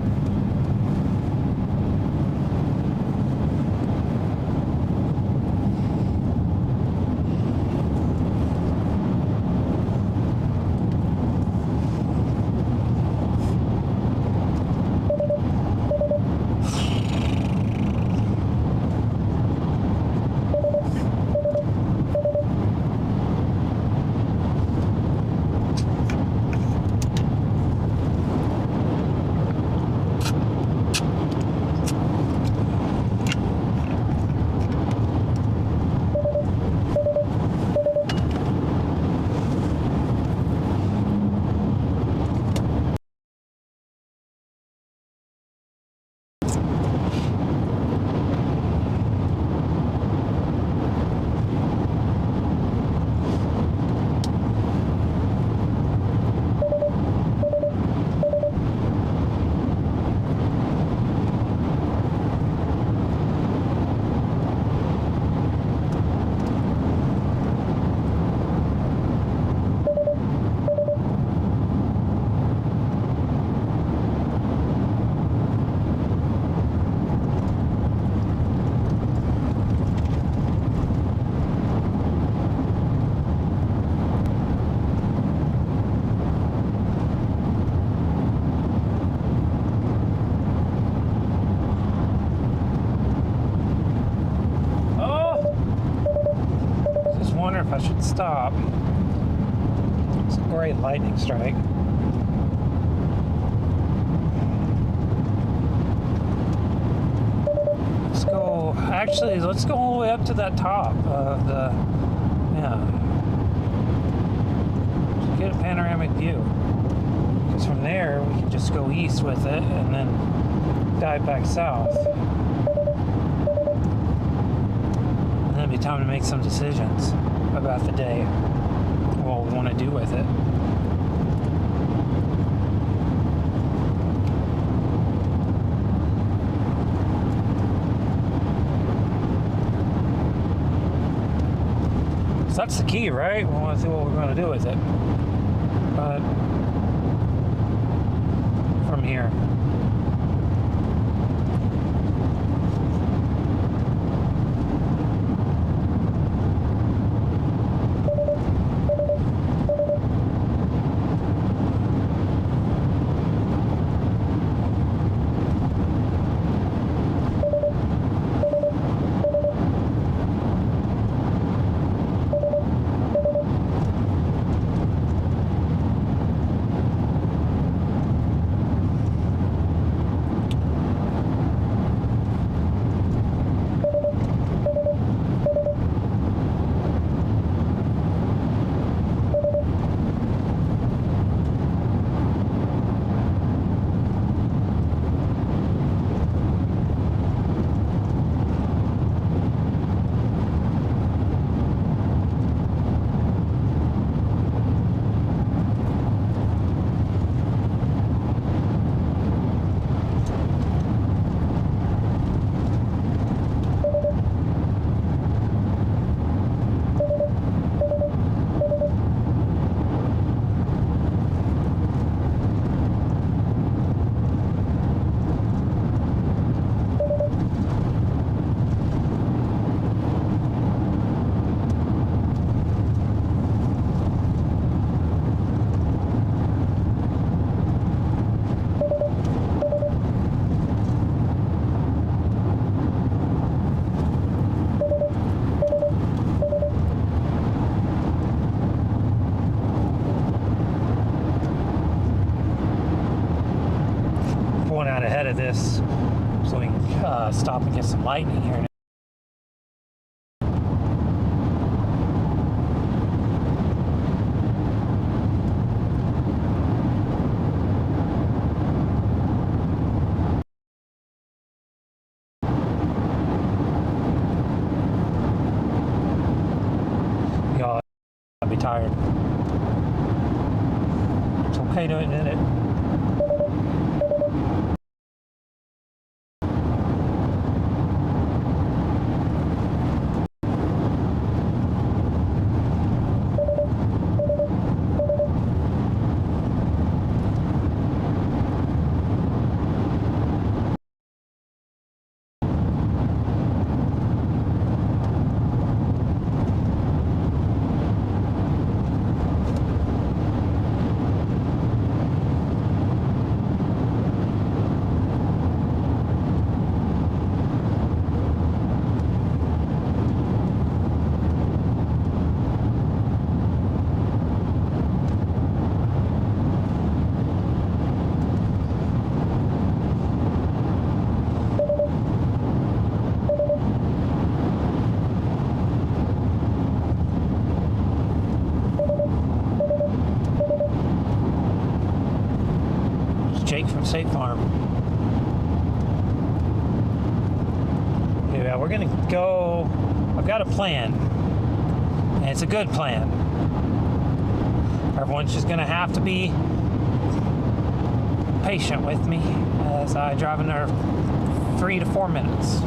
I should stop. It's a great lightning strike. Let's go, actually, let's go all the way up to that top of the, yeah. Just get a panoramic view. Because from there, we can just go east with it and then dive back south. And then it'll be time to make some decisions about the day, what we want to do with it. So that's the key, right? We want to see what we're going to do with it. But from here. this so we can stop and get some lightning here. Y'all, I'll be tired. It's okay to admit it. Jake from State Farm. Yeah, we're gonna go. I've got a plan, and it's a good plan. Everyone's just gonna have to be patient with me as I drive another 3 to 4 minutes.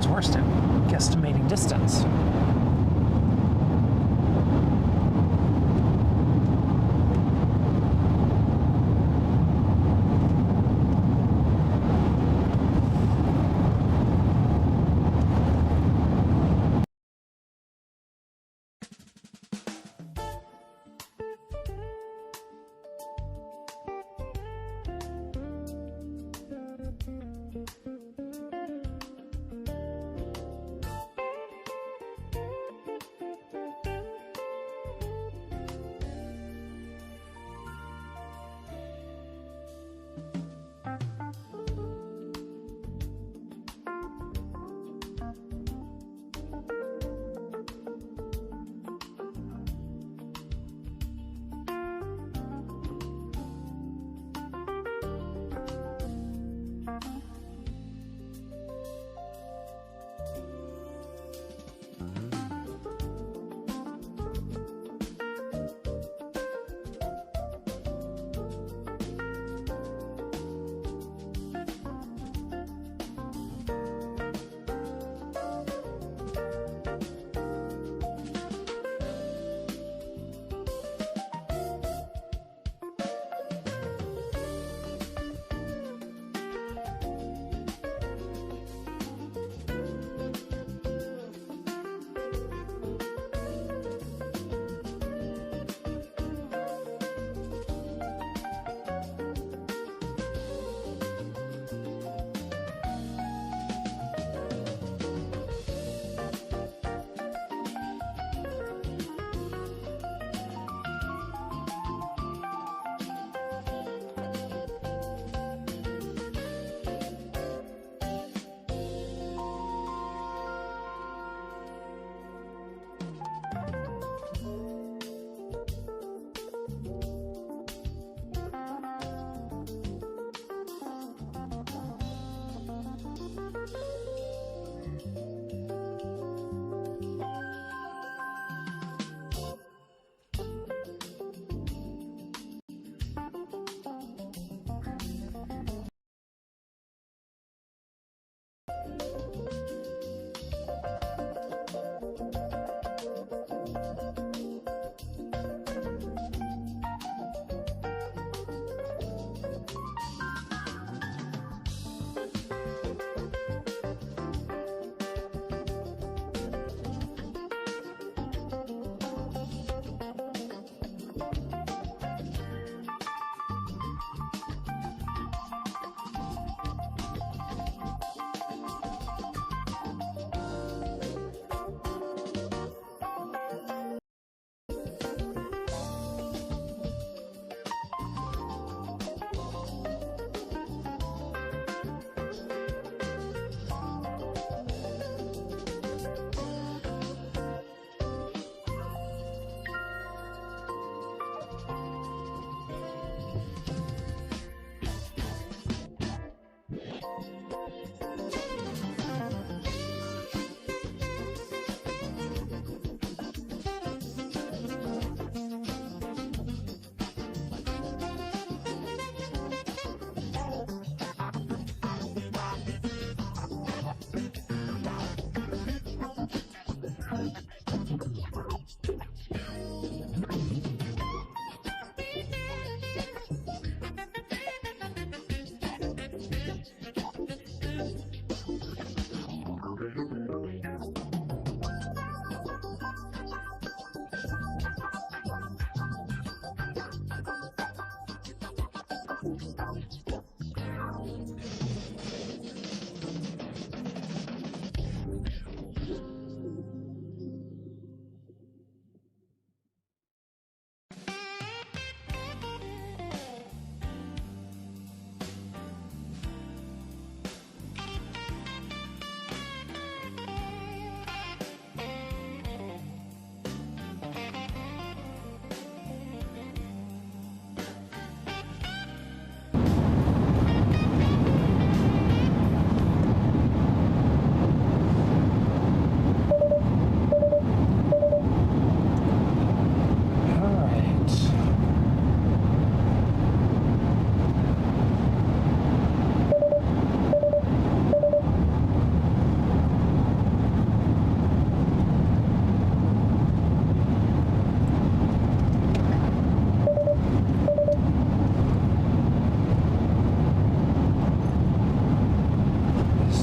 Worst at guesstimating distance.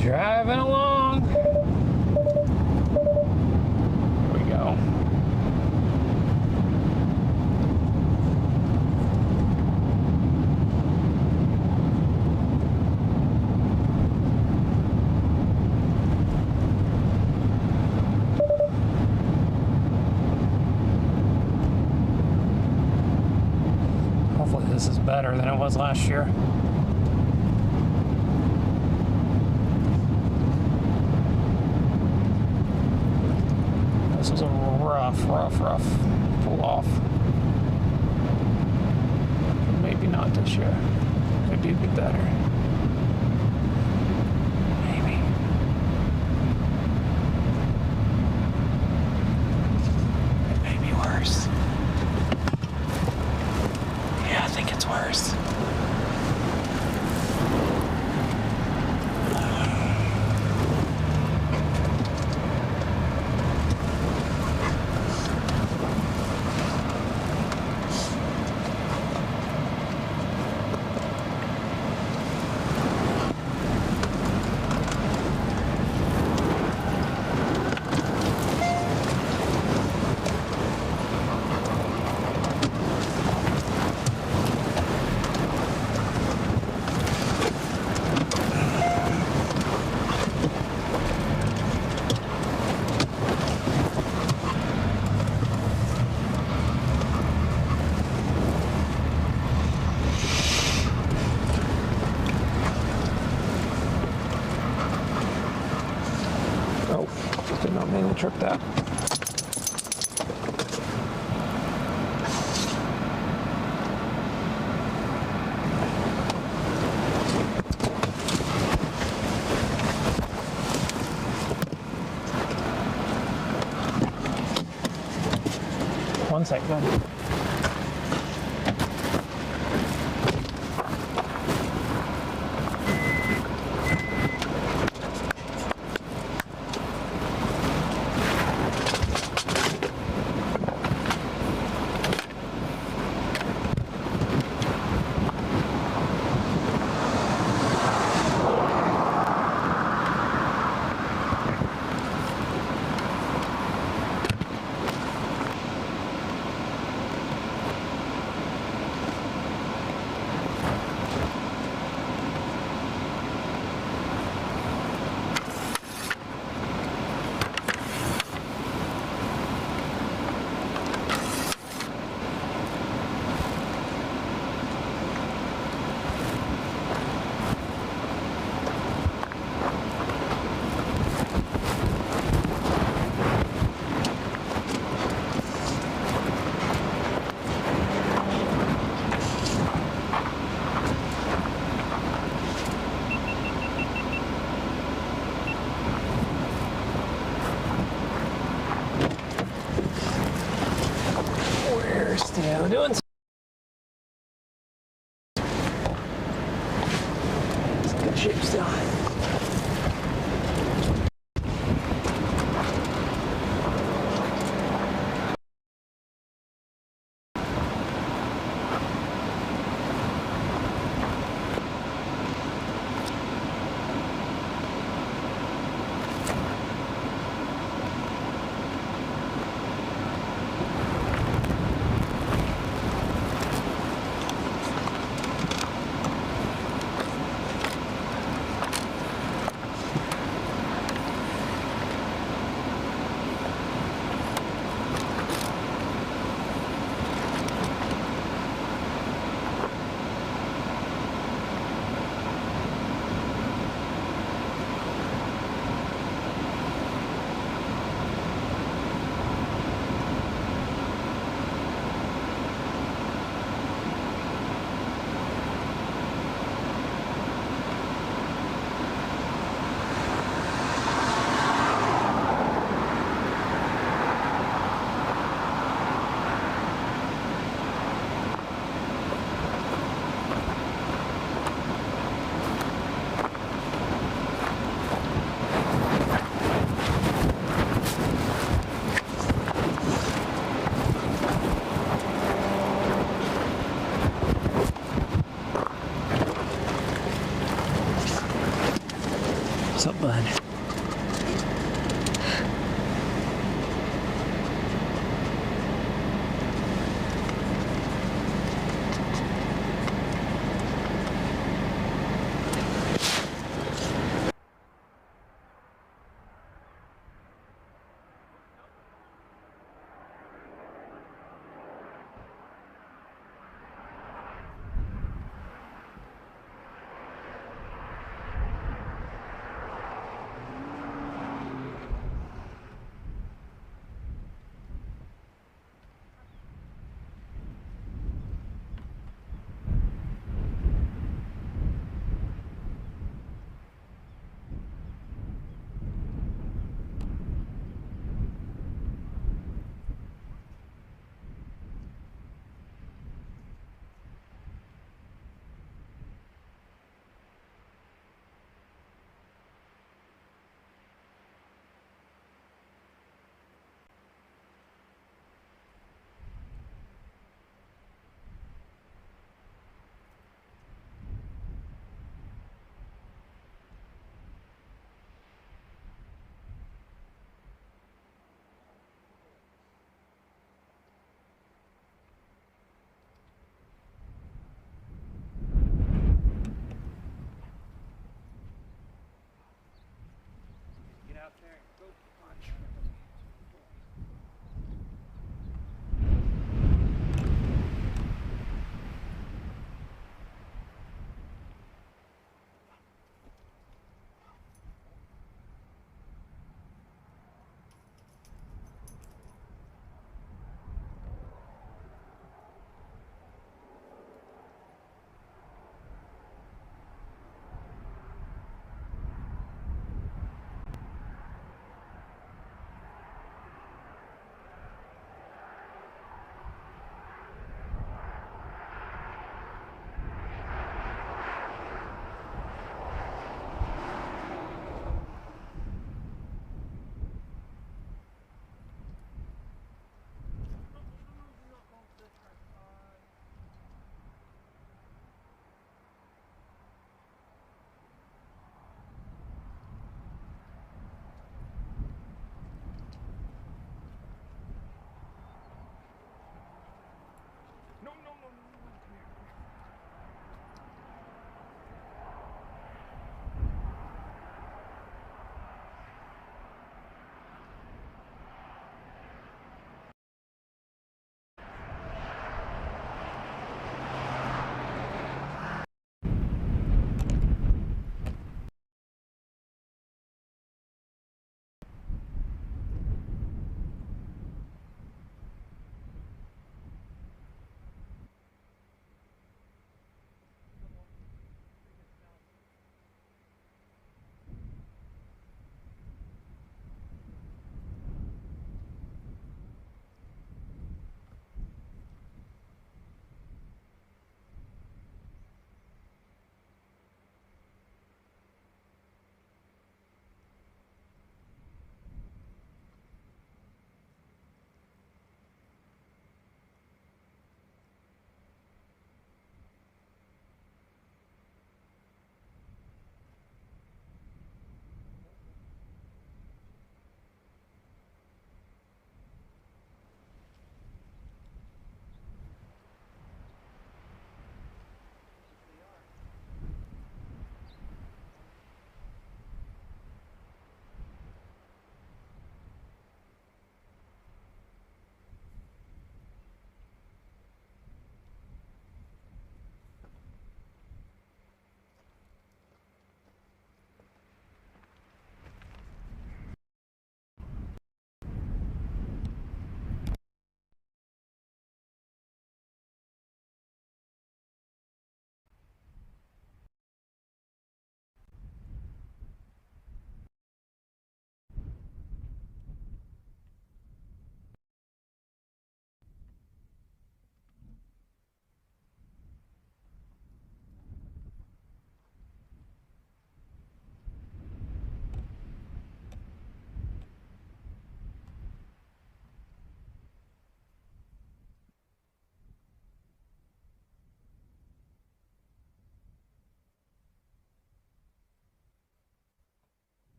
Driving along. Here we go. Hopefully this is better than it was last year. This was a rough pull off. Maybe not this year. Maybe it'd be better. Maybe. It may be worse. Yeah, I think it's worse. Did not mean to trip that. One second. Yeah, we're doing it's in good shape still.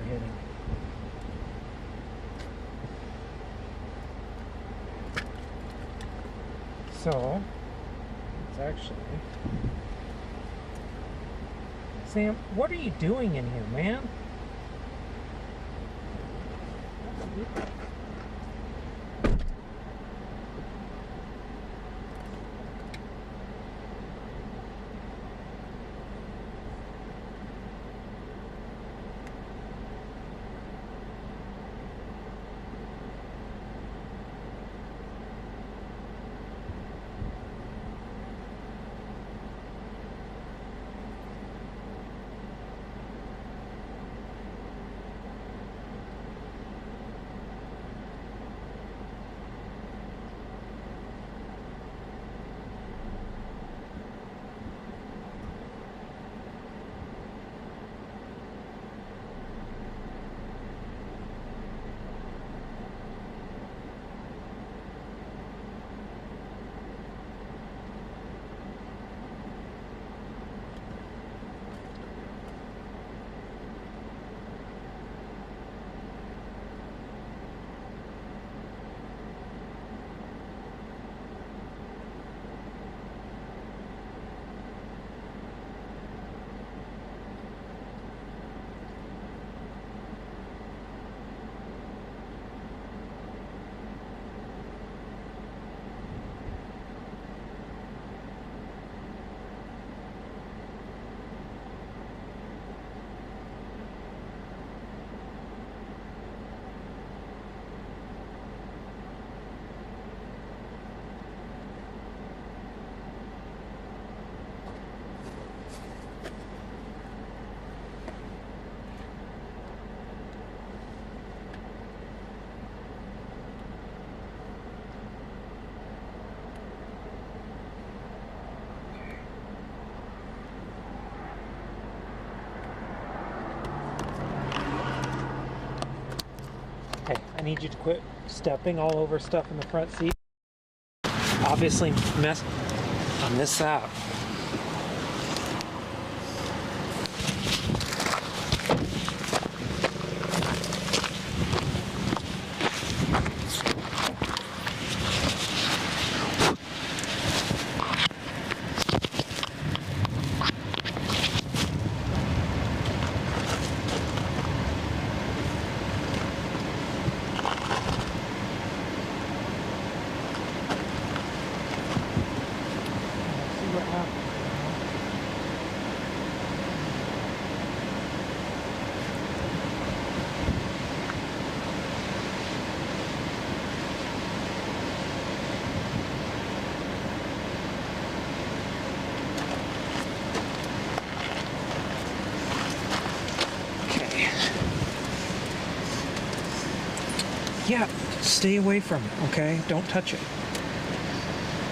hitting. So, it's actually... Sam, what are you doing in here, man? Hey, I need you to quit stepping all over stuff in the front seat. Obviously mess on this out. Yeah, stay away from it, okay? Don't touch it.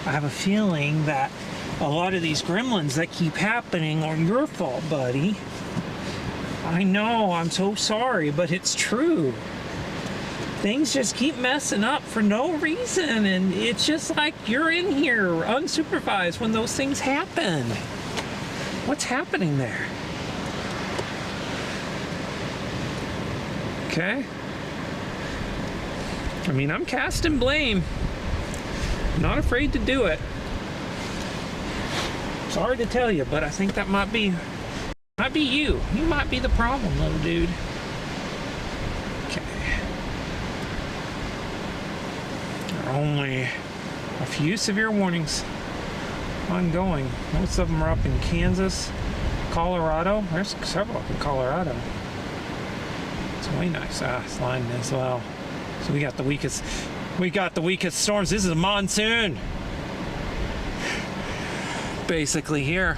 I have a feeling that a lot of these gremlins that keep happening are your fault, buddy. I know, I'm so sorry, but it's true. Things just keep messing up for no reason, and it's just like you're in here unsupervised when those things happen. What's happening there? Okay? I mean, I'm casting blame. Not afraid to do it. Sorry to tell you, but I think that might be you. You might be the problem, little dude. Okay. There are only a few severe warnings ongoing. Most of them are up in Kansas, Colorado. There's several up in Colorado. It's way nice. It's lined as well. So we got the weakest storms. This is a monsoon. Basically here.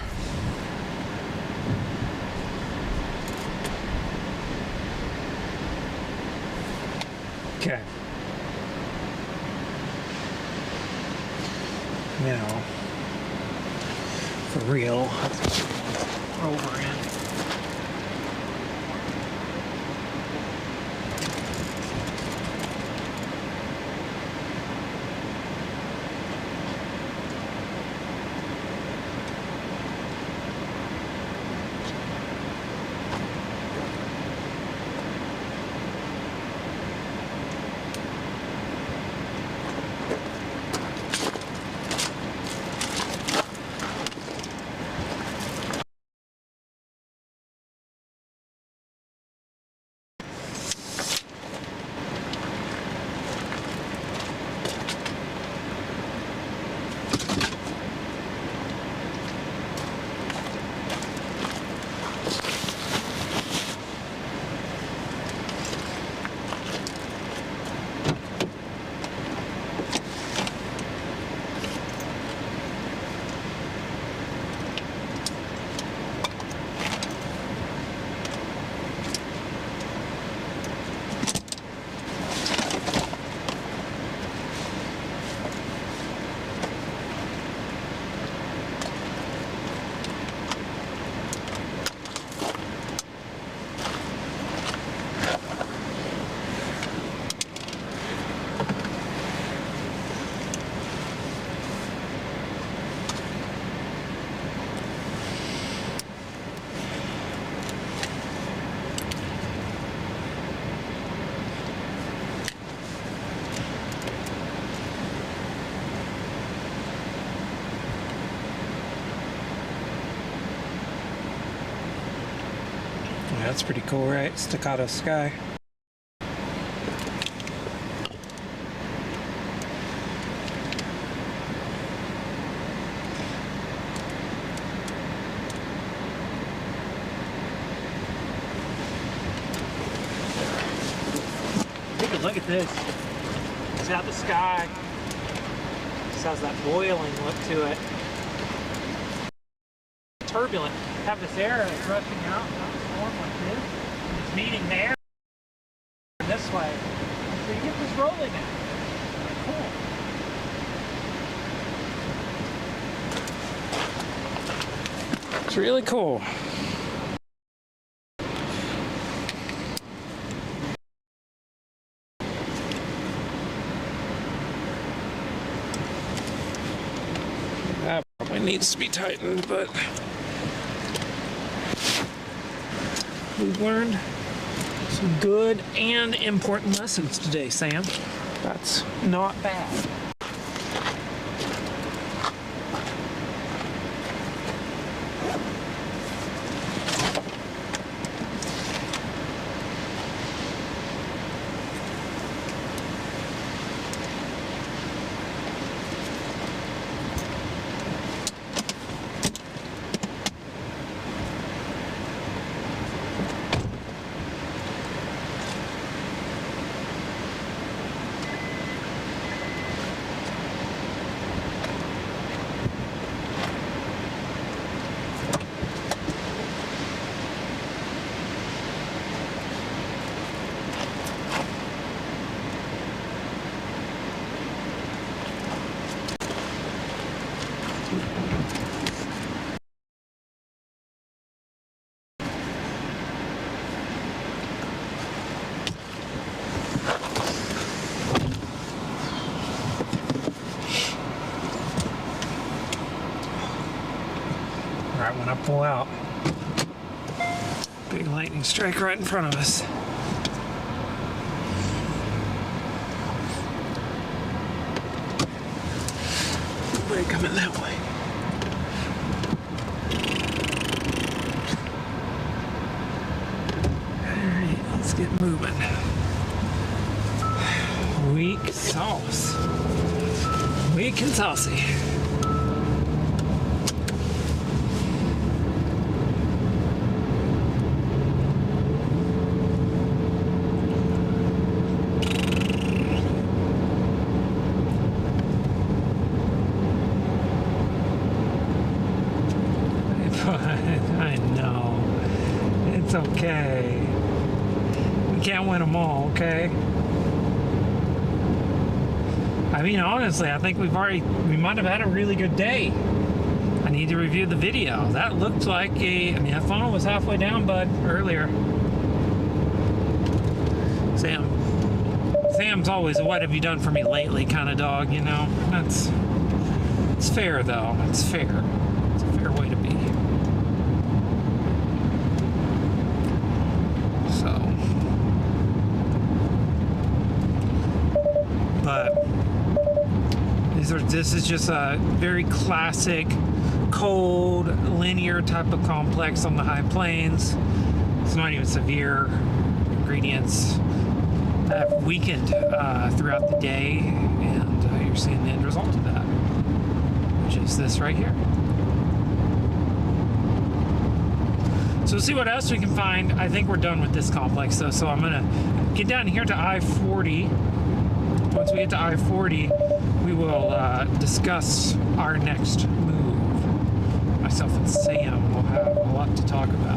Okay. Now, for real, over in. that's pretty cool, right? Staccato sky. Take a look at this. It's out the sky. This has that boiling look to it. Turbulent. Have this air that's rushing out, not a storm like this. It's meeting the air this way. So you get this rolling now. Cool. It's really cool. That probably needs to be tightened, but we've learned some good and important lessons today, Sam. That's not bad. Right when I pull out, big lightning strike right in front of us. Brake coming that way. Alright, let's get moving. Weak sauce. Weak and saucy. I know. It's okay. We can't win them all, okay? I mean, honestly, I think we might have had a really good day. I need to review the video. That looked like that funnel was halfway down, bud, earlier. Sam's always a what have you done for me lately kind of dog, you know? It's fair, though. It's fair. It's a fair way to be. But this is just a very classic, cold, linear type of complex on the high plains. It's not even severe. Ingredients have weakened throughout the day, and you're seeing the end result of that, which is this right here. So we'll see what else we can find. I think we're done with this complex, though, so I'm gonna get down here to I-40. Once we get to I-40, we will discuss our next move. Myself and Sam will have a lot to talk about.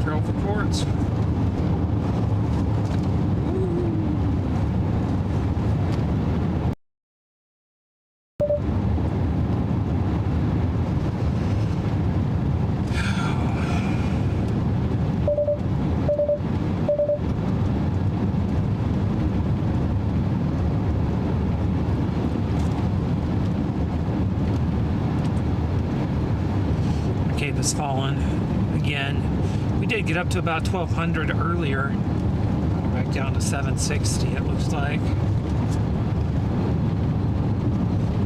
Trail for quartz. Cave has fallen again. We did get up to about 1200 earlier. Back down to 760 it looks like.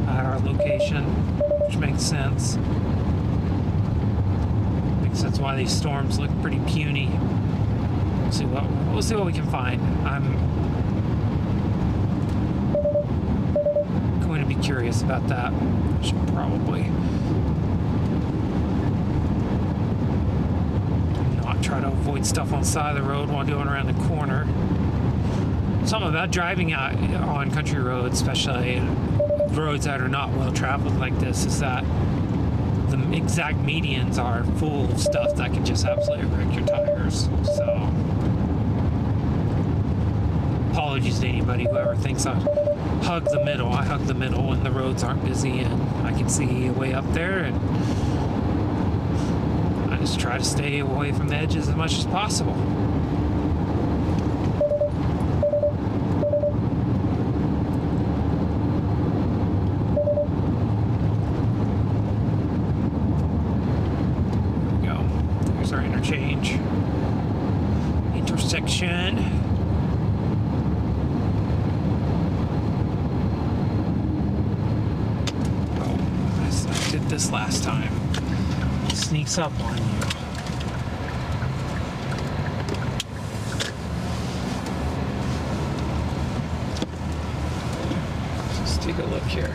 At our location, which makes sense. Makes sense why these storms look pretty puny. We'll see what we can find. I'm going to be curious about that. Should probably not try to avoid stuff on the side of the road while going around the corner. Something about driving out on country roads, especially roads that are not well traveled like this, is that the exact medians are full of stuff that can just absolutely wreck your tires. So apologies to anybody who ever thinks I hug the middle. I hug the middle when the roads aren't busy and I can see way up there, and I just try to stay away from the edges as much as possible. Intersection. Oh, I did this last time. It sneaks up on you. Let's take a look here.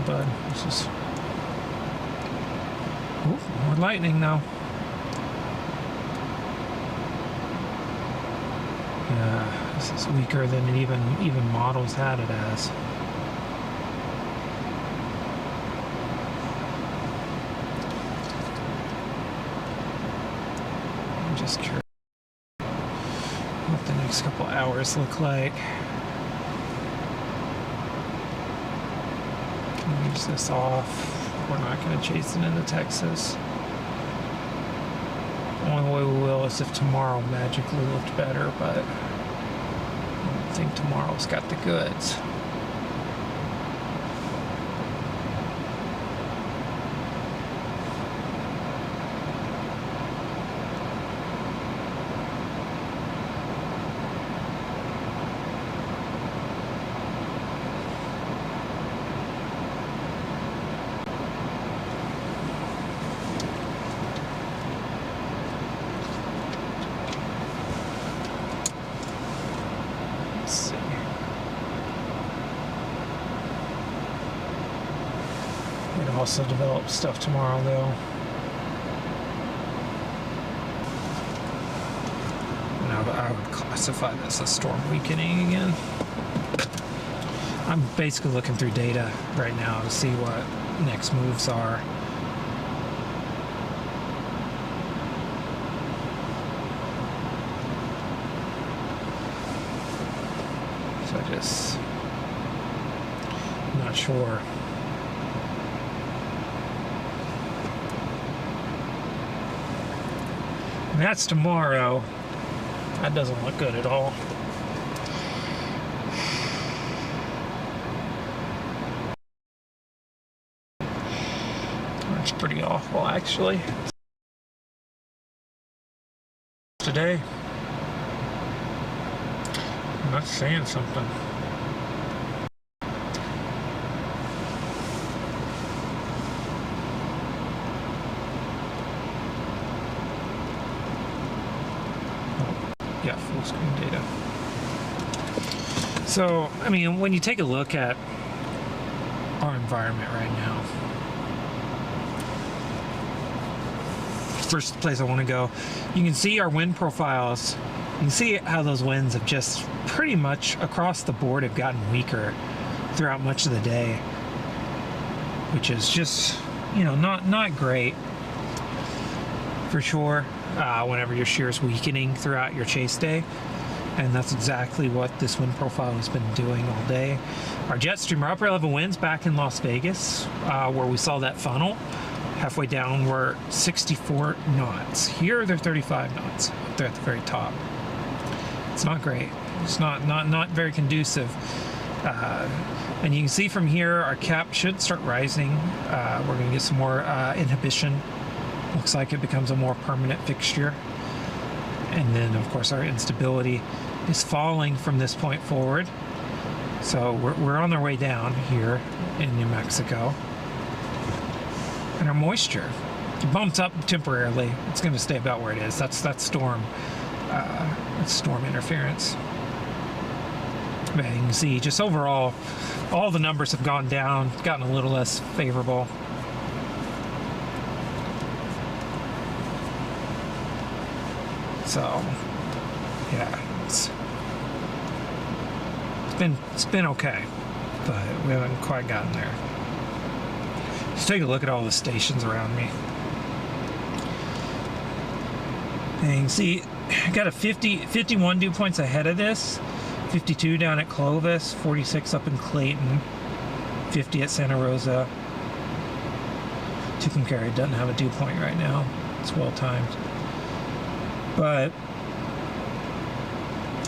But this is more lightning now. Yeah, this is weaker than it even models had it as. I'm just curious what the next couple hours look like. Use this off. We're not going to chase it into Texas. The only way we will is if tomorrow magically looked better, but I don't think tomorrow's got the goods. Also develop stuff tomorrow though. Now I would classify this as storm weakening again. I'm basically looking through data right now to see what next moves are. So I just not sure. And that's tomorrow. That doesn't look good at all. That's pretty awful, actually. Today, I'm not saying something. Yeah, full screen data. So, I mean, when you take a look at our environment right now, first place I want to go, you can see our wind profiles. You can see how those winds have just pretty much across the board have gotten weaker throughout much of the day, which is just, you know, not great for sure. Whenever your shear is weakening throughout your chase day, and that's exactly what this wind profile has been doing all day. Our jet stream, our upper level winds back in Las Vegas, where we saw that funnel halfway down, were 64 knots. Here they're 35 knots. They're at the very top. It's not great. It's not very conducive. And you can see from here, our cap should start rising. We're going to get some more inhibition. Looks like it becomes a more permanent fixture. And then, of course, our instability is falling from this point forward. So we're on our way down here in New Mexico. And our moisture bumped up temporarily. It's going to stay about where it is. That's storm interference. But you can see just overall, all the numbers have gone down, gotten a little less favorable. So, yeah, it's been okay, but we haven't quite gotten there. Just take a look at all the stations around me. And you can see, I got a 51 dew points ahead of this, 52 down at Clovis, 46 up in Clayton, 50 at Santa Rosa. Tucumcari doesn't have a dew point right now. It's well timed. But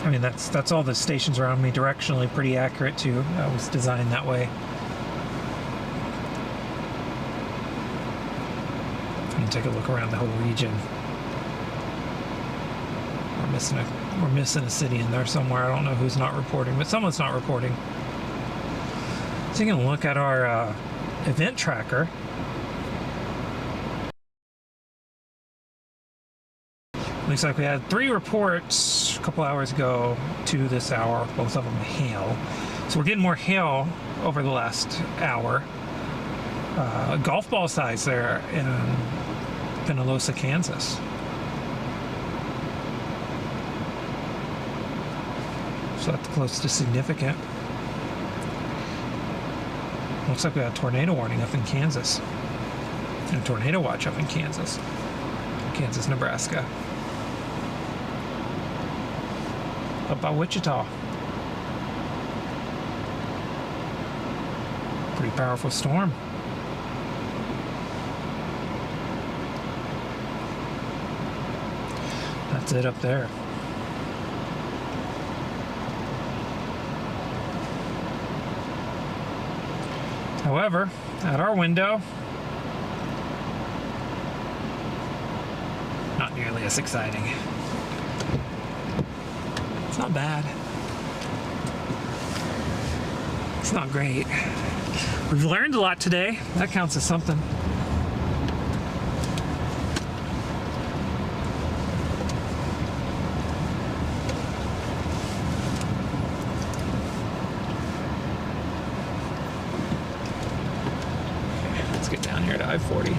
I mean, that's all the stations around me, directionally pretty accurate too. That was designed that way. And take a look around the whole region. We're missing a city in there somewhere. I don't know who's not reporting, but someone's not reporting. So you can look at our event tracker. Looks like we had 3 reports a couple hours ago to this hour, both of them hail. So we're getting more hail over the last hour. Golf ball size there in Penalosa, Kansas. So that's close to significant. Looks like we got a tornado warning up in Kansas. And a tornado watch up in Kansas. Kansas, Nebraska. Up by Wichita. Pretty powerful storm. That's it up there. However, at our window, not nearly as exciting. It's not bad. It's not great. We've learned a lot today. That counts as something. Let's get down here to I-40.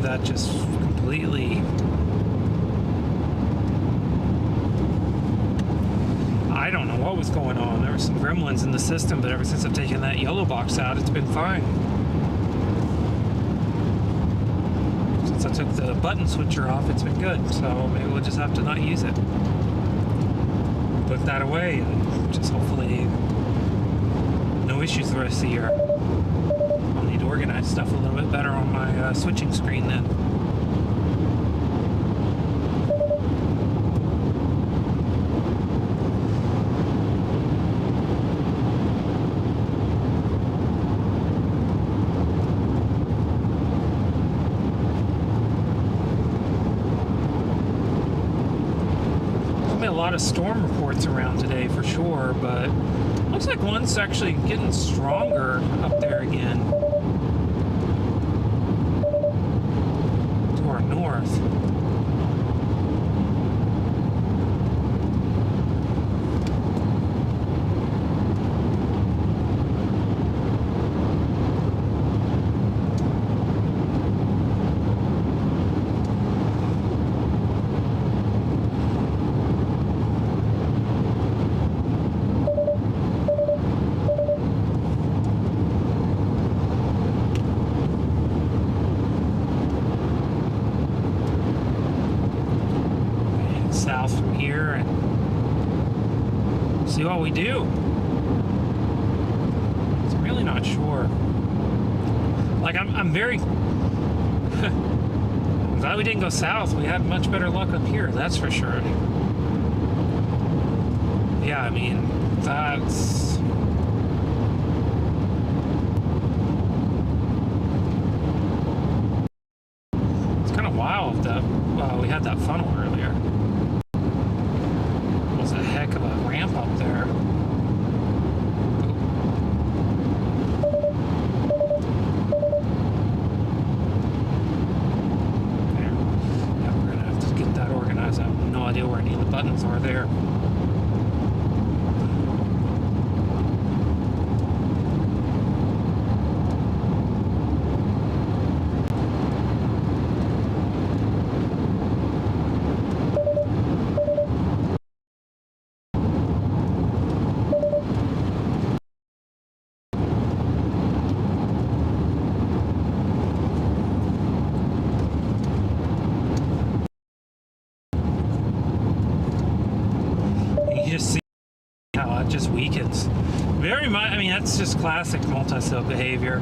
That just completely, I don't know what was going on. There were some gremlins in the system, but ever since I've taken that yellow box out, it's been fine. Since I took the button switcher off, it's been good. So maybe we'll just have to not use it. Put that away and just hopefully no issues the rest of the year. I'll need to organize stuff a little bit better on my switching screen then. There'll be a lot of storm reports around today for sure, but looks like one's actually getting stronger up there again. North. see what we do. I'm really not sure. Like, I'm very I'm glad we didn't go south. We had much better luck up here, that's for sure. Yeah, I mean, that's... It's kind of wild that we had that funnel earlier. It was a heck of a ramp up there. Yeah, we're gonna have to get that organized. I have no idea where any of the buttons are there. Just see how it just weakens. Very much, I mean, that's just classic multi-cell behavior.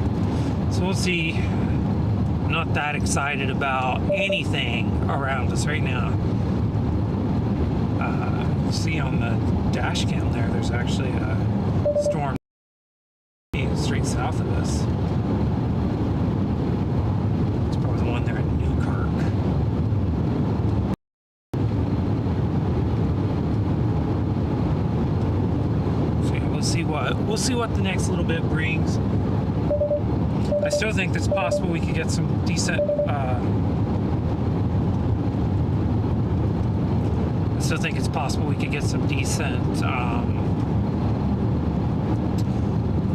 So we'll see. I'm not that excited about anything around us right now. See on the dash cam there's actually a storm straight south of us. It's probably the one there in Newkirk. We'll see what the next little bit brings. I still think it's possible we could get some decent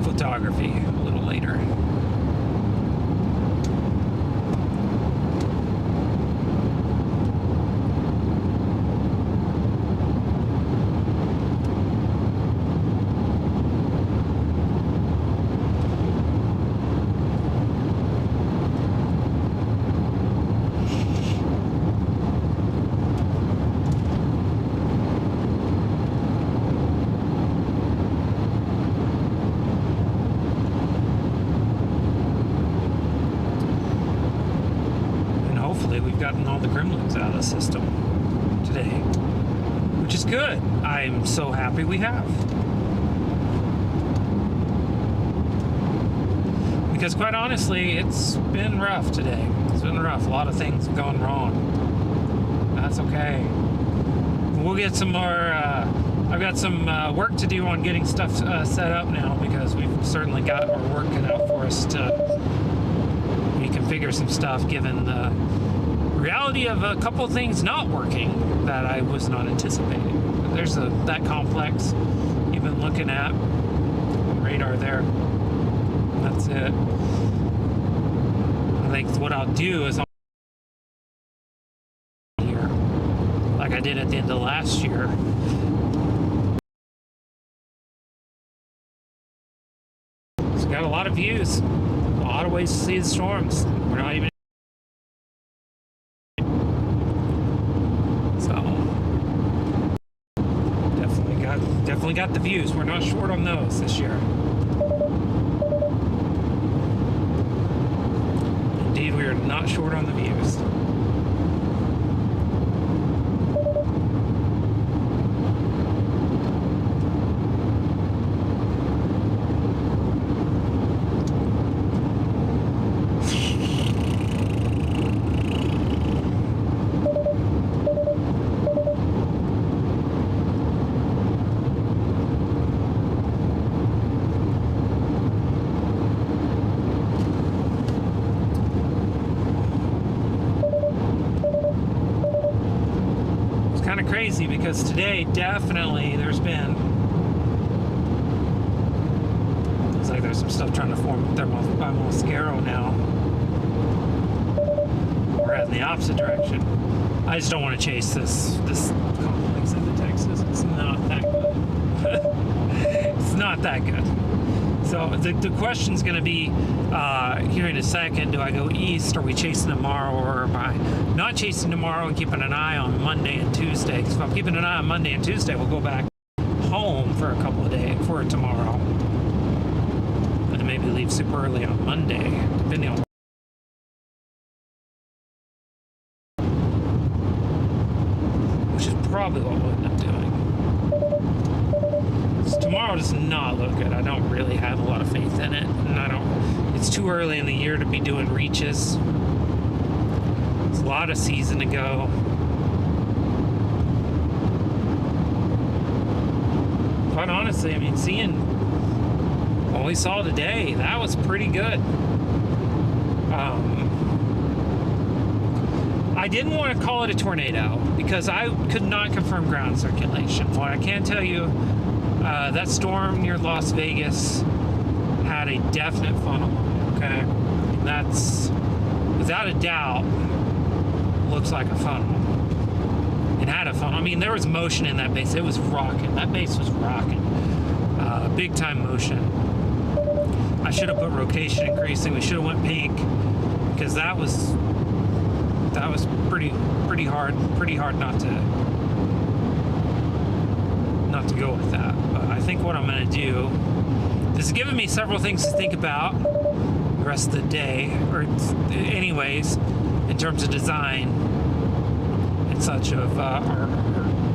photography a little later. We've gotten all the gremlins out of the system today, which is good. I'm so happy we have. Because quite honestly, it's been rough today. It's been rough. A lot of things have gone wrong. That's okay. We'll get some more, I've got some work to do on getting stuff set up now, because we've certainly got our work cut out for us to reconfigure some stuff, given the reality of a couple of things not working that I was not anticipating. There's that complex you've been looking at, radar there. That's it. I think what I'll do is here, like I did at the end of last year. It's got a lot of views, a lot of ways to see the storms. We're not even definitely got the views. We're not short on those this year. Indeed, we are not short on the views. Crazy, because today definitely there's been, looks like there's some stuff trying to form by Mosquero now. We're heading the opposite direction. I just don't want to chase this complex into Texas. It's not that good. It's not that good. So the question's going to be here in a second, do I go east? Are we chasing tomorrow, or am I not chasing tomorrow and keeping an eye on Monday and Tuesday? Because if I'm keeping an eye on Monday and Tuesday, we'll go back home for a couple of days, for tomorrow. And maybe leave super early on Monday, depending on. Which is probably what we'll end up doing. Tomorrow does not look good. I don't really have a lot of faith in it, and it's too early in the year to be doing reaches. It's a lot of season to go. Quite honestly, I mean, seeing what we saw today, that was pretty good. I didn't want to call it a tornado because I could not confirm ground circulation. What I can tell you, that storm near Las Vegas had a definite funnel, okay? That's, without a doubt, looks like a funnel. It had a funnel. I mean, there was motion in that base. It was rocking. That base was rocking. Big time motion. I should have put rotation increasing. We should have went pink because that was pretty hard not to go with that. But I think what I'm going to do, this is giving me several things to think about the rest of the day, or anyways, in terms of design and such of or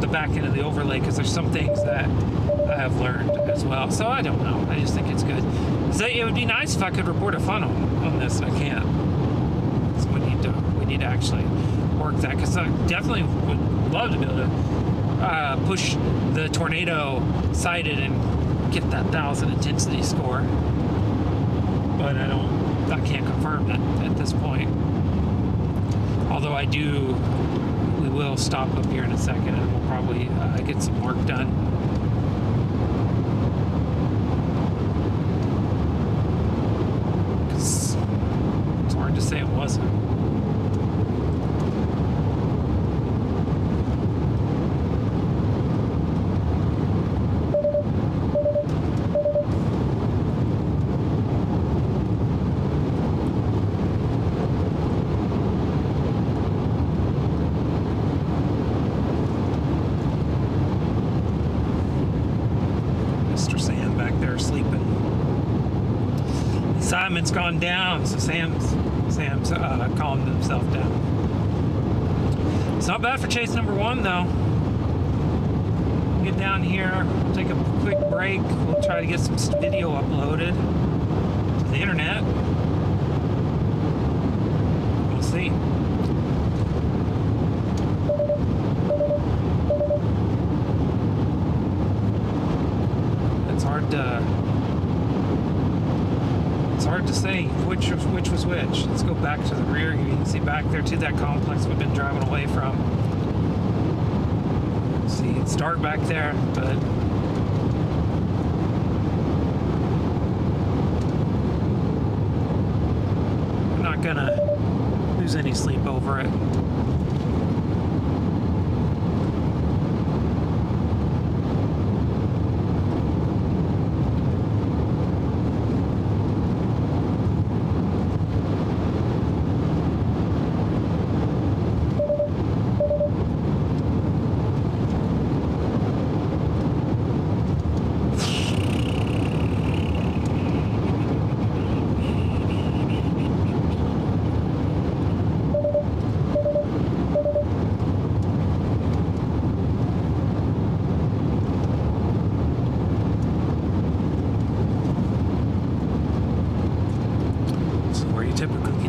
the back end of the overlay, because there's some things that I have learned as well. So I don't know. I just think it's good. So it would be nice if I could report a funnel on this, and I can't. So we need to actually work that, because I definitely would love to be able to push the tornado sighted and get that 1,000 intensity score, but I can't confirm that at this point. Although we will stop up here in a second and we'll probably get some work done. Because it's hard to say it wasn't. Simon's gone down, so Sam's calmed himself down. It's not bad for chase number one, though. Get down here, we'll take a quick break. We'll try to get some video uploaded to the internet. We'll see. It's hard to say which was which. Let's go back to the rear. You can see back there to that complex we've been driving away from. See, it's dark back there, but I'm not gonna lose any sleep over it.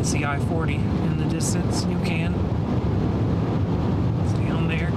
See I-40 in the distance, you can see on there.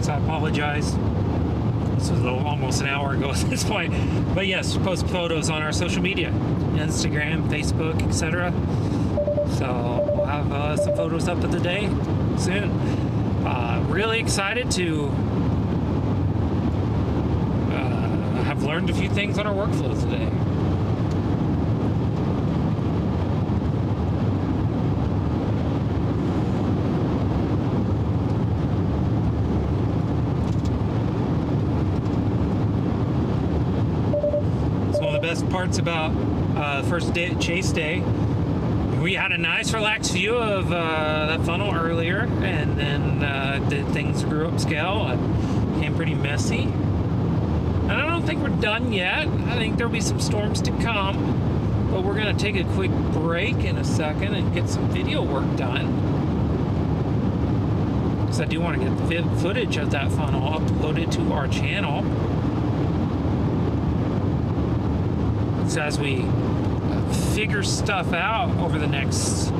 So I apologize. This was almost an hour ago at this point. But yes, post photos on our social media, Instagram, Facebook, etc. So we'll have some photos up of the day soon. Really excited to have learned a few things on our workflow today. Best parts about the first day, chase day, we had a nice relaxed view of that funnel earlier, and then things grew upscale and became pretty messy. And I don't think we're done yet. I think there'll be some storms to come, but we're gonna take a quick break in a second and get some video work done, because I do want to get the footage of that funnel uploaded to our channel. So as we figure stuff out over the next,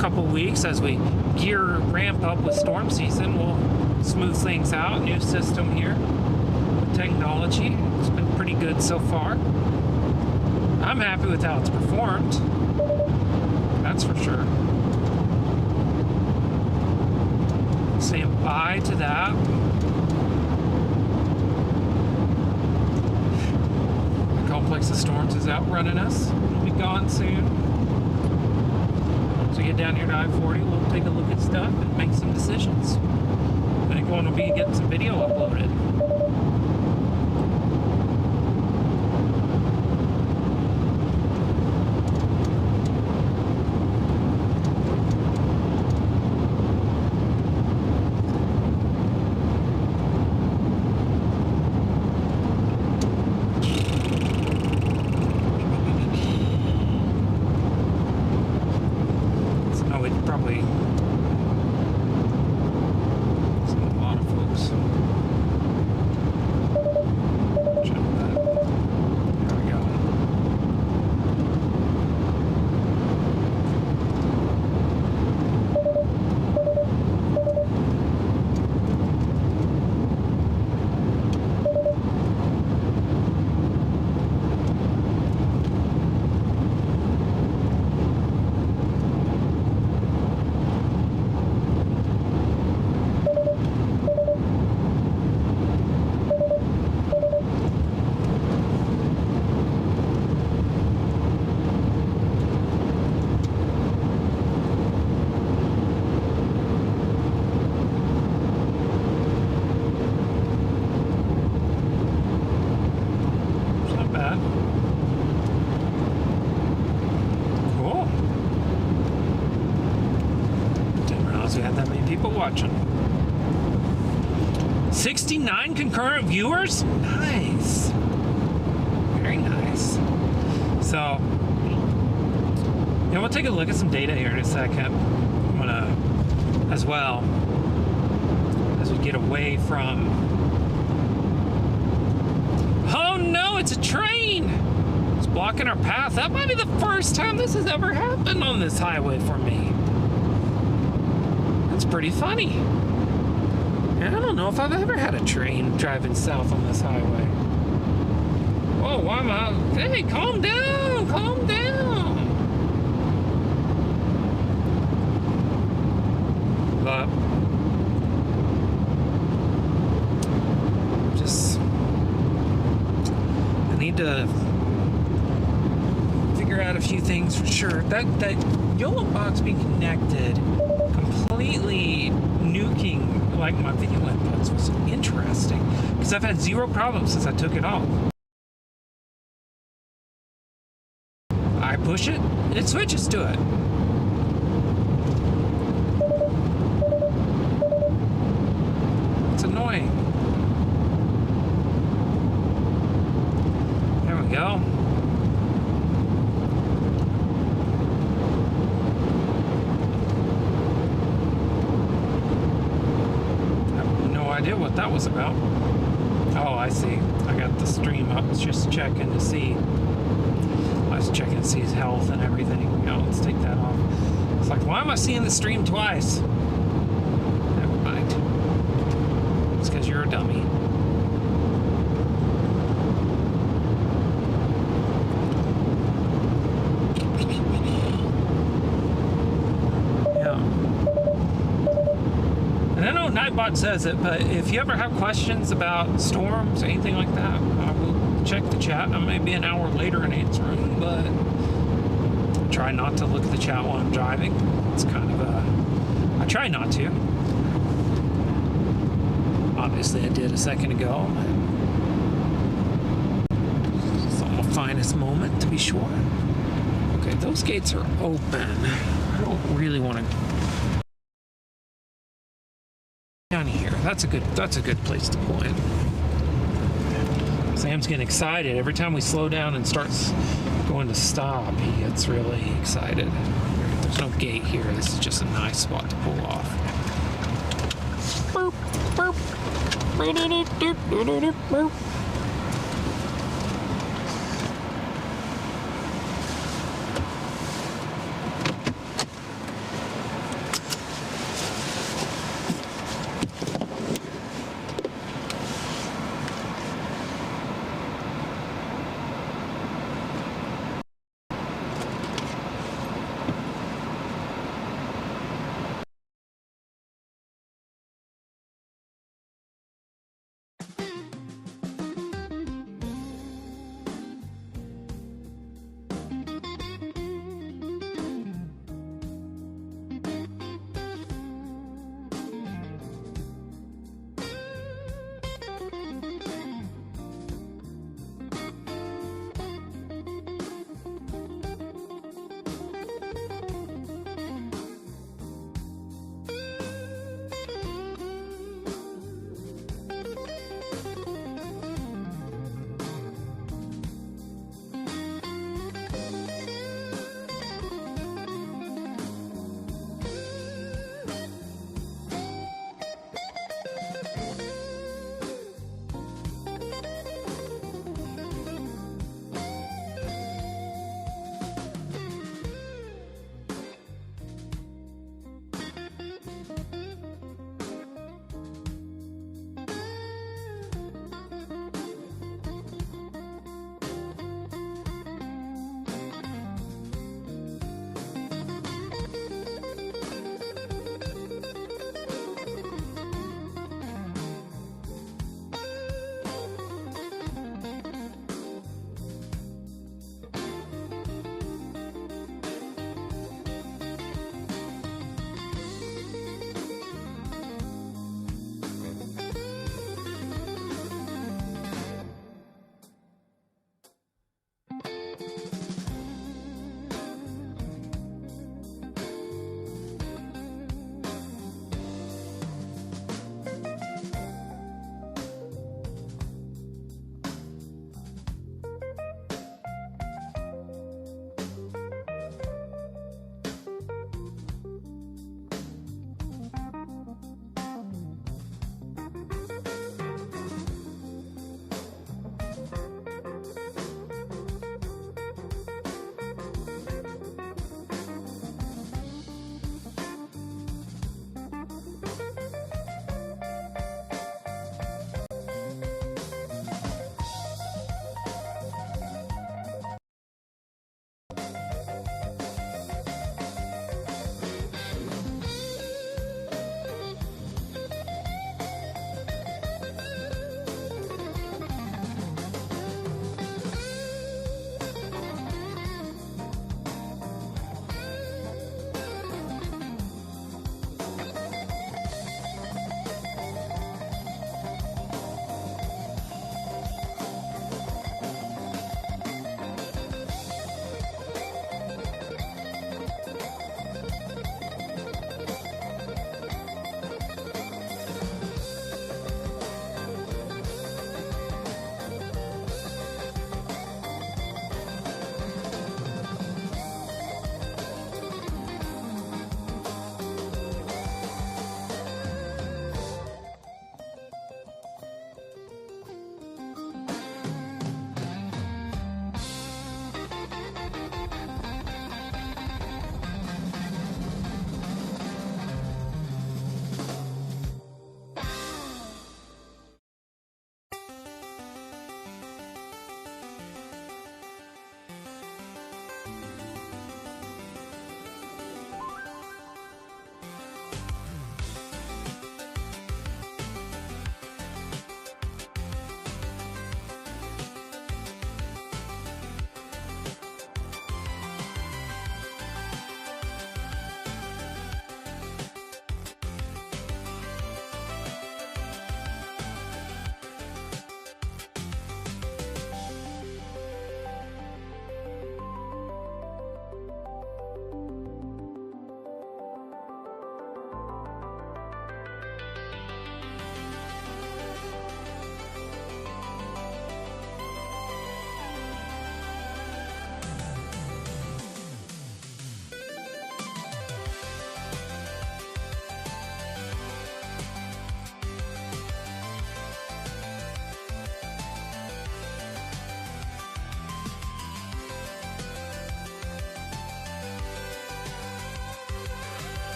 couple weeks, as we ramp up with storm season, we'll smooth things out. New system here, technology. It's been pretty good so far. I'm happy with how it's performed. That's for sure. Saying bye to that. Complex of storms is outrunning us. It'll be gone soon. Once we get down here to I-40, we'll take a look at stuff and make some decisions. I think one will be getting some video uploaded. Watching. 69 concurrent viewers? Nice. Very nice. So, we'll take a look at some data here in a second. I'm gonna, as well, as we get away from... Oh no, it's a train! It's blocking our path. That might be the first time this has ever happened on this highway for me. It's pretty funny. And I don't know if I've ever had a train driving south on this highway. Whoa, why am I... Hey, calm down, calm down. But I need to figure out a few things for sure. That YOLO box being connected, completely nuking like my video inputs, was interesting, because I've had zero problems since I took it off. I push it, it switches to it. It's annoying. There we go. Idea what that was about. Oh, I see. I got the stream up. It's just checking to see. I was checking to see his health and everything. Let's take that off. It's like, why am I seeing the stream twice? Never mind. dummy. And I know Nightbot says it, but if you ever have questions about storms or anything like that, I will check the chat. I may be an hour later in answering, but I try not to look at the chat while I'm driving. It's kind of I try not to. Obviously, I did a second ago. It's not my finest moment, to be sure. Okay, those gates are open. I don't really want to down here. That's a good place to pull in. Sam's getting excited. Every time we slow down and starts going to stop, he gets really excited. There's no gate here. This is just a nice spot to pull off. Boop, boop. Boop.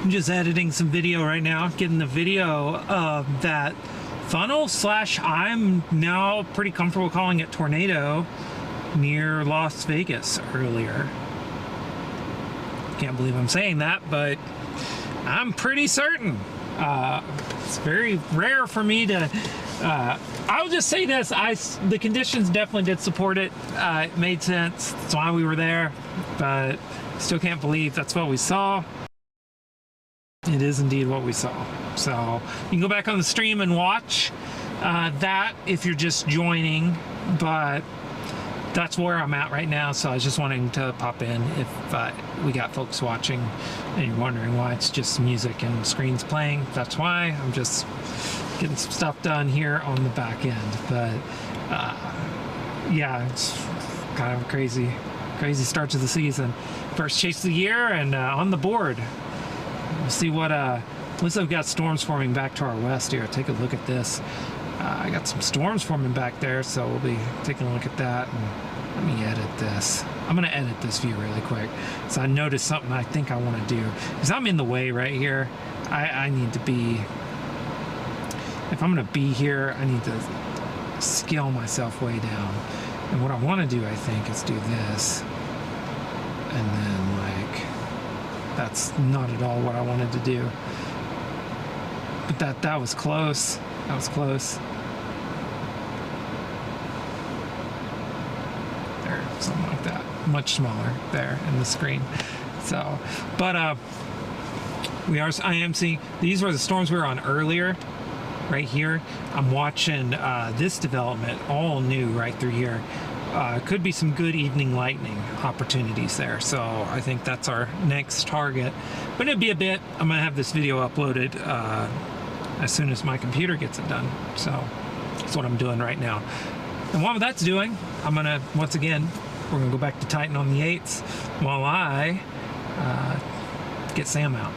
I'm just editing some video right now, getting the video of that funnel slash, I'm now pretty comfortable calling it tornado near Las Vegas earlier. Can't believe I'm saying that, but I'm pretty certain. It's very rare for me to, I'll just say this, the conditions definitely did support it. It made sense, that's why we were there, but still can't believe that's what we saw. It is indeed what we saw. So you can go back on the stream and watch that if you're just joining, but that's where I'm at right now. So I was just wanting to pop in if we got folks watching and you're wondering why it's just music and screens playing. That's why. I'm just getting some stuff done here on the back end. But yeah, it's kind of a crazy start to the season. First chase of the year and on the board. We'll see what, looks like we've got storms forming back to our west here. Take a look at this. I got some storms forming back there, so we'll be taking a look at that. And let me edit this. I'm going to edit this view really quick. So I noticed something I think I want to do. Because I'm in the way right here. I need to be, if I'm going to be here, I need to scale myself way down. And what I want to do, I think, is do this. And then, like, that's not at all what I wanted to do. But that was close. That was close. There, something like that. Much smaller there in the screen. So, but I am seeing, these were the storms we were on earlier, right here. I'm watching this development, all new right through here. Could be some good evening lightning opportunities there. So I think that's our next target. But it'll be a bit. I'm going to have this video uploaded as soon as my computer gets it done. So that's what I'm doing right now. And while that's doing, I'm going to, once again, we're going to go back to Titan on the 8s while I get Sam out.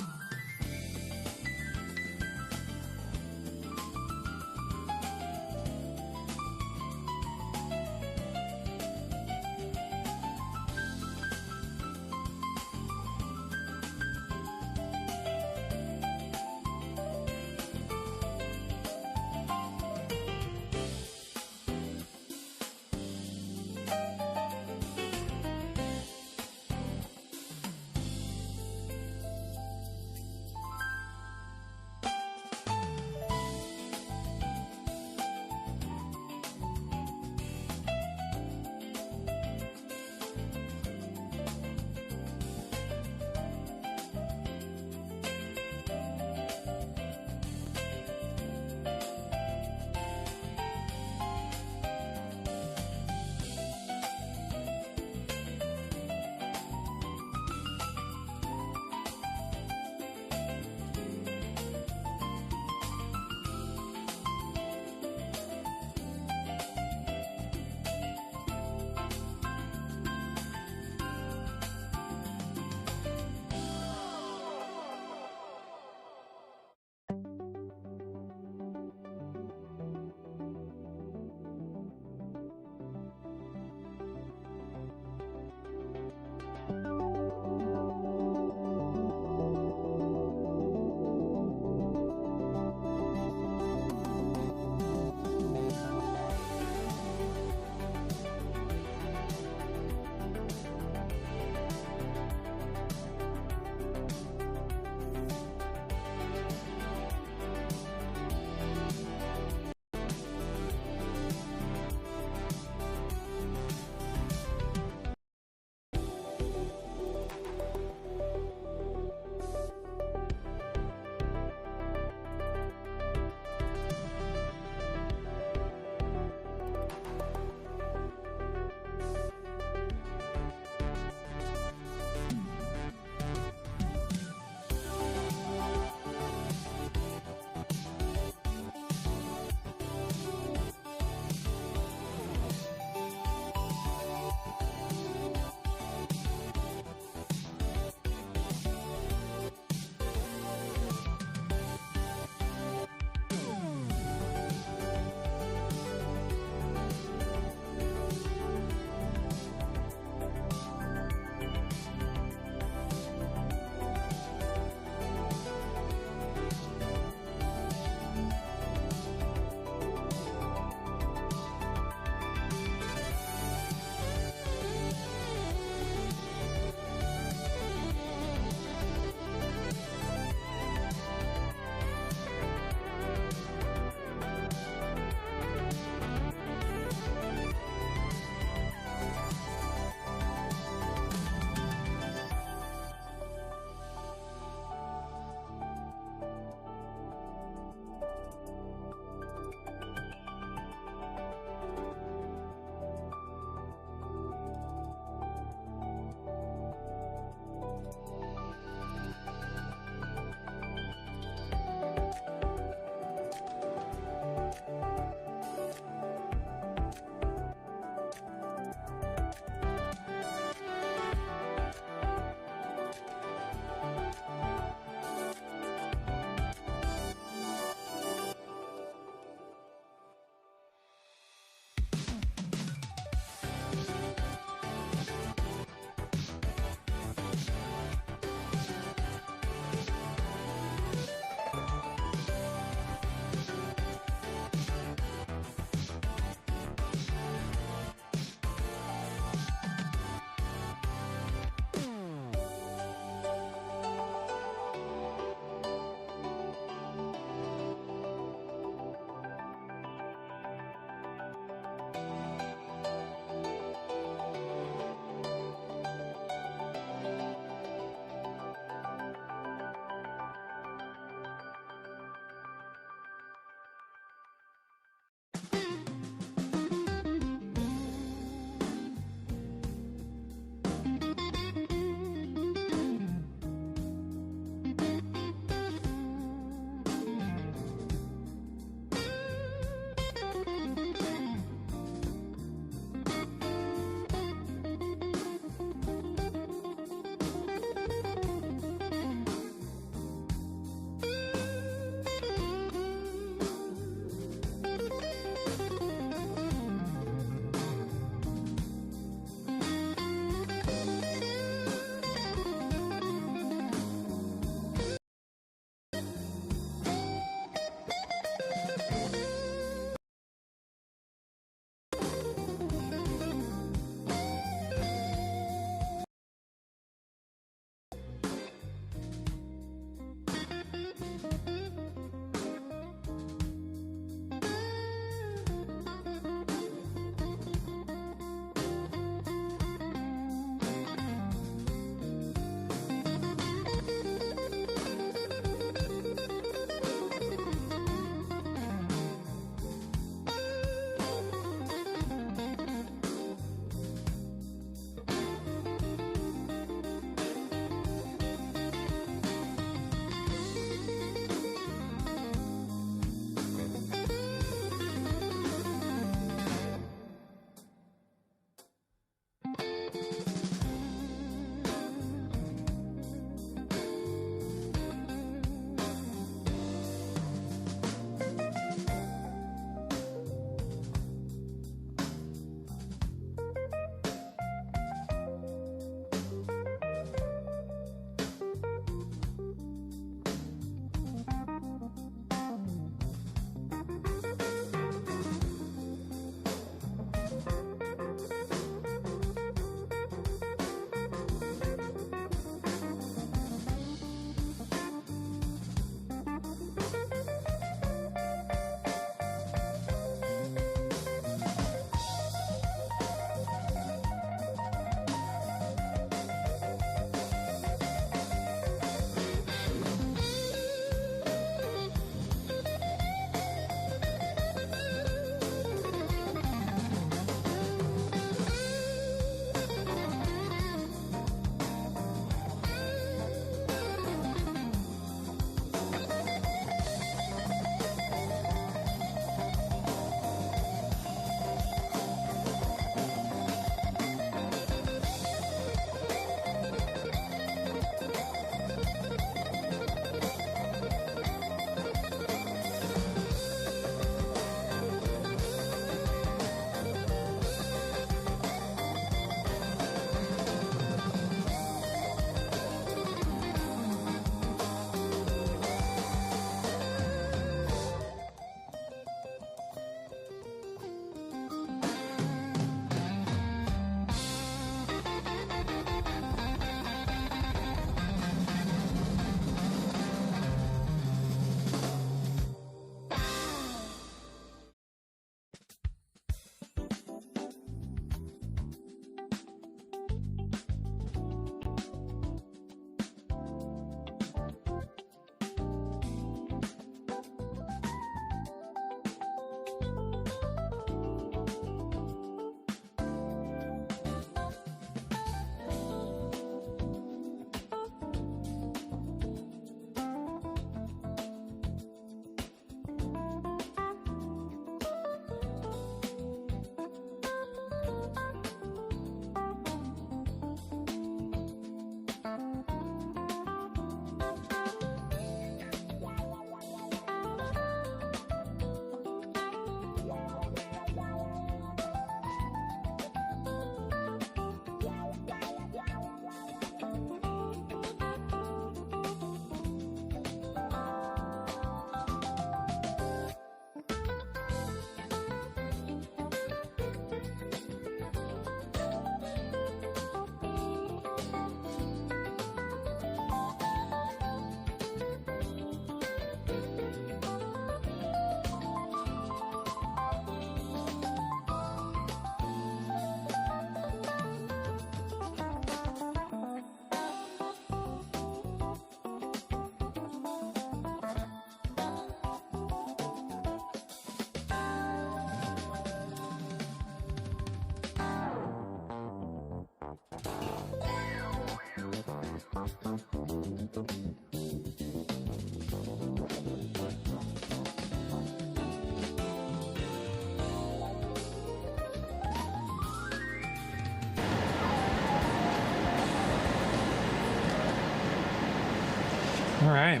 All right.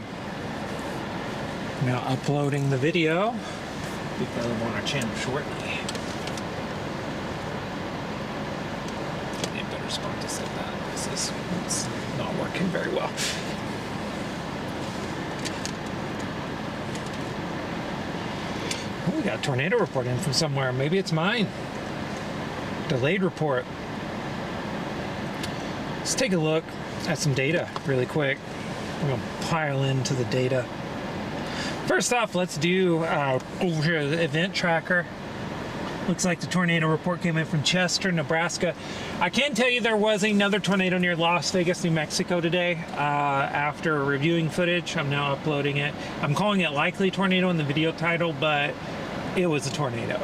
Now uploading the video. Be available on our channel shortly. Give me a better spot to set that. It's not working very well. Oh, we got a tornado report in from somewhere. Maybe it's mine. Delayed report. Let's take a look at some data really quick. I'm gonna pile into the data. First off, let's do over here the event tracker. Looks like the tornado report came in from Chester, Nebraska. I can tell you there was another tornado near Las Vegas, New Mexico today. After reviewing footage, I'm now uploading it. I'm calling it likely tornado in the video title, but it was a tornado,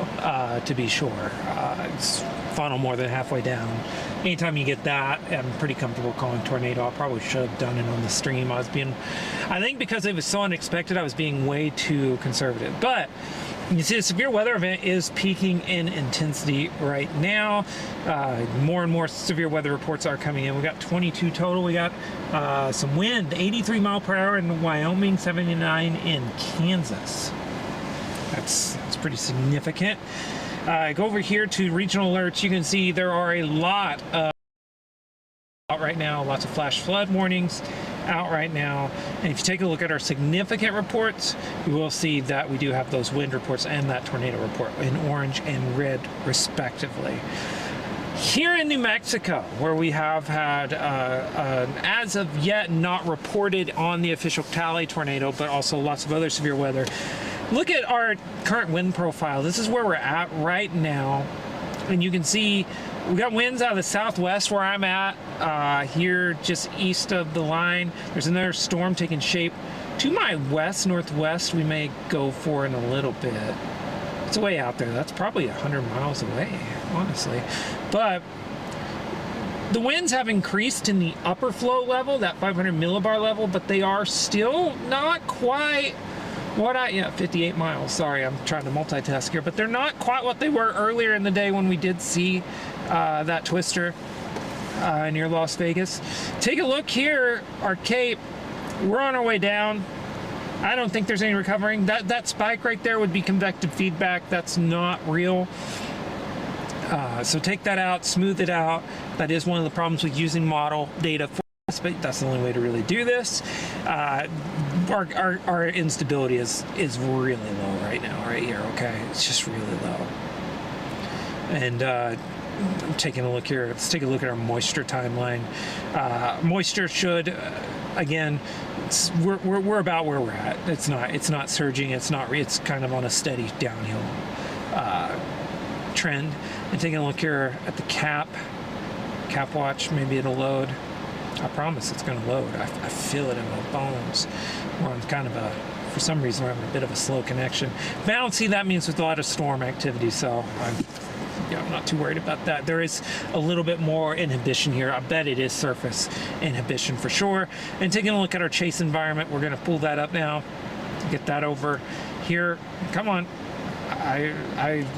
to be sure. It's funnel more than halfway down. Anytime you get that, I'm pretty comfortable calling tornado. I probably should have done it on the stream. I think because it was so unexpected, I was being way too conservative. But you see the severe weather event is peaking in intensity right now. More and more severe weather reports are coming in. We got 22 total. We got some wind, 83 mile per hour in Wyoming, 79 in Kansas. That's pretty significant. Go over here to regional alerts. You can see there are a lot of out right now, lots of flash flood warnings out right now. And if you take a look at our significant reports, you will see that we do have those wind reports and that tornado report in orange and red respectively. Here in New Mexico, where we have had as of yet not reported on the official tally tornado, but also lots of other severe weather. Look at our current wind profile. This is where we're at right now. And you can see we got winds out of the southwest where I'm at, here just east of the line. There's another storm taking shape to my west, northwest. We may go for in a little bit. It's way out there. That's probably 100 miles away, honestly. But the winds have increased in the upper flow level, that 500 millibar level, but they are still not quite what 58 miles. Sorry, I'm trying to multitask here, but they're not quite what they were earlier in the day when we did see that twister near Las Vegas. Take a look here, our Cape. We're on our way down. I don't think there's any recovering. That spike right there would be convective feedback. That's not real. So take that out, smooth it out. That is one of the problems with using model data for us, but that's the only way to really do this. Our instability is really low right now, right here, okay? It's just really low. And I'm taking a look here. Let's take a look at our moisture timeline. Moisture should, again, we're about where we're at. It's not surging. It's kind of on a steady downhill trend. And taking a look here at the cap watch, maybe it'll load. I promise it's going to load. I feel it in my bones. We're on kind of for some reason we're having a bit of a slow connection. But I don't see that means with a lot of storm activity, so I'm not too worried about that. There is a little bit more inhibition here. I bet it is surface inhibition for sure. And taking a look at our chase environment, we're going to pull that up now. Get that over here. Come on.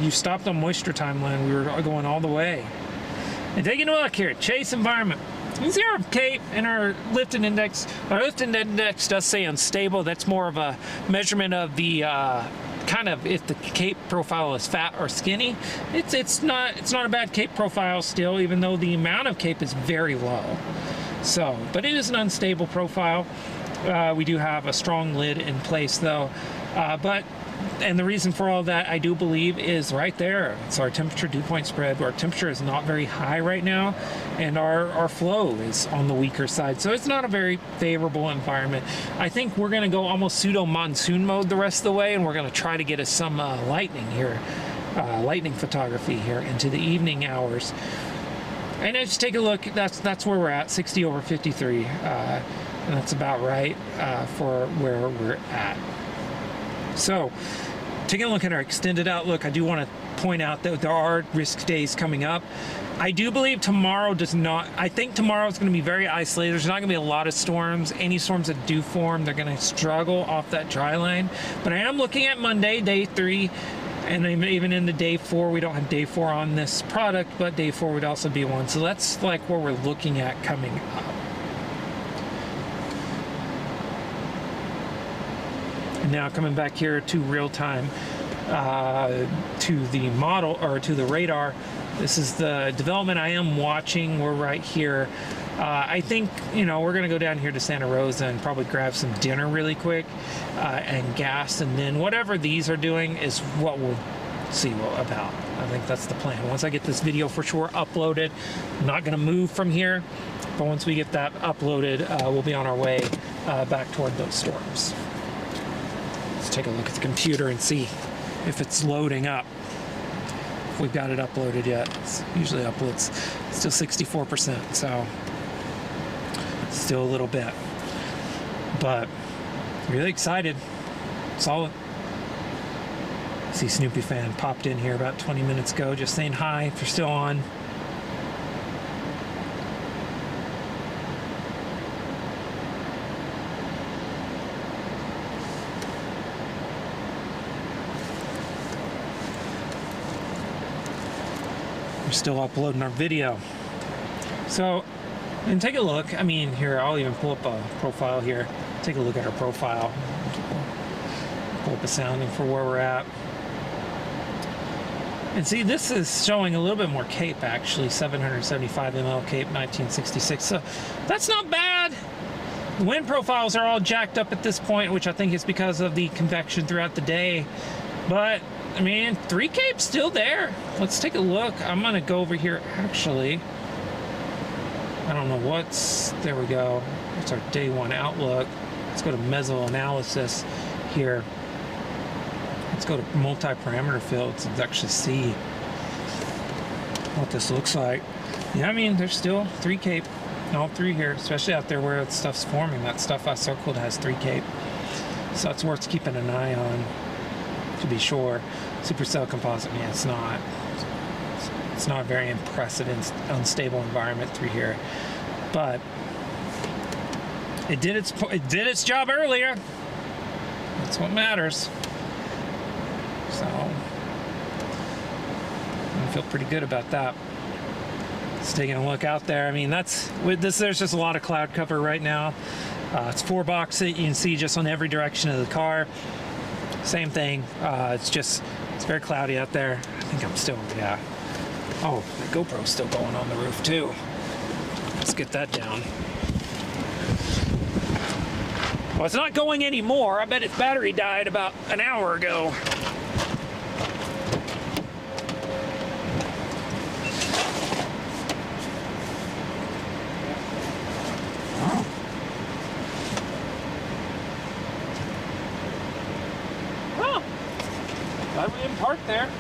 You stopped on moisture timeline. We were going all the way. And taking a look here, chase environment. You can see our Cape and our lifting index. Our lifting index does say unstable. That's more of a measurement of the kind of if the Cape profile is fat or skinny. It's not a bad Cape profile still, even though the amount of Cape is very low. So, but it is an unstable profile. We do have a strong lid in place though. And the reason for all that, I do believe, is right there. It's our temperature dew point spread. Our temperature is not very high right now, and our flow is on the weaker side. So it's not a very favorable environment. I think we're going to go almost pseudo-monsoon mode the rest of the way, and we're going to try to get us some lightning here, lightning photography here into the evening hours. And just take a look. That's where we're at, 60 over 53. And that's about right for where we're at. So, taking a look at our extended outlook, I do want to point out that there are risk days coming up. I do believe tomorrow does not. I think tomorrow is going to be very isolated. There's not going to be a lot of storms. Any storms that do form, they're going to struggle off that dry line. But I am looking at Monday, day 3, and even into day 4. We don't have day 4 on this product, but day 4 would also be one. So that's like what we're looking at coming up. Now coming back here to real time, to the model, or to the radar. This is the development I am watching. We're right here. I think, you know, we're going to go down here to Santa Rosa and probably grab some dinner really quick and gas. And then whatever these are doing is what we'll see about. I think that's the plan. Once I get this video for sure uploaded, I'm not going to move from here. But once we get that uploaded, we'll be on our way back toward those storms. Let's take a look at the computer and see if it's loading up. If we've got it uploaded yet. It's usually uploads still 64%, so still a little bit. But really excited. Solid. See Snoopy fan popped in here about 20 minutes ago, just saying hi if you're still on. We're still uploading our video. So, and take a look. I mean, here, I'll even pull up a profile here. Take a look at our profile. Pull up a sounding for where we're at. And see, this is showing a little bit more CAPE, actually. 775 ml CAPE, 1966. So that's not bad. The wind profiles are all jacked up at this point, which I think is because of the convection throughout the day. But, I mean, 3 CAPE's still there. Let's take a look. I'm going to go over here, actually. I don't know what's... There we go. It's our day 1 outlook. Let's go to meso analysis here. Let's go to multi-parameter fields and actually see what this looks like. Yeah, I mean, there's still 3 CAPE, all 3 here, especially out there where stuff's forming. That stuff I circled has 3 CAPE. So that's worth keeping an eye on, to be sure. Supercell composite, man, it's not a very impressive and unstable environment through here. But it did its job earlier. That's what matters. So I feel pretty good about that. Just taking a look out there. I mean, that's with this. There's just a lot of cloud cover right now. It's 4 boxes. You can see just on every direction of the car. Same thing. It's very cloudy out there. I think I'm still, yeah. Oh, the GoPro's still going on the roof too. Let's get that down. Well, it's not going anymore. I bet its battery died about an hour ago. Oh, glad we didn't park there.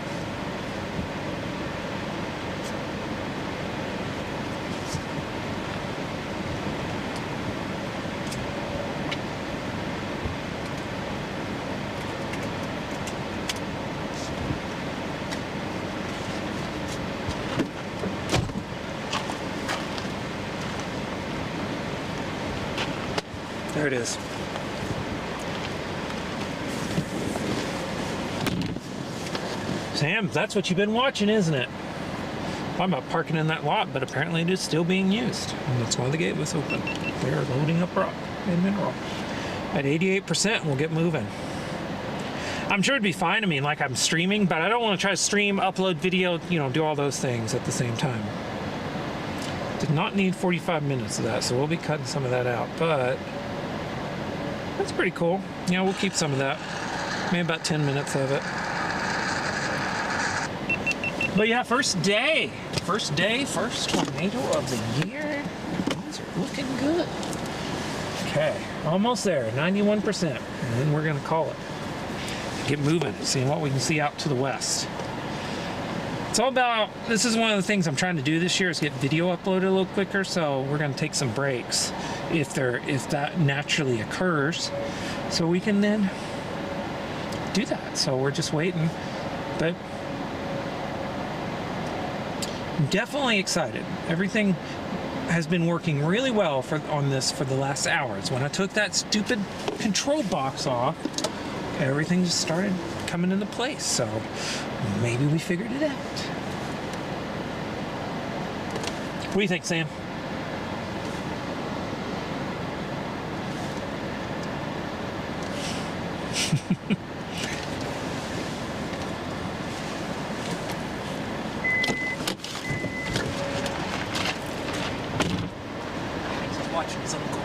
There it is. Sam, that's what you've been watching, isn't it? I'm about parking in that lot, but apparently it is still being used. And that's why the gate was open. They're loading up rock and mineral. At 88%, we'll get moving. I'm sure it'd be fine. I mean, like I'm streaming, but I don't want to try to stream, upload video, you know, do all those things at the same time. Did not need 45 minutes of that, so we'll be cutting some of that out, but that's pretty cool. You know, we'll keep some of that. Maybe about 10 minutes of it. But yeah, first day, first tornado of the year. Things are looking good. Okay, almost there, 91%. And then we're gonna call it. Get moving, seeing what we can see out to the west. It's all about, this is one of the things I'm trying to do this year is get video uploaded a little quicker, so we're gonna take some breaks if that naturally occurs, so we can then do that. So we're just waiting, but I'm definitely excited. Everything has been working really well on this for the last hours. When I took that stupid control box off, everything just started coming into place, so maybe we figured it out. What do you think, Sam? He's watching his uncle.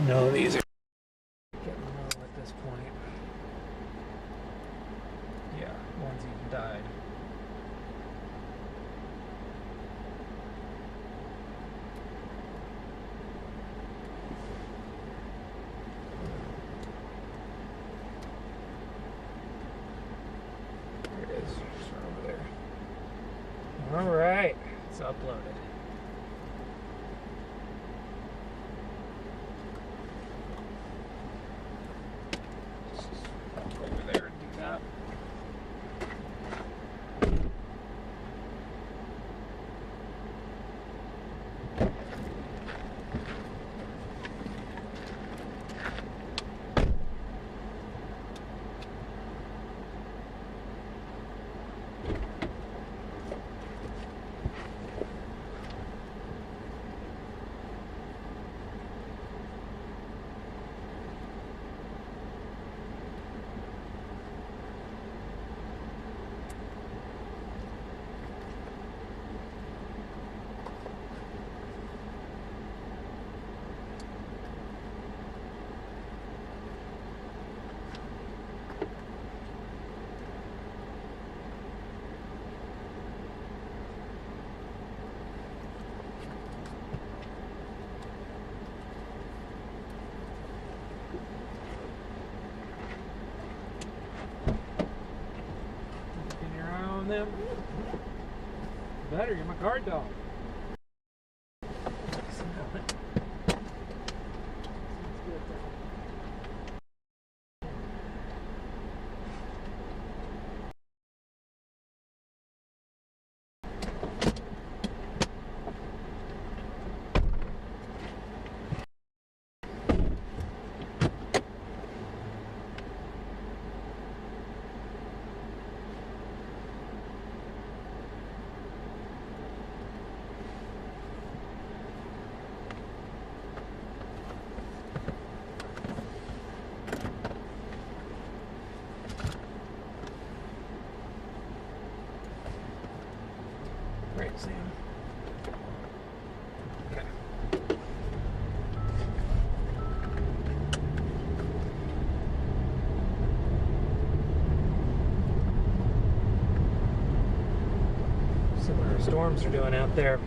No, these are getting low at this point. Yeah, one's even died. There it is. It's right over there. All right, it's uploaded. Over there and do that. Keeping your eye on them. Better, you're my guard dog. Great, Sam. Okay. See what our storms are doing out there.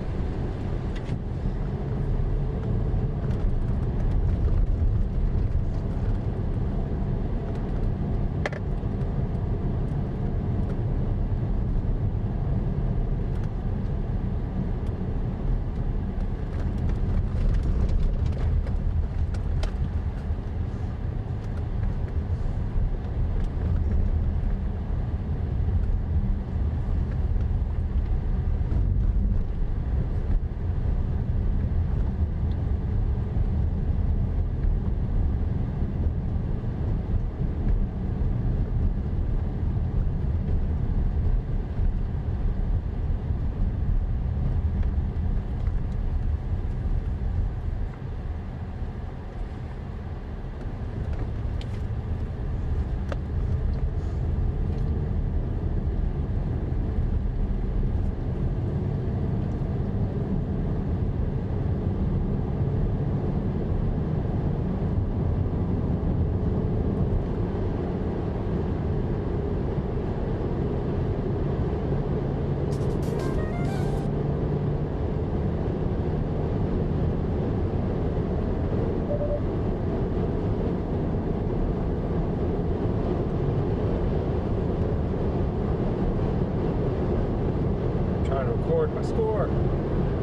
record my score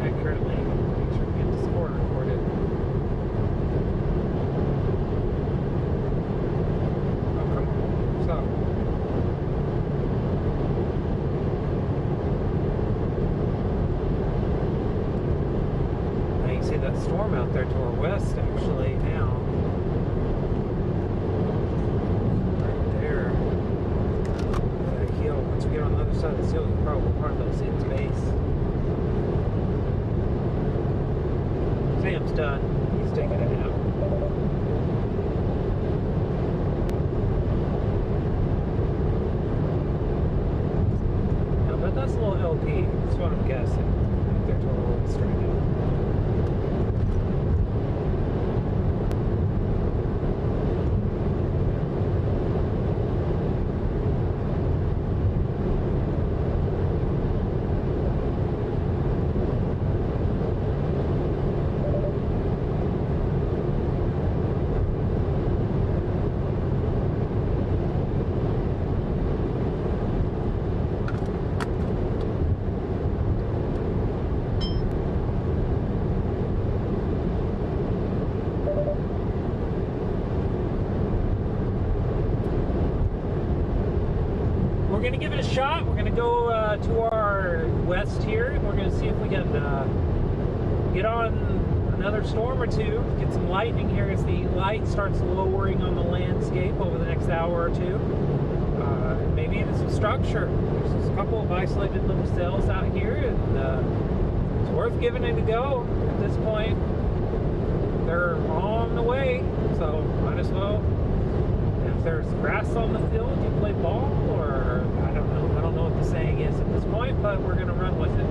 accurately. Make sure to get the score recorded. Oh, come on. Stop. Now you can see that storm out there to our west, actually, now. Right there. That hill. Once we get on the other side of this hill, you can probably hardly see its base. Sam's done. He's taking it out. Now, but that's a little LP. That's what I'm guessing. Right there to our west right now. We're going to give it a shot. We're going to go to our west here, and we're going to see if we can get on another storm or two, get some lightning here as the light starts lowering on the landscape over the next hour or two. Maybe even some structure. There's a couple of isolated little cells out here, and it's worth giving it a go at this point. They're on the way, so might as well. If there's grass on the field, you play ball, or I don't know. I don't know what the saying is at this point, but we're going to run with it.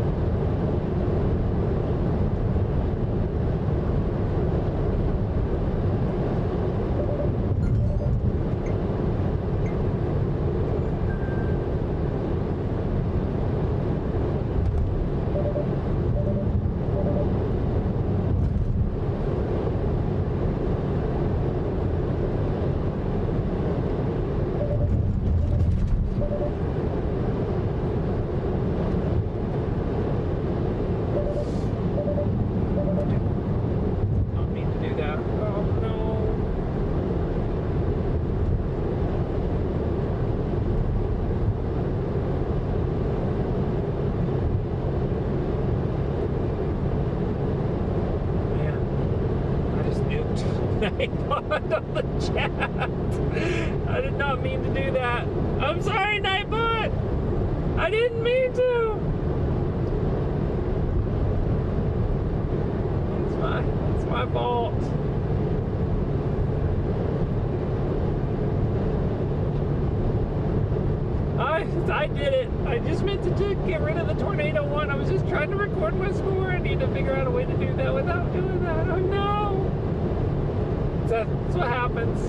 On the chat. I did not mean to do that. I'm sorry, Nightbot. I didn't mean to. It's my fault. I did it. I just meant to get rid of the tornado one. I was just trying to record my score. I need to figure out a way to do that without doing that. Oh no. That's what happens.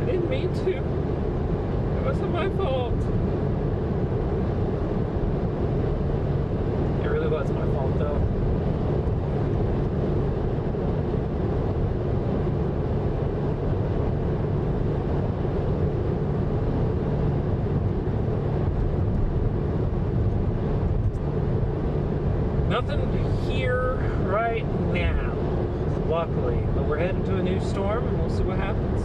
I didn't mean to. It wasn't my fault. It really was my fault, though. Nothing here right now, luckily, but we're heading to a new storm and we'll see what happens.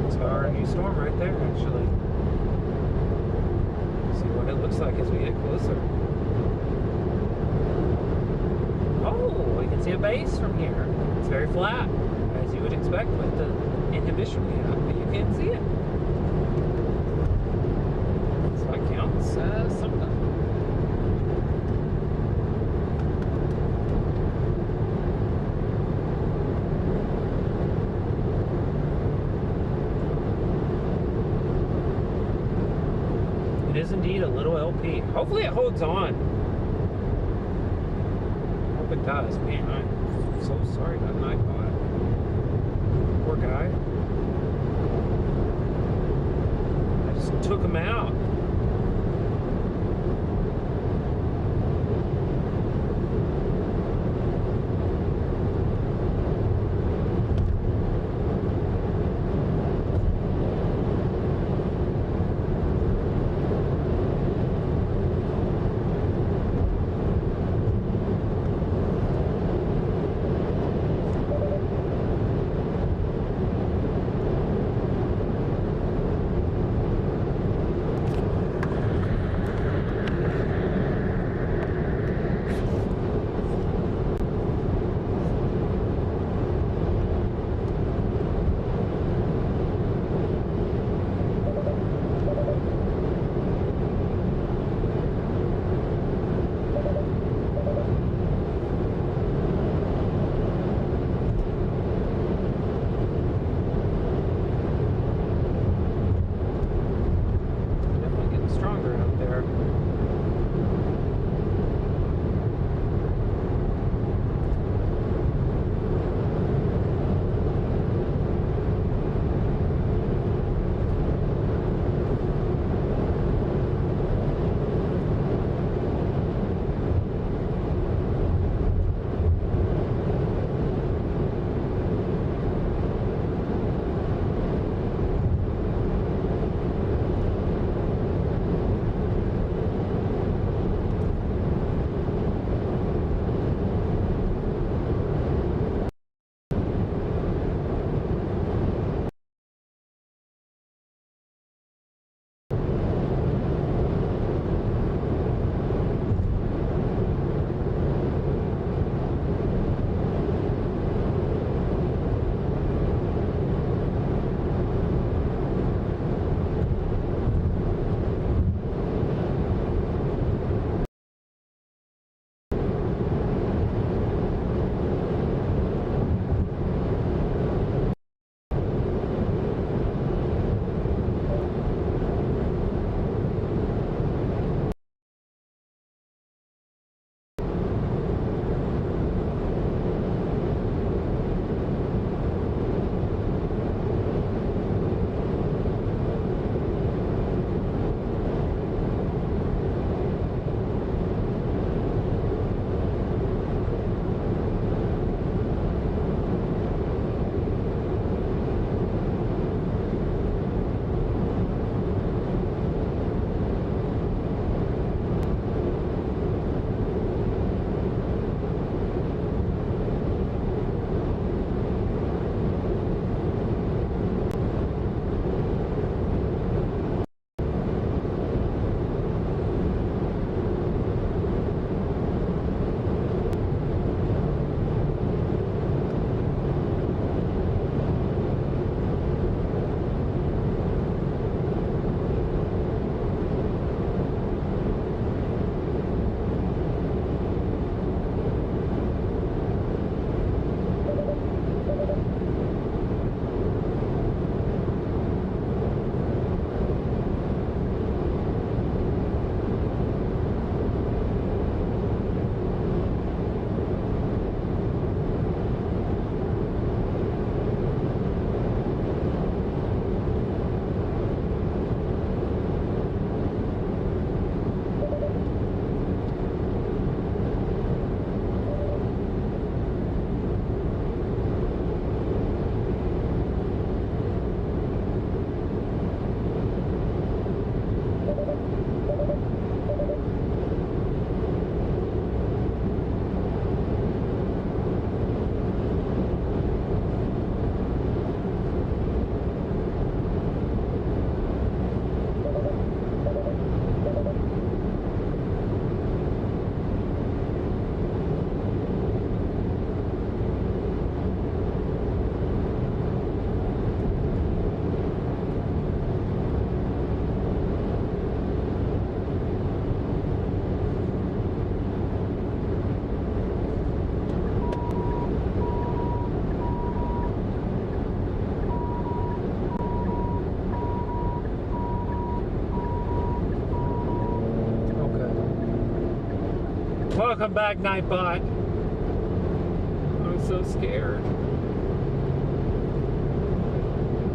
It's our new storm right there, actually. See what it looks like as we get closer. Oh, we can see a base from here. It's very flat, as you would expect with the inhibition we have, but you can't see it. So that counts as something. It is indeed a little LP. Hopefully it holds on. I hope it does. Man, I'm so sorry about Nightbot. Poor guy. I just took him out. Welcome back, Nightbot. I was so scared.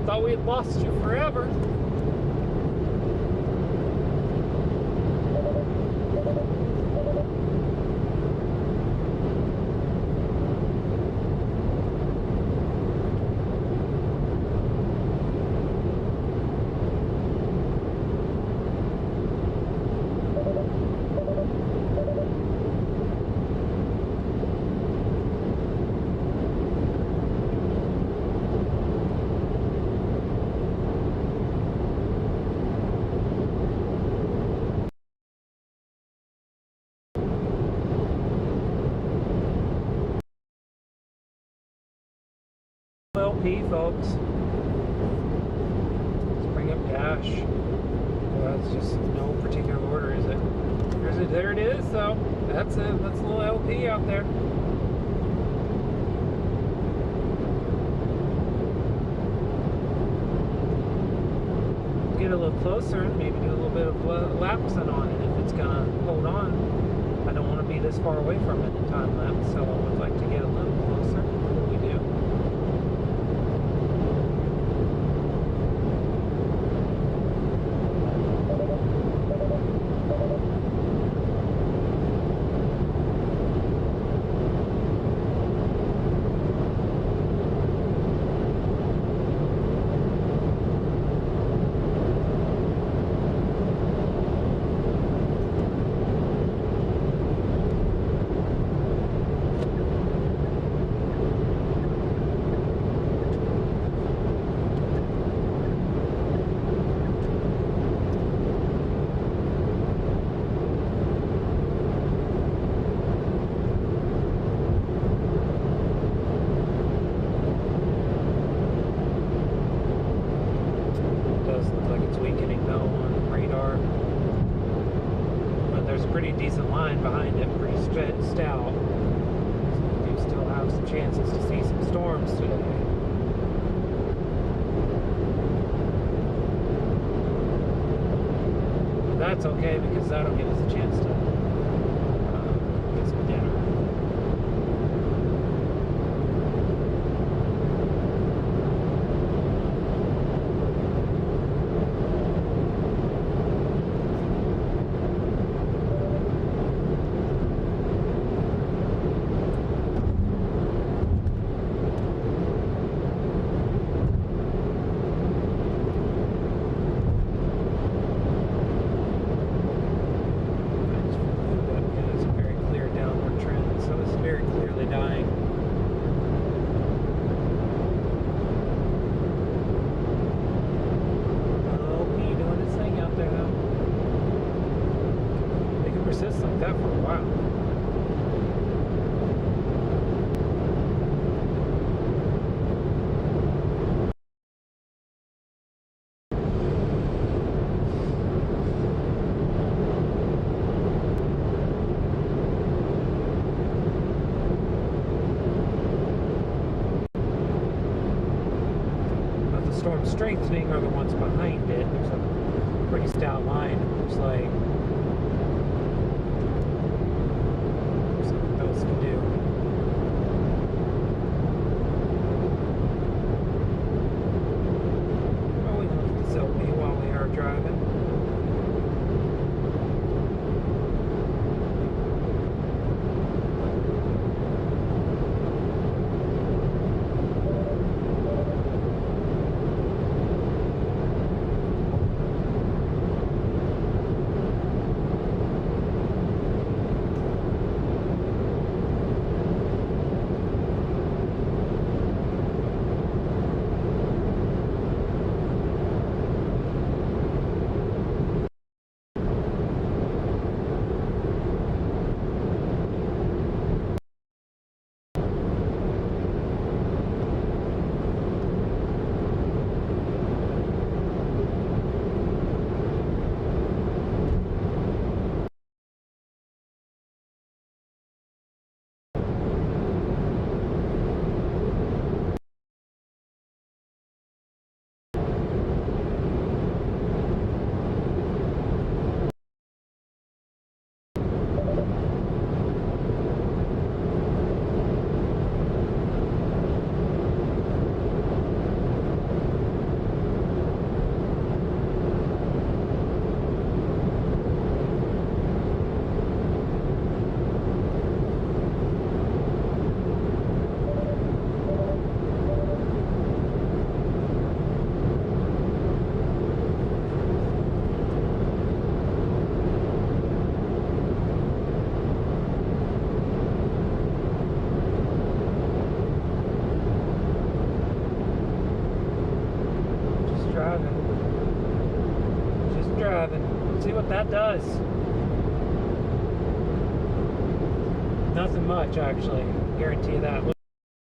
Thought we had lost you forever. LP, folks. Let's bring up dash. Well, that's just no particular order, is it? There it is, though. That's it. That's a little LP out there. Get a little closer and maybe do a little bit of lapsing on it if it's gonna hold on. I don't want to be this far away from it in time lapse, so I would like to get a little closer. What do we do? Pretty decent line behind it, pretty stout. So we do still have some chances to see some storms today. But that's okay because that'll give us a chance to get some dinner. Storm strengthening are the ones behind it. There's a pretty stout line. It looks like something else can do. Oh, we can look at this LP while we are driving. that does. Nothing much, actually. Guarantee you that. Look,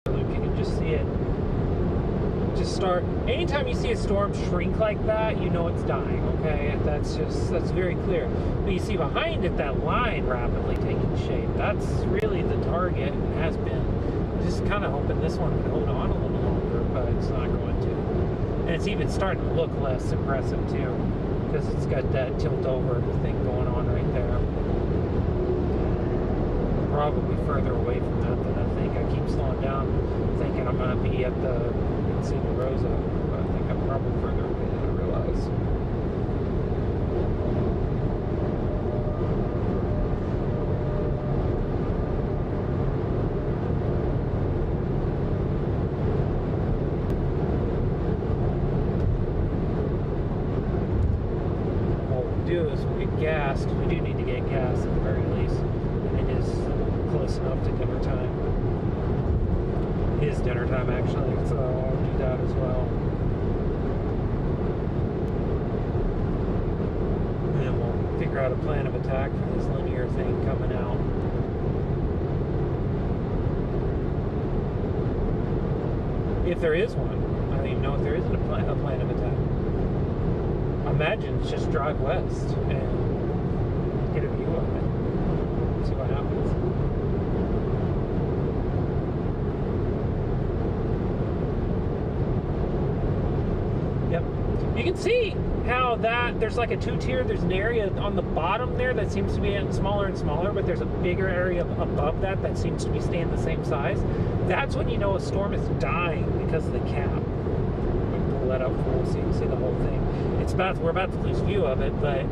you can just see it. Just start. Anytime you see a storm shrink like that, you know it's dying. Okay, that's very clear. But you see behind it that line rapidly taking shape. That's really the target, and has been. Just kind of hoping this one would hold on a little longer, but it's not going to. And it's even starting to look less impressive too, because it's got that tilt over thing going on right there. Probably further away from that than I think. I keep slowing down, thinking I'm going to be at the, you can see the Rosa, but I think I'm probably further away than I realize. What we'll do is we'll get gas, because we do need to get gas at the very least. And it is close enough to dinner time. It is dinner time, actually, so I'll do that as well. And then we'll figure out a plan of attack for this linear thing coming out. If there is one. I don't even know if there isn't a plan of attack. I imagine it's just drive west and get a view of it. See what happens. Yep. You can see how that there's like a two-tier. There's an area on the bottom there that seems to be getting smaller and smaller, but there's a bigger area above that that seems to be staying the same size. That's when you know a storm is dying because of the cap. Pull that up full so you can see the whole thing. We're about to lose view of it, but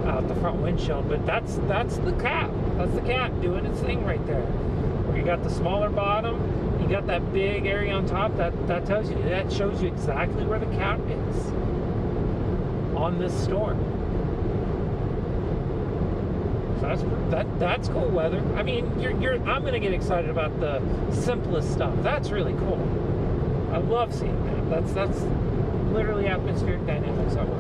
out the front windshield. But that's the cap. That's the cap doing its thing right there. Where you got the smaller bottom, you got that big area on top. That tells you, that shows you exactly where the cap is on this storm. So that's cool weather. I mean, I'm gonna get excited about the simplest stuff. That's really cool. I love seeing that. That's literally atmospheric dynamics at work.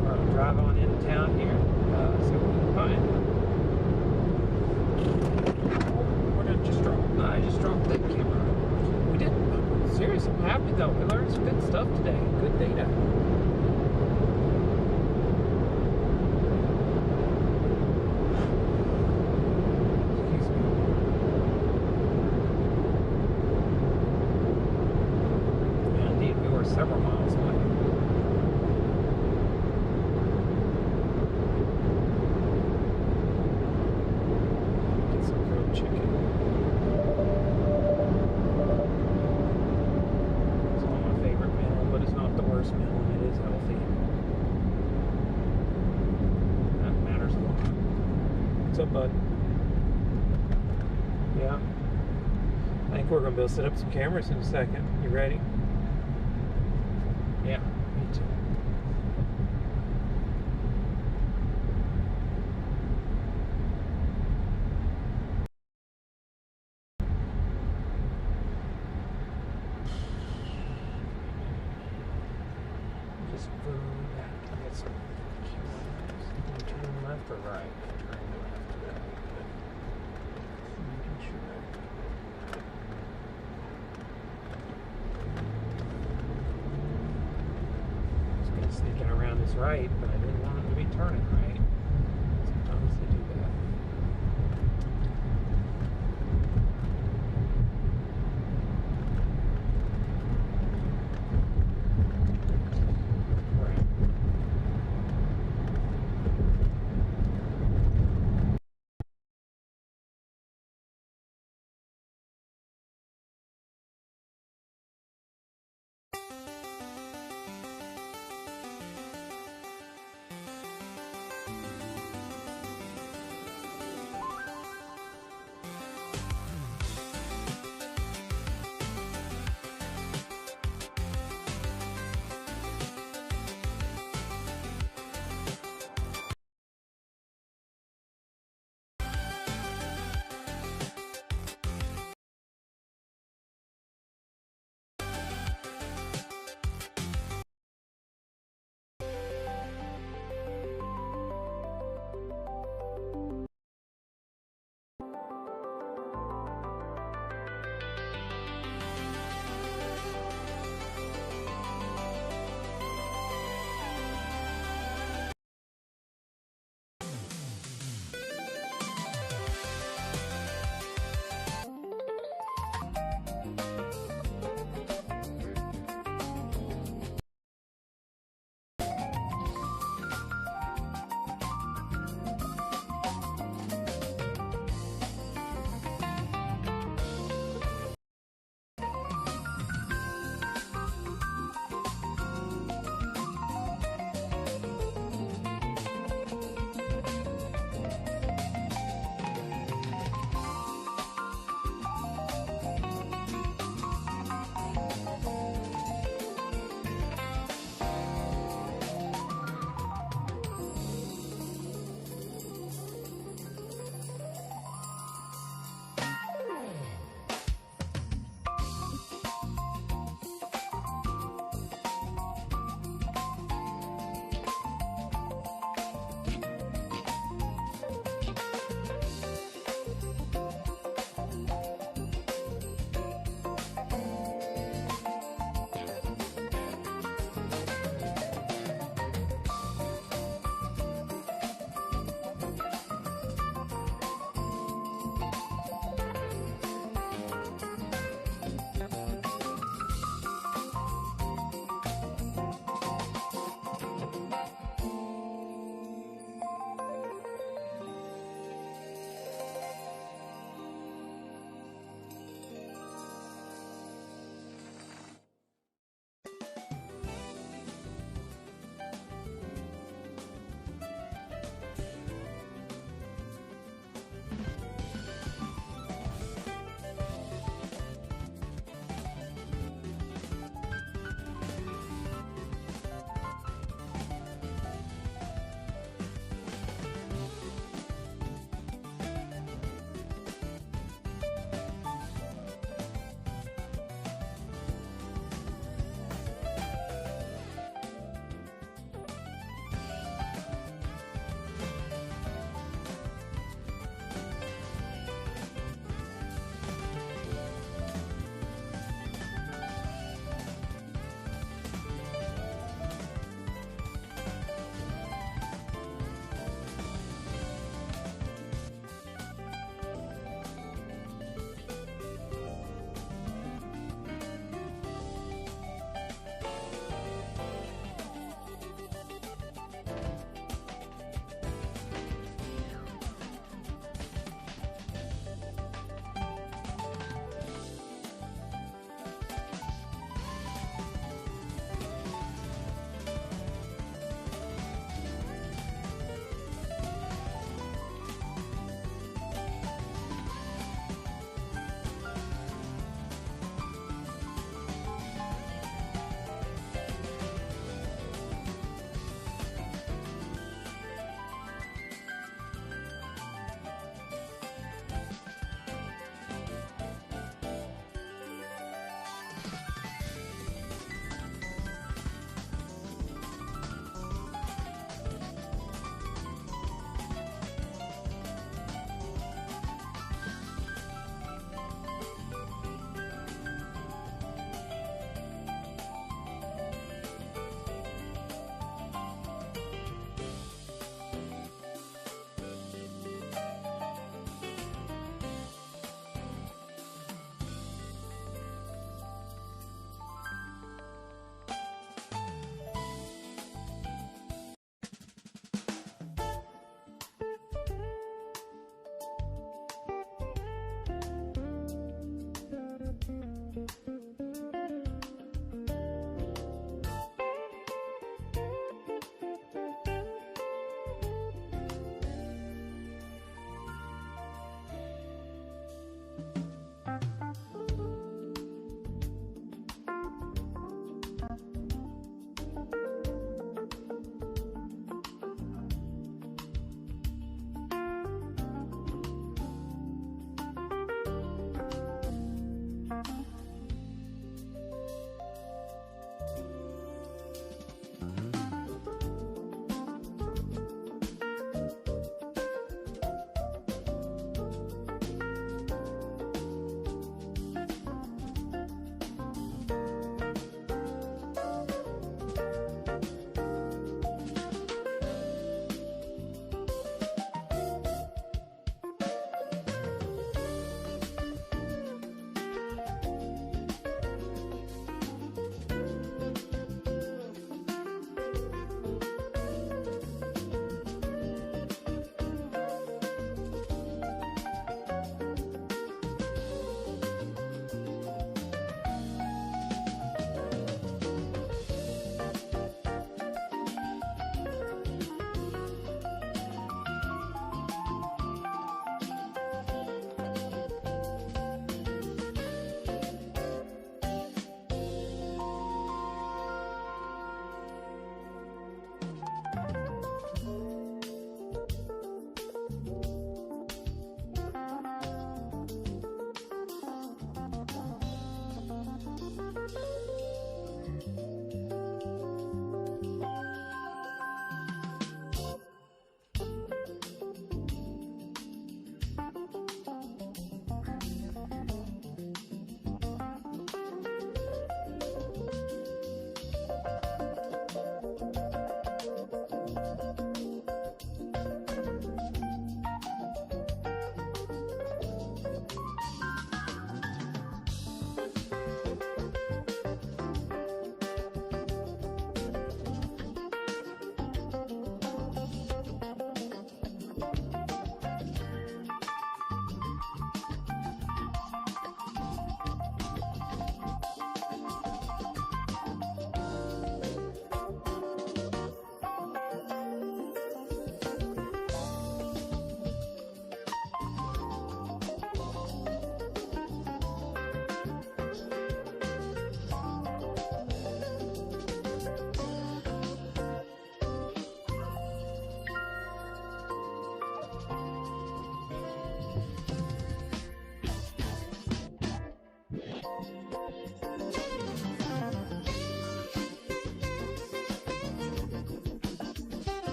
We're gonna drive on into town here, see what we can find. We're gonna just drop. I just dropped that camera. We did. Seriously, I'm happy though. We learned some good stuff today. Good data. Several miles away. Get some grilled chicken. It's not my favorite meal, but it's not the worst meal, and it is healthy. That matters a lot. What's up, bud? Yeah. I think we're going to be able to set up some cameras in a second. You ready? Yeah, me too. Just food. Get some turn left or right? Turn left. Making sure. Sneaking around is right, but I didn't want him to be turning right. Sometimes they do that. Right.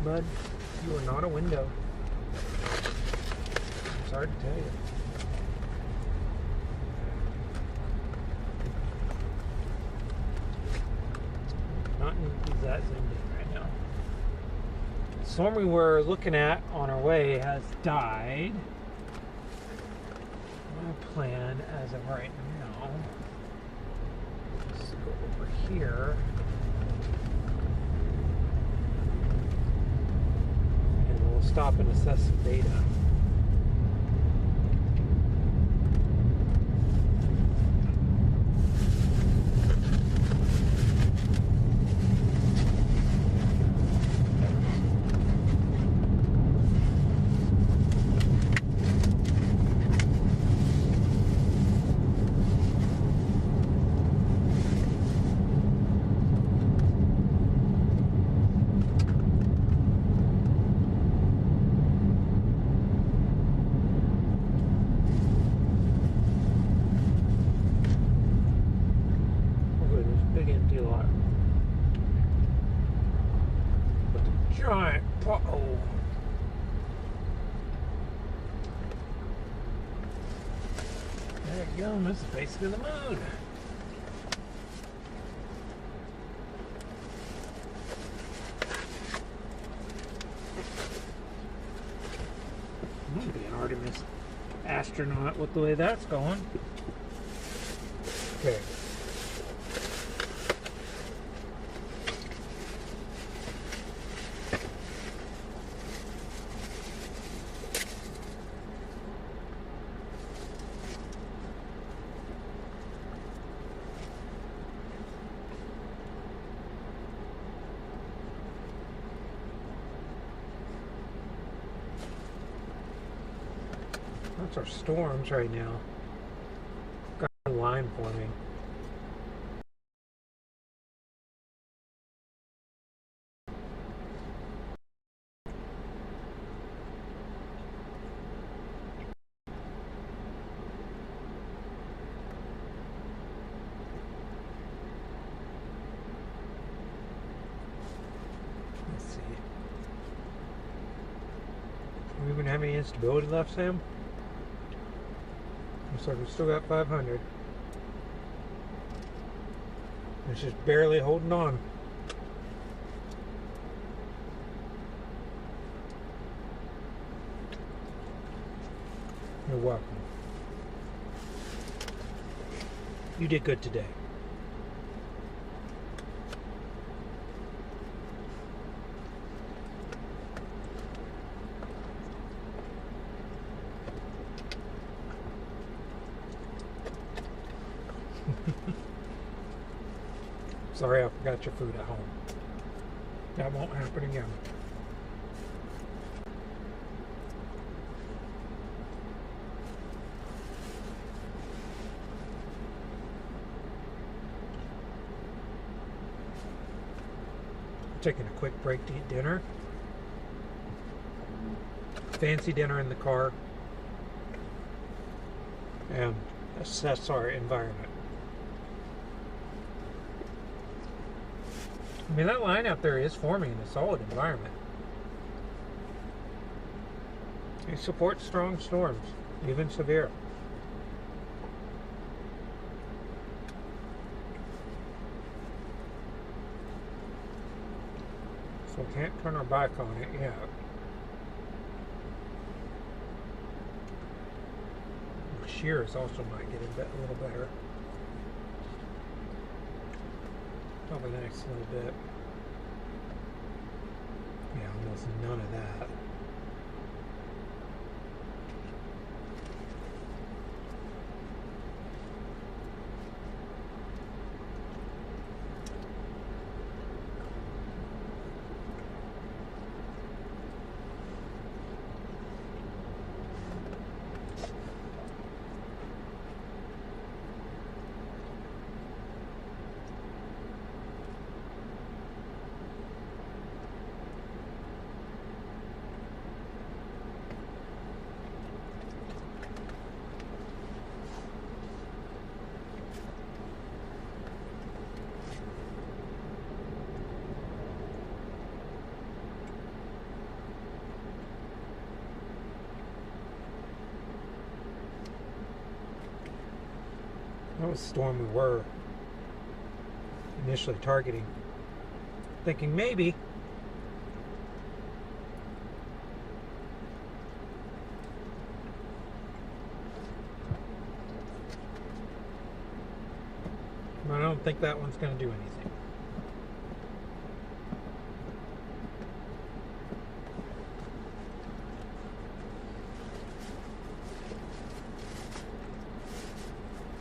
bud. You are not a window. It's hard to tell you. Not need to be that zoomed in right now. The storm we were looking at on our way has died. My plan as of right now is to go over here and we'll stop and assess some data. Giant pothole. There you go, this is basically the moon. I'm gonna be an Artemis astronaut with the way that's going. Okay. That's our storms right now. Got a line forming. Let's see. Do we even have any instability left, Sam? Looks like we still got 500. It's just barely holding on. You're welcome. You did good today. Sorry, I forgot your food at home. That won't happen again. Taking a quick break to eat dinner. Fancy dinner in the car. And assess our environment. I mean, that line out there is forming in a solid environment. It supports strong storms, even severe. So we can't turn our back on it yet. Shears also might get a little better. Probably the next little bit. Yeah, almost none of that. That was the storm we were initially targeting. Thinking maybe. But I don't think that one's going to do anything.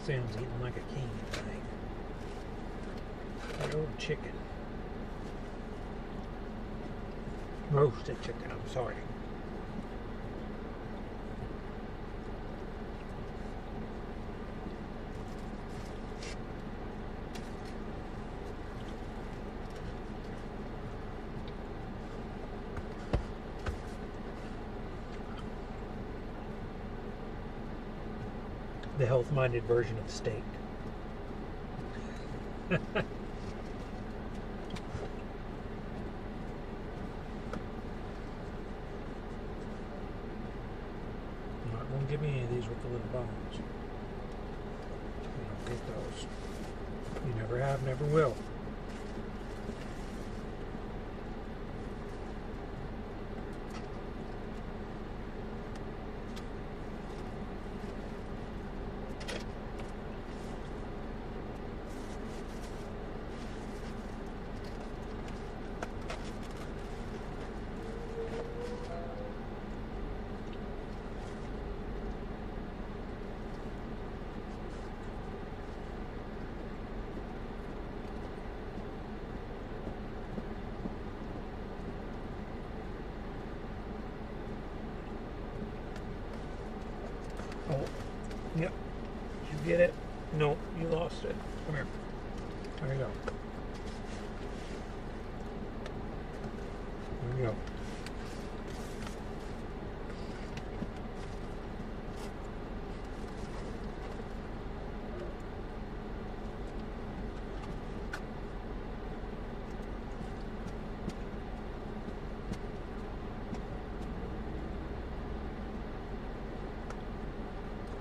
Sam's eating like a king tonight. Grilled chicken. Roasted chicken, I'm sorry. The health-minded version of steak. Don't give me any of these with the little bones. You don't get those. You never have, never will. Oh, yep. Did you get it? No, you lost it. Come here. There you go. There you go.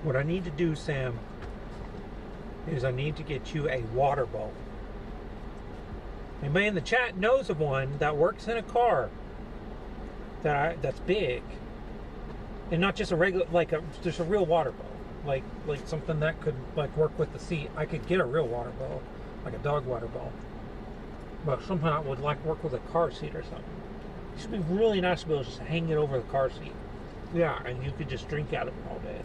What I need to do, Sam, is I need to get you a water bowl. Anybody in the chat knows of one that works in a car that's big, and not just a regular, just a real water bowl, like something that could work with the seat. I could get a real water bowl, like a dog water bowl, but something that would work with a car seat or something. It should be really nice to be able to just hang it over the car seat. Yeah, and you could just drink out of it all day.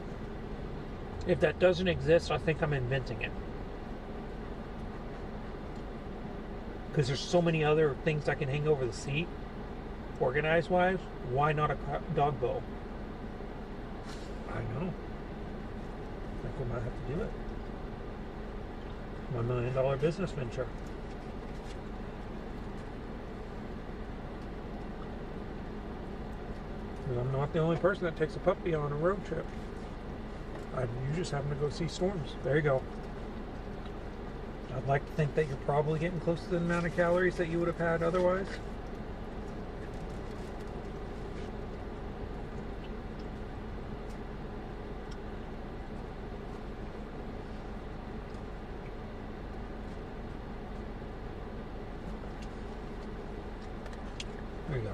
If that doesn't exist, I think I'm inventing it. Because there's so many other things I can hang over the seat, organized-wise. Why not a dog bowl? I know. I think we might have to do it. My $1 million business venture. Because I'm not the only person that takes a puppy on a road trip. You just happen to go see storms. There you go. I'd like to think that you're probably getting close to the amount of calories that you would have had otherwise. There you go.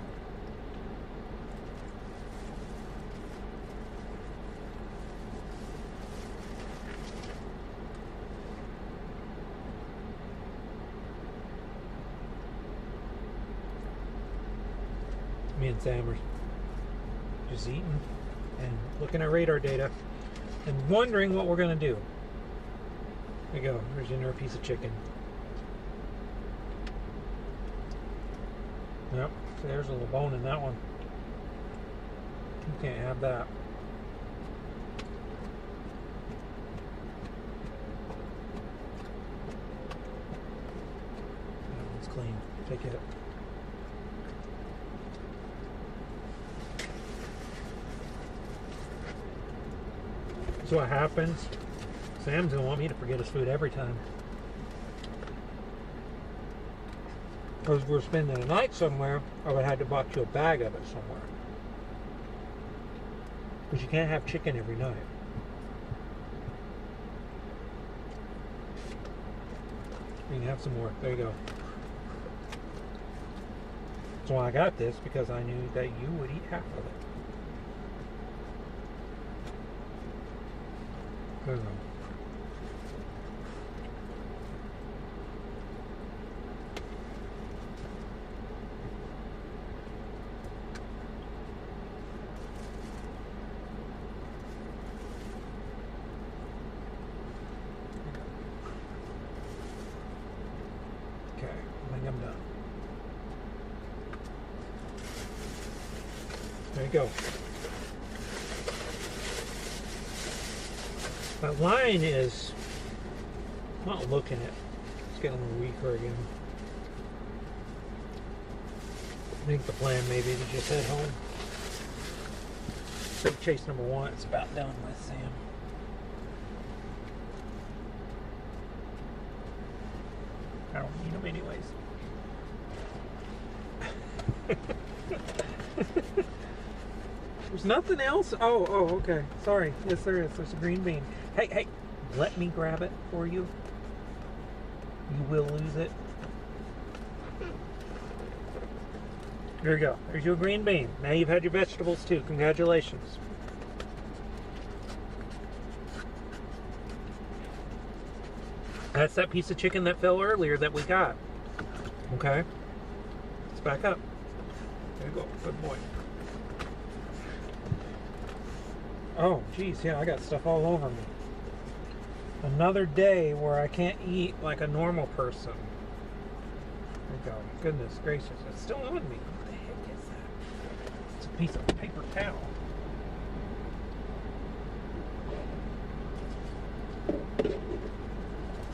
Me and Sam are just eating and looking at radar data and wondering what we're going to do. There you go. There's another piece of chicken. Yep. So there's a little bone in that one. You can't have that. That one's clean. Take it. So what happens, Sam's going to want me to forget his food every time. Because if we're spending a night somewhere, I would have had to buy you a bag of it somewhere. Because you can't have chicken every night. You can have some more. There you go. That's why I got this, because I knew that you would eat half of it. There you go. Okay, I think I'm done. There you go. That line is not looking it. It's getting a little weaker again. I think the plan may be to just head home. So chase number 1, it's about done with, Sam. I don't need them anyways. There's nothing else? Oh, okay. Sorry. Yes, there is. There's a green bean. Hey, let me grab it for you. You will lose it. There you go. There's your green bean. Now you've had your vegetables too. Congratulations. That's that piece of chicken that fell earlier that we got. Okay. Let's back up. There you go. Good boy. Oh, geez, yeah, I got stuff all over me. Another day where I can't eat like a normal person. There you go. Goodness gracious, it's still on me. What the heck is that? It's a piece of paper towel.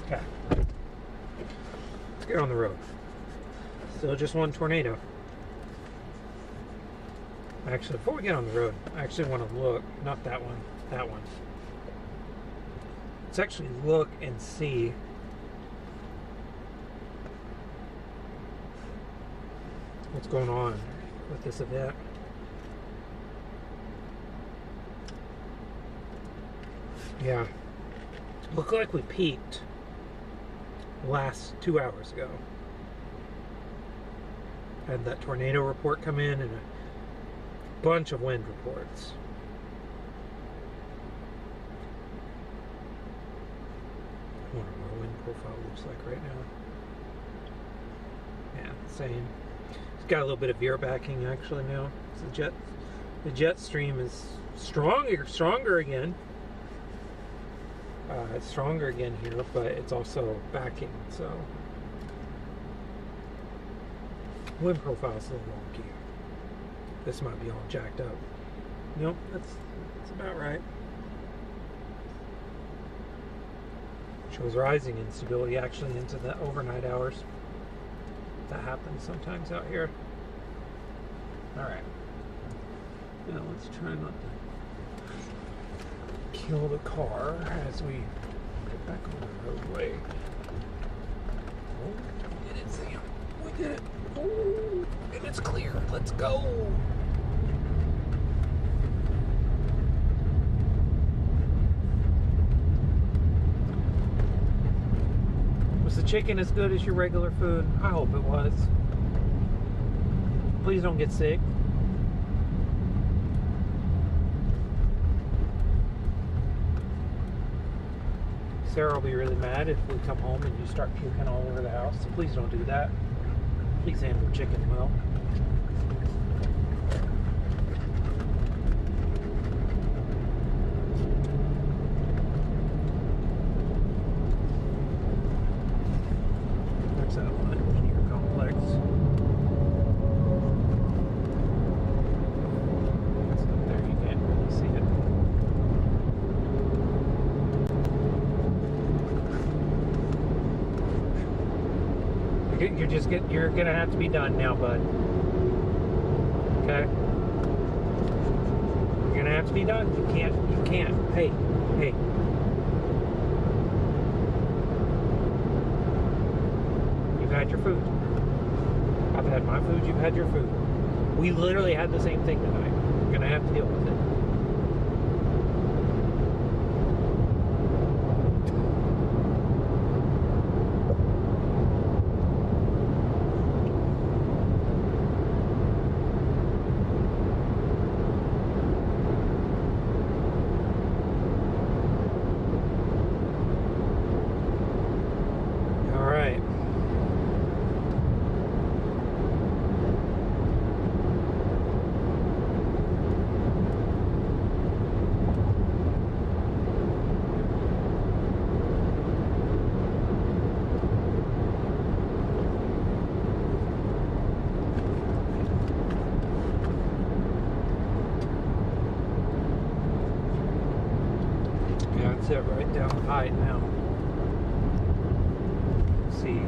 Okay. Let's get on the road. Still just one tornado. Actually, before we get on the road, I actually want to look, not that one, that one. Let's actually look and see what's going on with this event. Yeah, looked like we peaked last 2 hours ago. Had that tornado report come in and a bunch of wind reports. I wonder what our wind profile looks like right now. Yeah, same. It's got a little bit of veer backing actually now. So the jet stream is stronger again. It's stronger again here, but it's also backing. So wind profile is a little wonky. This might be all jacked up. Nope, that's about right. Shows rising instability actually into the overnight hours. That happens sometimes out here. Alright. Now let's try not to kill the car as we get back on the roadway. Oh, we did it, Sam. We did it. Oh, and it's clear. Let's go. Was the chicken as good as your regular food? I hope it was. Please don't get sick. Sarah will be really mad if we come home and you start puking all over the house. So please don't do that. Please handle chicken well. There's that linear complex. It's up there, you can't really see it. You're gonna have to be done now, bud. Okay? You're gonna have to be done. You can't. Hey. You've had your food. I've had my food, you've had your food. We literally had the same thing tonight. You're gonna have to deal with it. sit right down high now. Let's see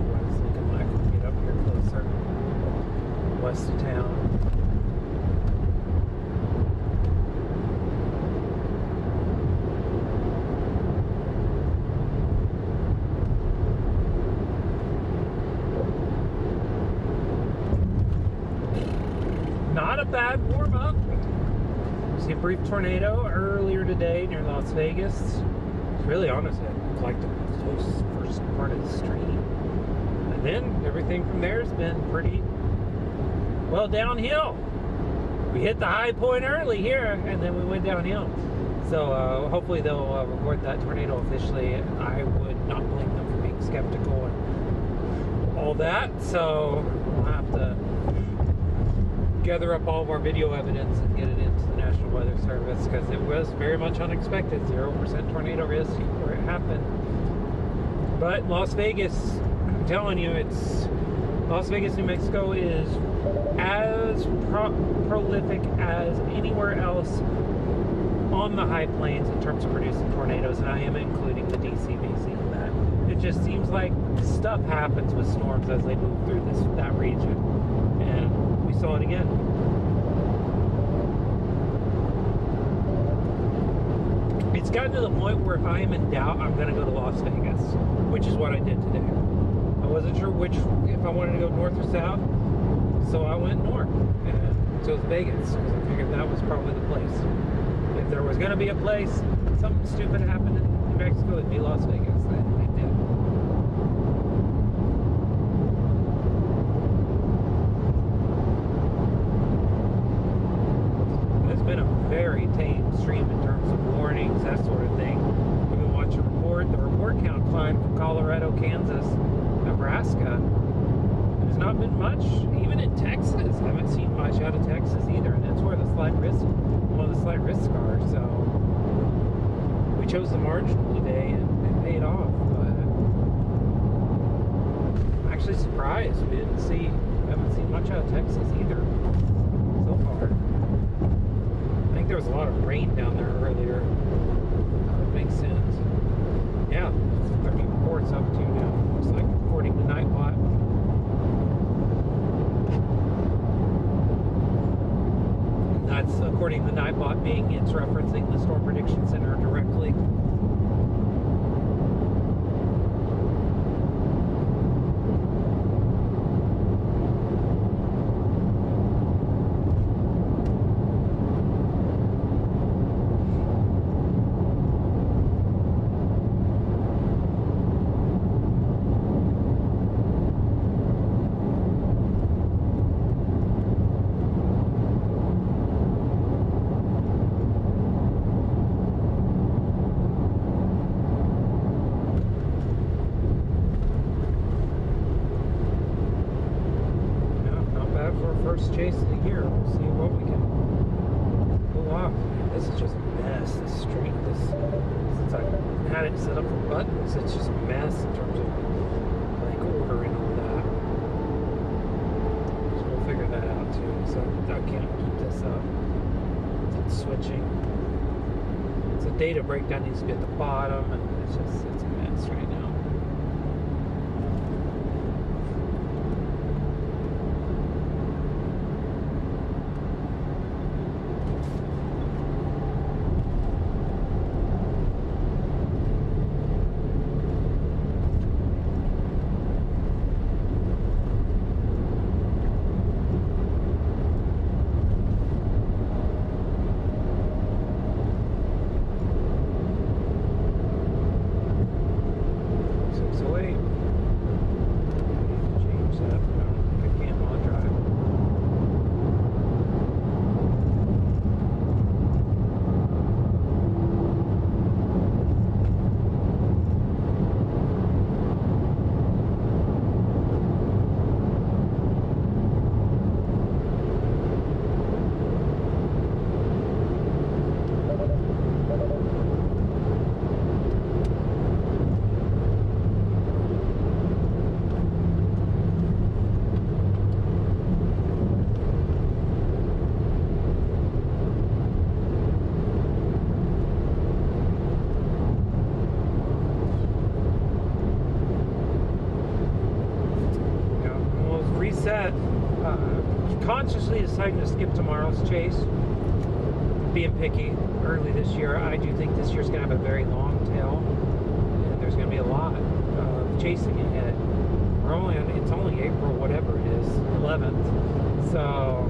what it's looking like when we get up here closer. West of town. Not a bad warm-up. See a brief tornado earlier today near Las Vegas. It's really honestly, it looked like the first part of the stream. And then everything from there has been pretty well downhill. We hit the high point early here, and then we went downhill. So hopefully they'll record that tornado officially. I would not blame them for being skeptical and all that. So we'll have to gather up all of our video evidence and get it into the National Weather Service, because it was very much unexpected. 0% tornado risk where it happened. But Las Vegas, I'm telling you, it's Las Vegas, New Mexico is as prolific as anywhere else on the high plains in terms of producing tornadoes, and I am including the DCBC in that. It just seems like stuff happens with storms as they move through that region, and we saw it again. It's gotten to the point where if I am in doubt, I'm going to go to Las Vegas, which is what I did today. I wasn't sure if I wanted to go north or south, so I went north and chose Vegas, because I figured that was probably the place. If there was going to be a place, something stupid happened in New Mexico, it'd be Las Vegas, and it did. It's been a very tame stream in terms of warnings, that sort of thing. We've been watching the report count climb from Colorado, Kansas, Nebraska. There's not been much, even in Texas. I haven't seen much out of Texas either, and that's where one of the slight risks are. So we chose the marginal today, and it paid off. But I'm actually surprised we haven't seen much out of Texas either so far. I think there was a lot of rain down there earlier. That makes sense. Yeah, 30 reports up to now. Looks like according to Nightbot. That's according to Nightbot, being it's referencing the Storm Prediction Center directly. Chase of the year. We'll see what we can pull off. This is just a mess. This street, since I had it set up for buttons, it's just a mess in terms of like ordering all that. So we'll figure that out too. So I can't keep this up. It's switching. So data breakdown needs to be at the bottom, and it's a mess right now. deciding to skip tomorrow's chase. Being picky early this year, I do think this year's going to have a very long tail, and there's going to be a lot of chasing ahead. It's only April, whatever it is, 11th, so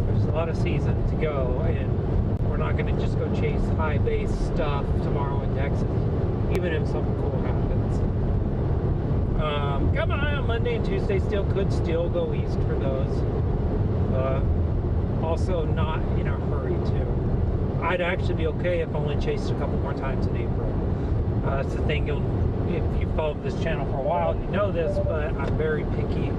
there's a lot of season to go, and we're not going to just go chase high base stuff tomorrow in Texas, even if something cool happens. Got my eye on Monday and Tuesday. Could still go east for those. Also not in a hurry too. I'd actually be okay if I only chased a couple more times in April. That's the thing. If you followed this channel for a while, you know this, but I'm very picky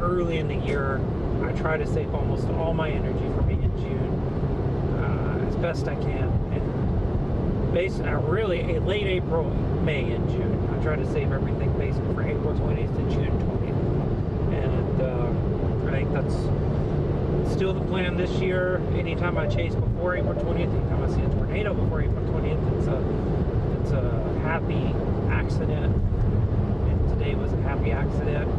early in the year. I try to save almost all my energy for May and June as best I can. And really a late April, May and June. I try to save everything basically for April 20th to June 20th. And I think that's still the plan this year. Anytime I chase before April 20th, anytime I see a tornado before April 20th, it's a happy accident. And today was a happy accident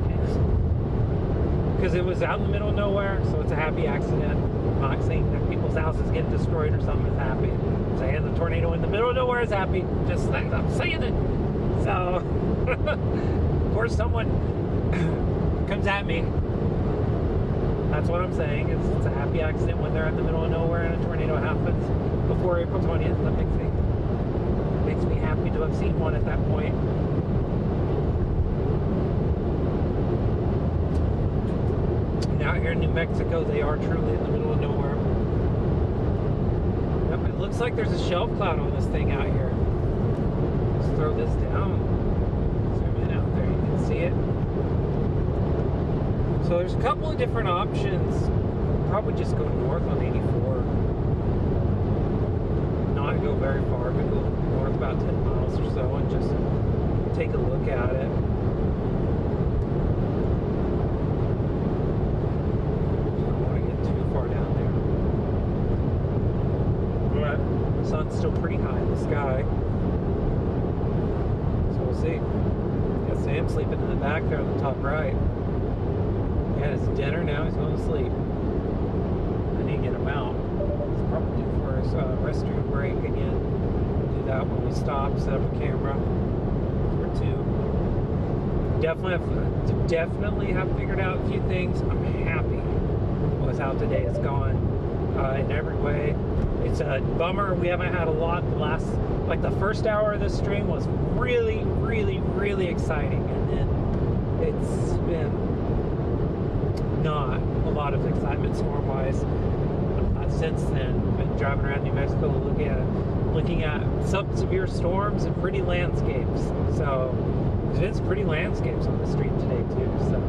because it was out in the middle of nowhere, so it's a happy accident. I'm not saying that people's houses getting destroyed or something is happy. I'm saying the tornado in the middle of nowhere is happy. Just like I'm saying it. So, of course, someone comes at me. That's what I'm saying. It's a happy accident when they're in the middle of nowhere and a tornado happens before April 20th. That makes me happy to have seen one at that point. Now here in New Mexico, they are truly in the middle of nowhere. Yep, it looks like there's a shelf cloud on this thing out here. Let's throw this down. Zoom in out there, you can see it. So there's a couple of different options. Probably just go north on 84. Not go very far, but go north about 10 miles or so and just take a look at it. Don't want to get too far down there. But the sun's still pretty high in the sky. So we'll see. Got Sam sleeping in the back there on the top right. Had his dinner, now he's going to sleep. I need to get him out. He's probably due for his restroom break again. We'll do that when we stop, set up a camera or two. Definitely have figured out a few things. I'm happy with how today has gone in every way. It's a bummer we haven't had a lot like the first hour of this stream was really, really, really exciting, and then it's been not a lot of excitement storm-wise since then. Been driving around New Mexico looking at sub-severe storms and pretty landscapes. So there's been some pretty landscapes on the street today too. So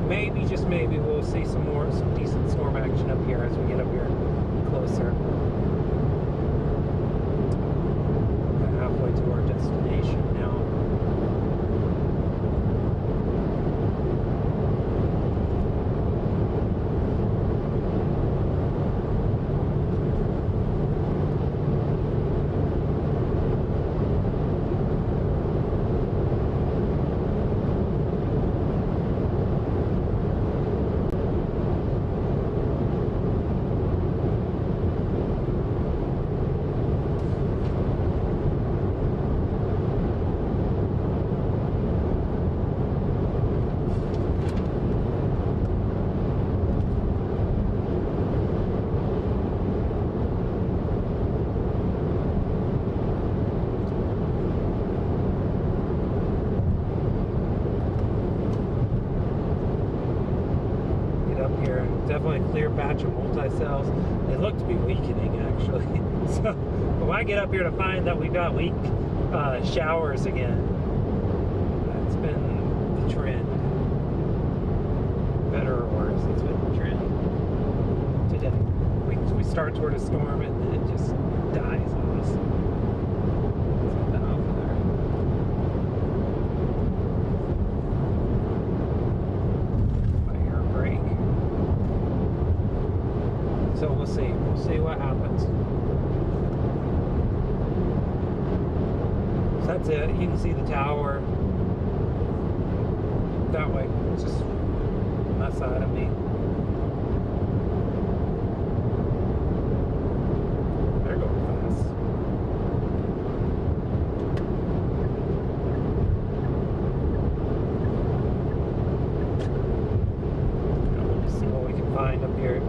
maybe, just maybe, we'll see some decent storm action up here as we get up here closer. We're halfway to our destination now. Definitely a clear batch of multi-cells. They look to be weakening actually. So when I get up here to find that we got weak showers again, that's been the trend. Better or worse, it's been the trend today. We start toward a storm and then it just dies on us. Something over there. So we'll see. We'll see what happens. So that's it. You can see the tower. that way. It's just mess out of me. They're going fast. Let's see what we can find up here.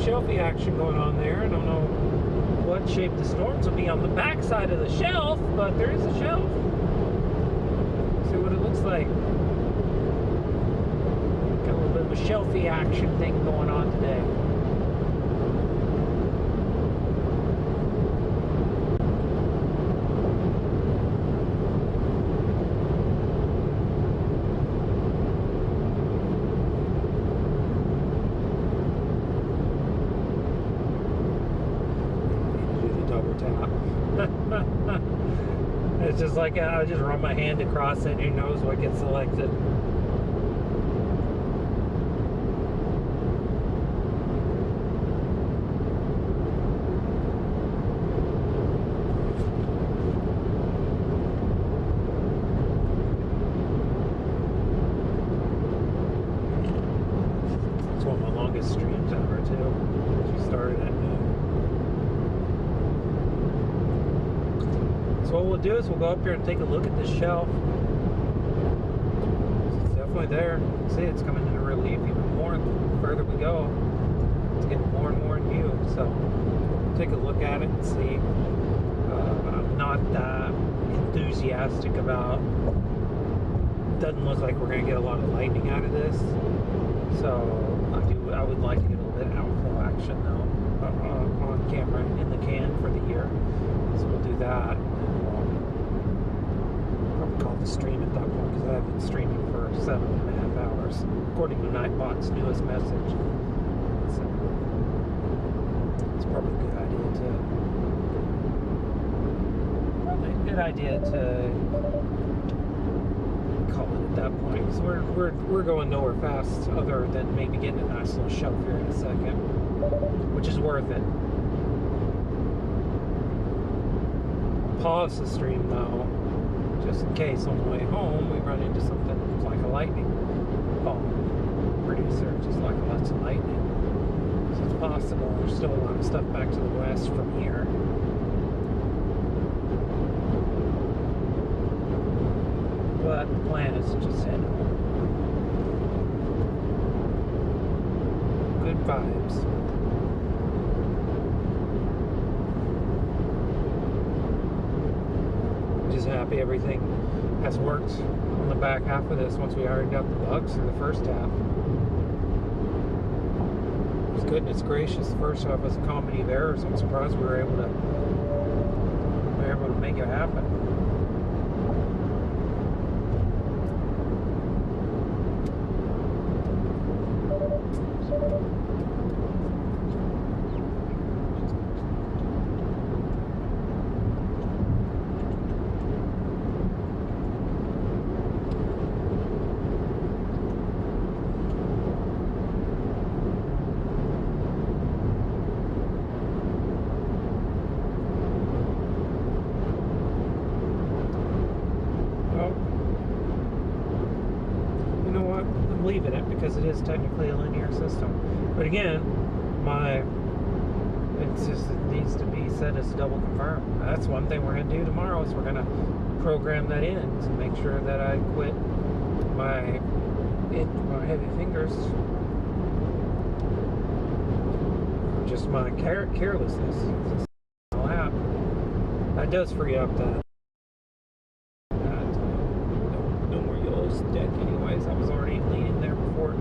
Shelfie action going on there. I don't know what shape the storms will be on the back side of the shelf, but there is a shelf. See what it looks like. Got a little bit of a shelfie action thing going on today. It's just like I just run my hand across it and who knows what gets selected. It's one of my longest streams ever too. She started at noon. So what we'll do is we'll go up here and take a look at this shelf. It's definitely there. See, it's coming into relief even more the further we go. It's getting more and more in view. So we'll take a look at it and see. I'm not that enthusiastic about. Doesn't look like we're going to get a lot of lightning out of this. So I would like to get a little bit of outflow action though on camera in the can for the year. So we'll do that. Call the stream at that point because I've been streaming for 7.5 hours according to Nightbot's newest message. So it's probably a good idea to call it at that point because we're going nowhere fast other than maybe getting a nice little shelf here in a second, which is worth it. Pause the stream though, just in case on the way home we run into something like a lightning bomb producer, just like lots of lightning. So it's possible there's still a lot of stuff back to the west from here. But the plan is to just head home. Good vibes. Just happy everything has worked on the back half of this once we ironed out the bugs through the first half. Goodness gracious, the first half was a comedy of errors. I'm surprised we were able to make it happen. Leaving it because it is technically a linear system, but again, it's just, it needs to be set as double confirmed. That's one thing we're going to do tomorrow is we're going to program that in to make sure that I quit my heavy fingers, just my carelessness. That does free up that. No more yellow stick anyways. I was already leaning there before it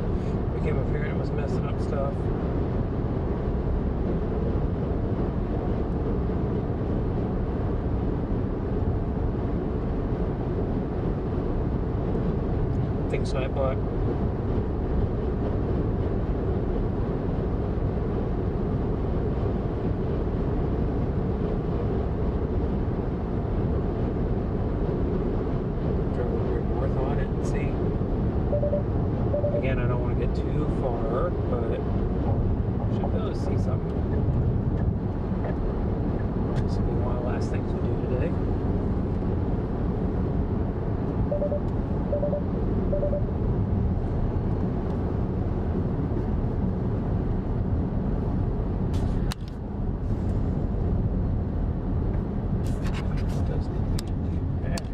came up here and it was messing up stuff. Things I bought. Again, I don't want to get too far, but should be able to see something. This will be one of the last things we do today.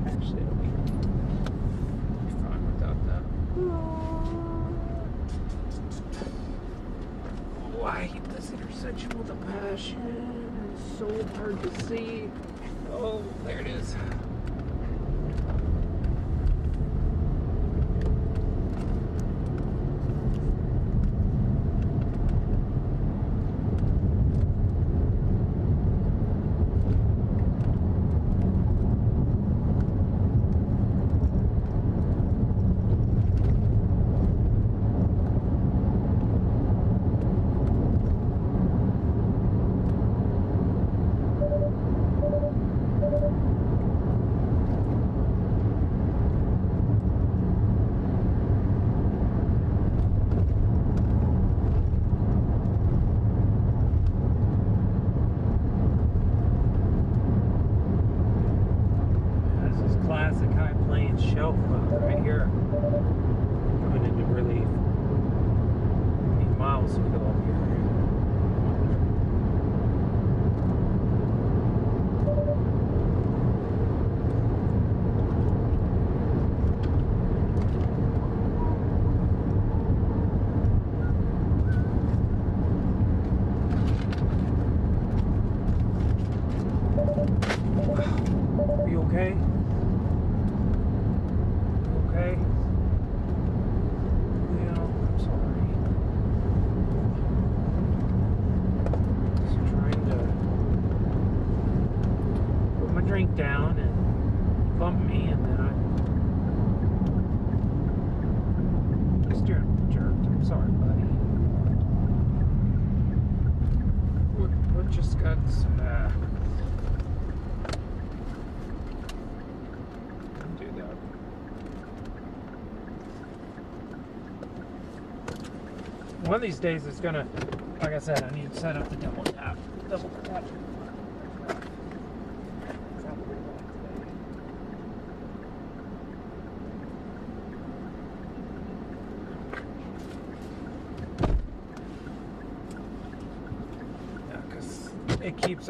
Actually, it'll be fine without that. Oh, I hate this intersection with a passion. It's so hard to see. Oh, there it is. Right here, coming into relief. 8 miles to go up here. Are you okay? Drink down and bump me, and then the steering wheel jerked. I'm sorry, buddy. What just got do that. One of these days it's gonna, like I said, I need to set up the double tap.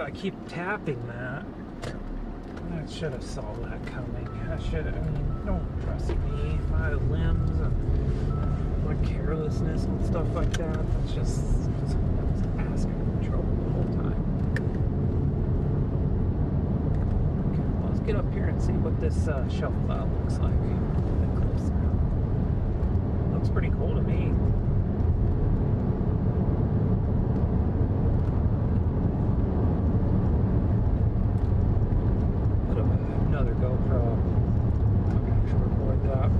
I keep tapping that. I should have saw that coming. I mean, don't trust me. My limbs and my carelessness and stuff like that. That's just asking for trouble the whole time. Okay, well, let's get up here and see what this shelf file looks like. A bit closer. Looks pretty cool to me. Another GoPro. I can actually record that.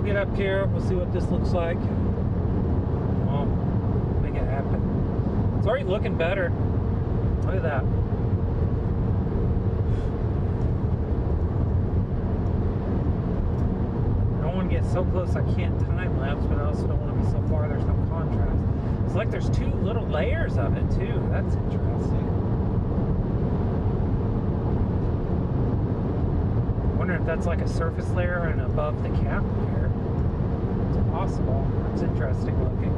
Up here, we'll see what this looks like. Well, make it happen. It's already looking better. Look at that. I don't want to get so close I can't time lapse, but I also don't want to be so far there's no contrast. It's like there's 2 little layers of it too. That's interesting. that's like a surface layer and above the cap here. It's possible. It's interesting looking.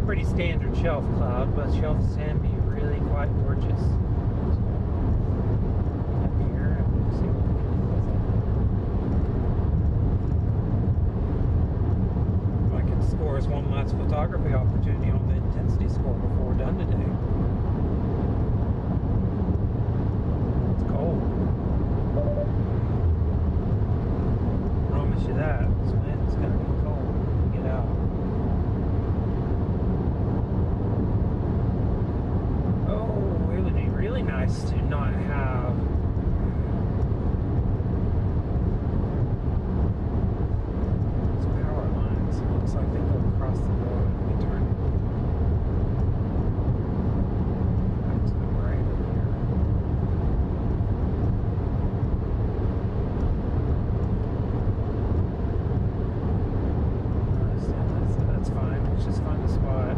Pretty standard shelf cloud, but shelves can be really quite gorgeous. Up here, see what we can do. I can score as one last photography opportunity on the intensity score before we're done today. It's cold. I promise you that. This wind's gonna be cold when we get out. Really nice to not have these power lines. It looks like they go across the road and we turn back to the right over here. That's fine. Let's just find a spot.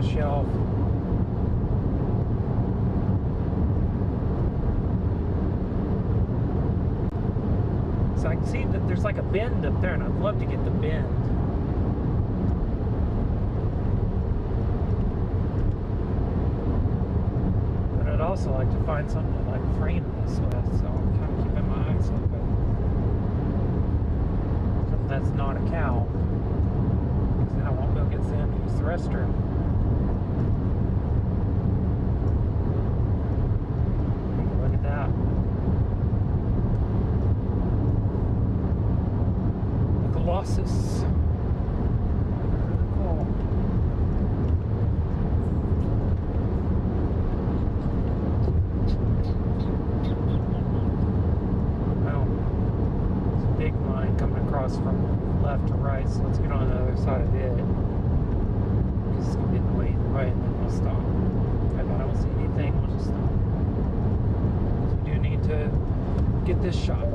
Shelf. So I can see that there's like a bend up there, and I'd love to get the bend. But I'd also like to find something to like frame this with, so I'm kind of keeping my eyes open. Something that's not a cow, because then I won't be able to get Sam to use the restroom. Colossus. Really cool. Well, there's a big line coming across from left to right, so let's get on the other side of it. Because it's going to be in the way either way, and then we'll stop. If I don't see anything, we'll just stop. Because we do need to get this shot.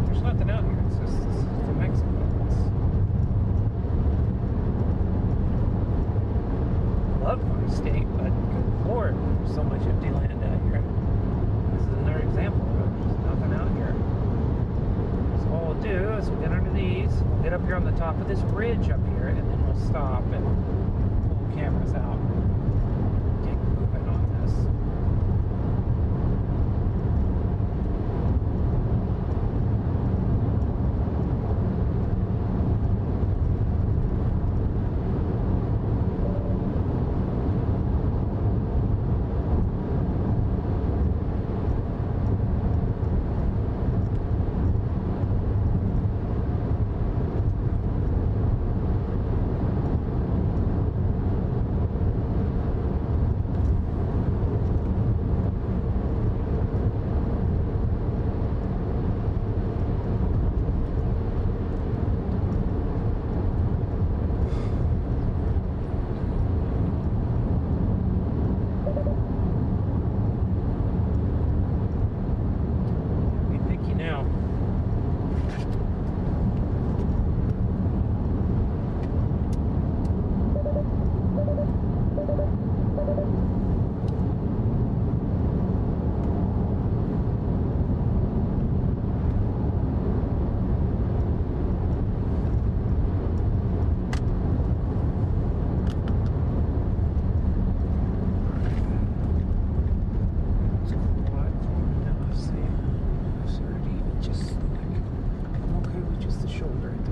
There's nothing out here. It's just the Mexico. I love my state, but good lord, there's so much empty land out here. This is another example of it. There's nothing out here. So what we'll do is we'll get under these, we'll get up here on the top of this ridge up here, and then we'll stop and pull the cameras out. Get moving on this.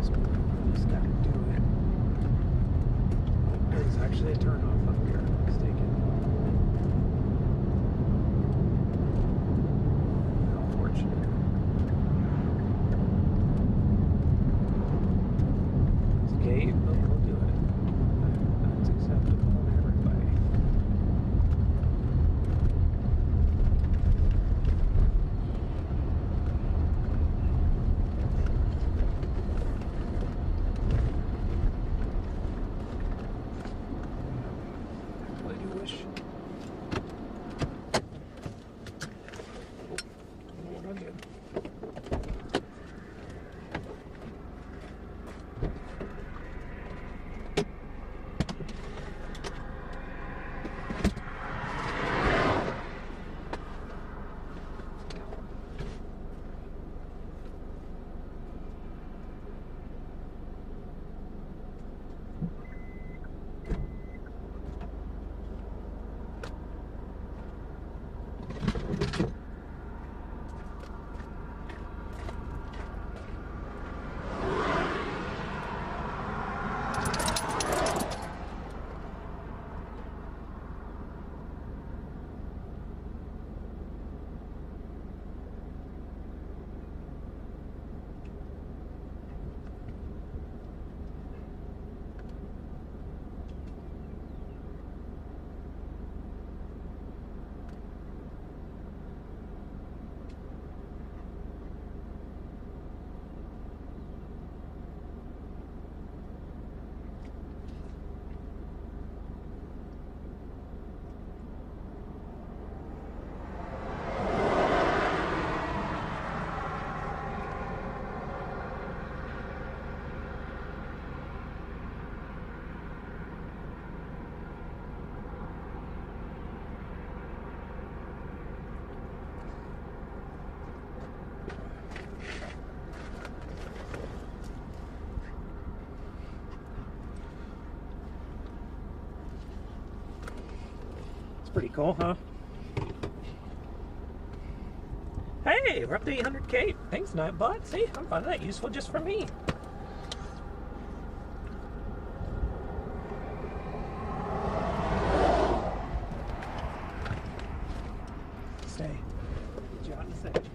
Just gotta do it. There's actually a turnoff up here. I'm mistaken. How fortunate. It's gate, but we'll do it. That's acceptable to everybody. I do wish. Oh, what I did. Pretty cool, huh? Hey, we're up to 800K. Thanks, Nightbot. See, I'm finding that useful just for me. Stay. Get you out in a second.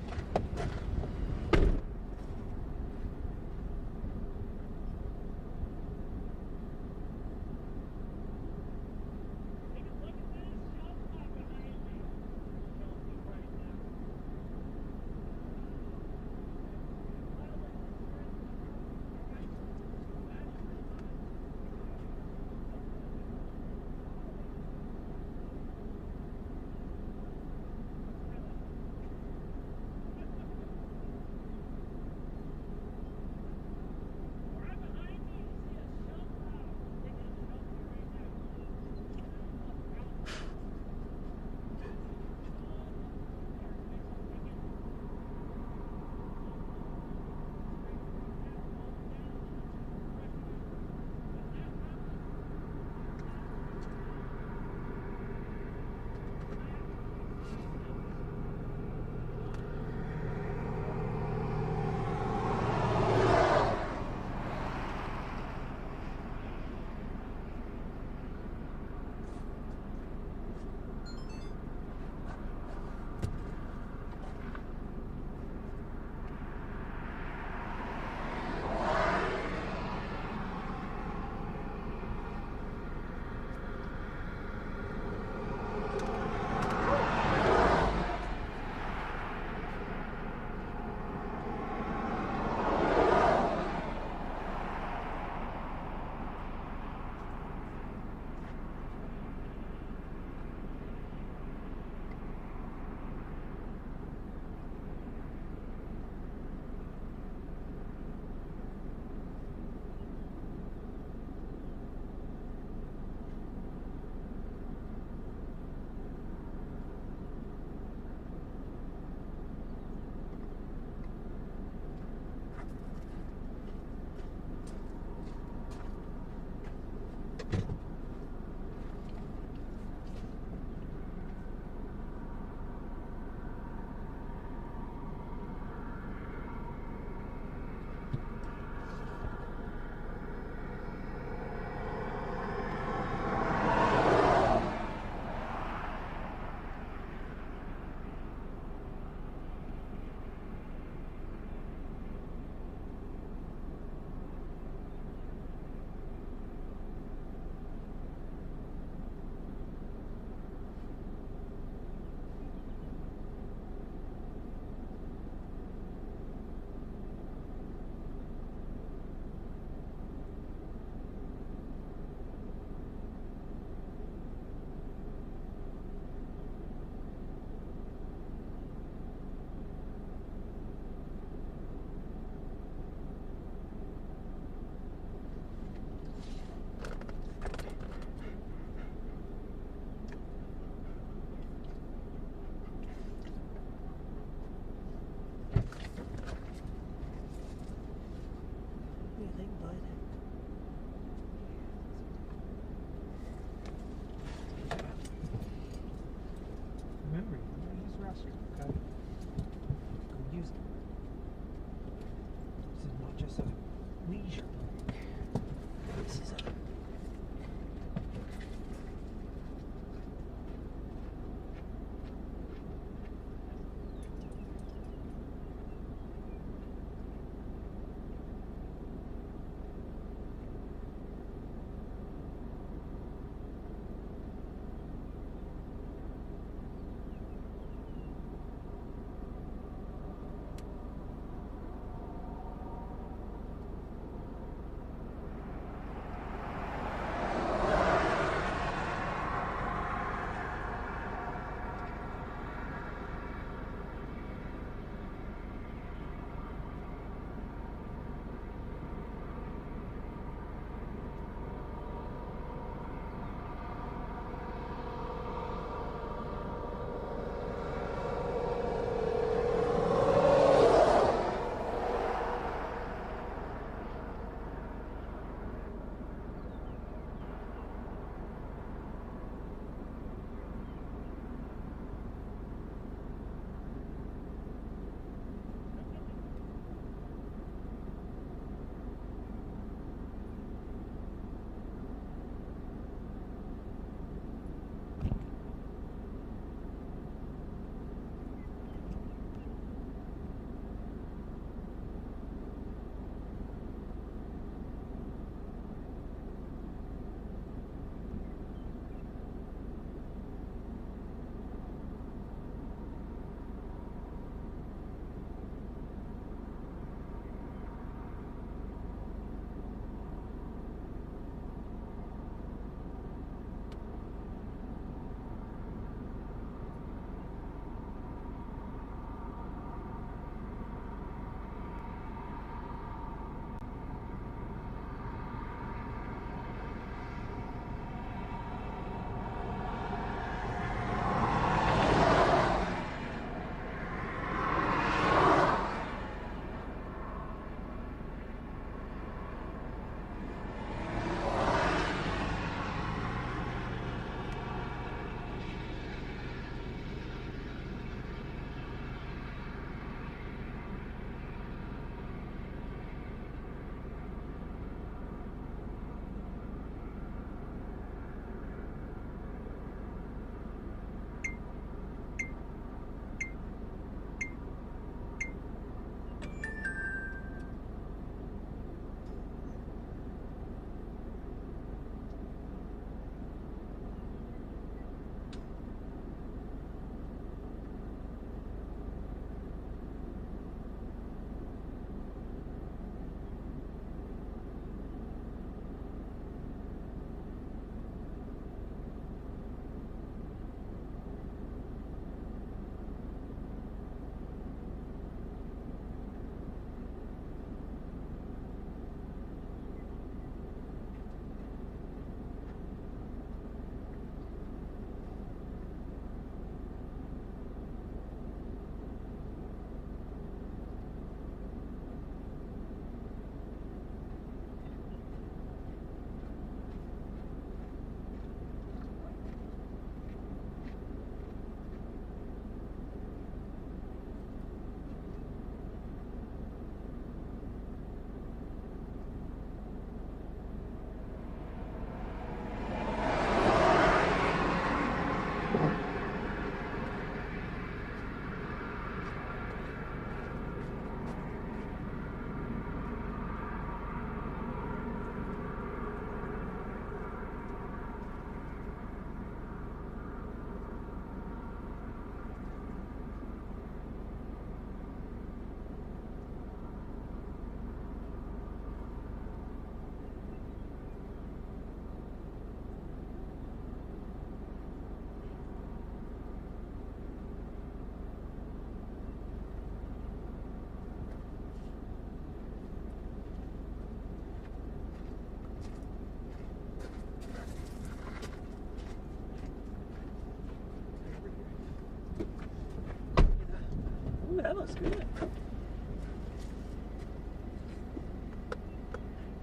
looks good.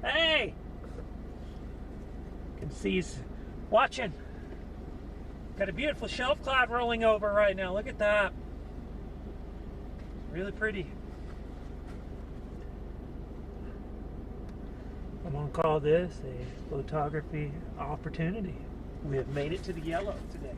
Hey! You can see he's watching. Got a beautiful shelf cloud rolling over right now. Look at that. Really pretty. I'm going to call this a photography opportunity. We have made it to the yellow today.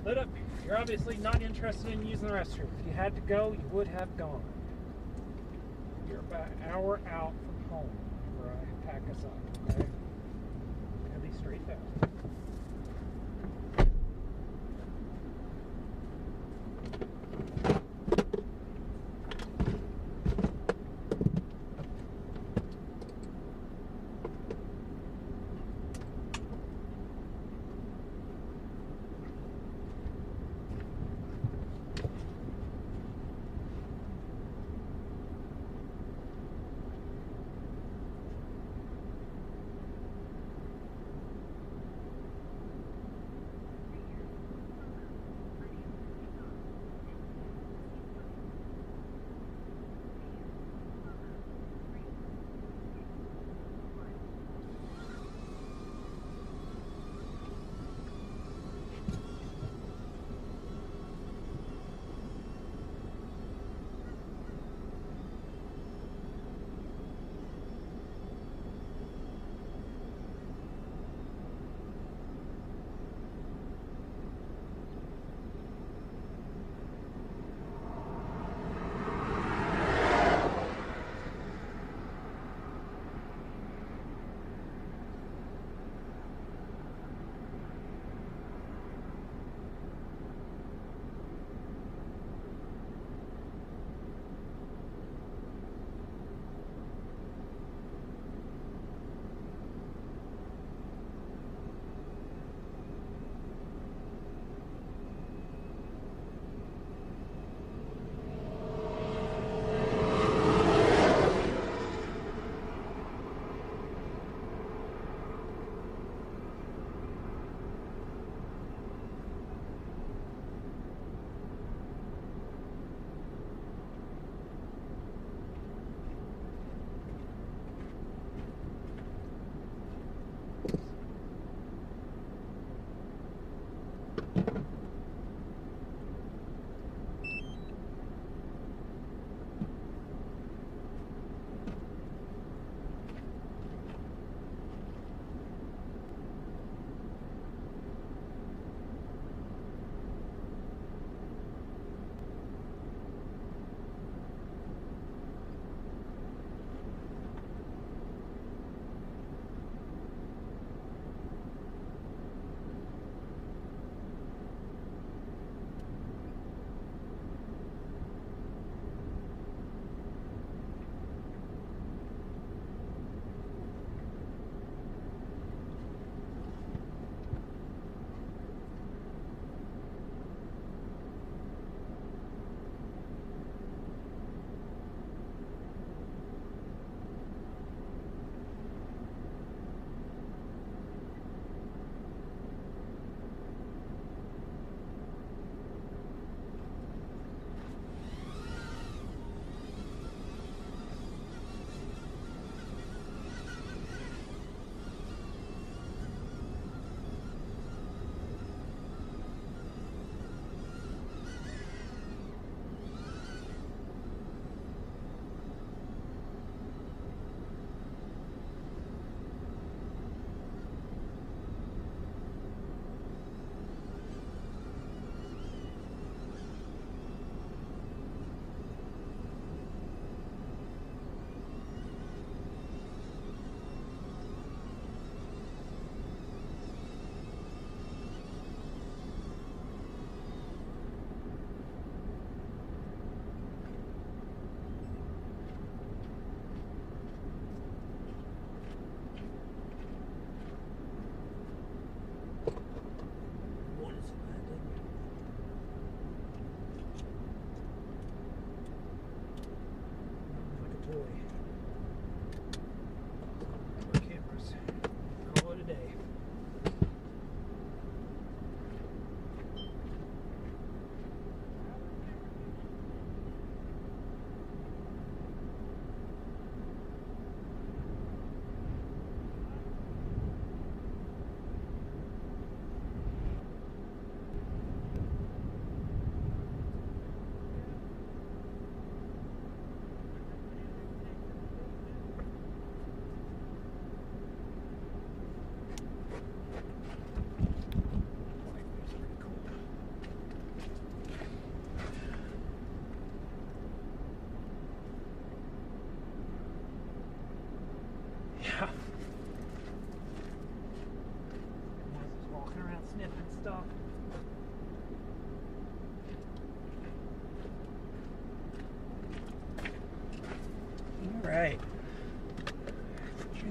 Load up. You're obviously not interested in using the restroom. If you had to go, you would have gone. You're about an hour out from home where I pack us up, okay? At least straight down.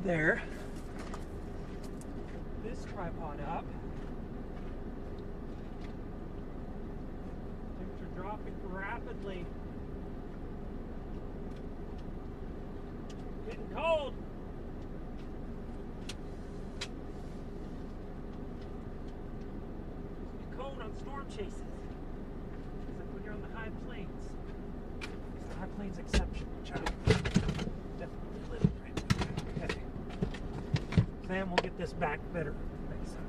there. This tripod up. Temperature dropping rapidly. Getting cold. It's cold on storm chases. It's like when you're on the high plains. It's the high plains exception, which I definitely live right now. Okay. Then we'll get this back better next time.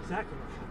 Exactly what happened.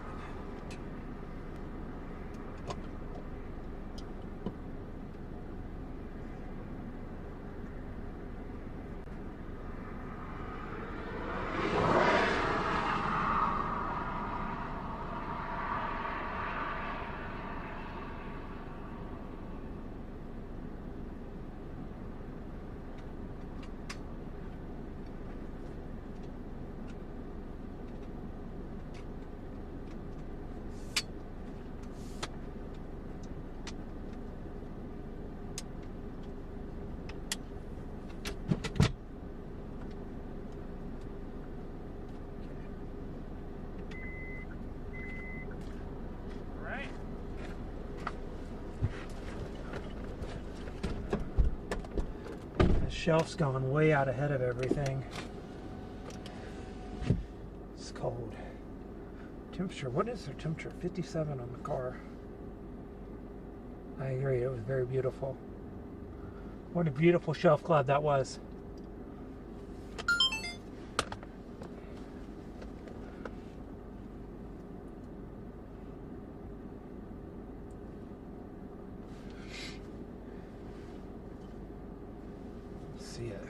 Shelf's gone way out ahead of everything. It's cold. Temperature, what is their temperature? 57 on the car. I agree, it was very beautiful. What a beautiful shelf cloud that was. See it.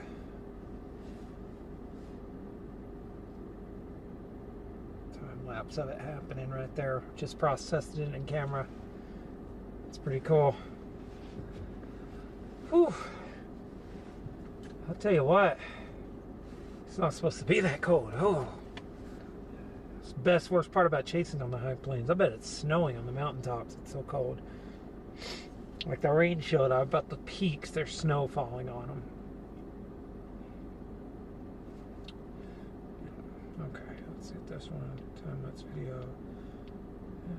Time lapse of it happening right there. Just processed it in camera. It's pretty cool. Whew. I'll tell you what. It's not supposed to be that cold. Oh. It's the best, worst part about chasing on the high plains. I bet it's snowing on the mountaintops. It's so cold. Like the rain showed, I bet the peaks, there's snow falling on them. Okay, let's get this one. Time lapse video. Yeah,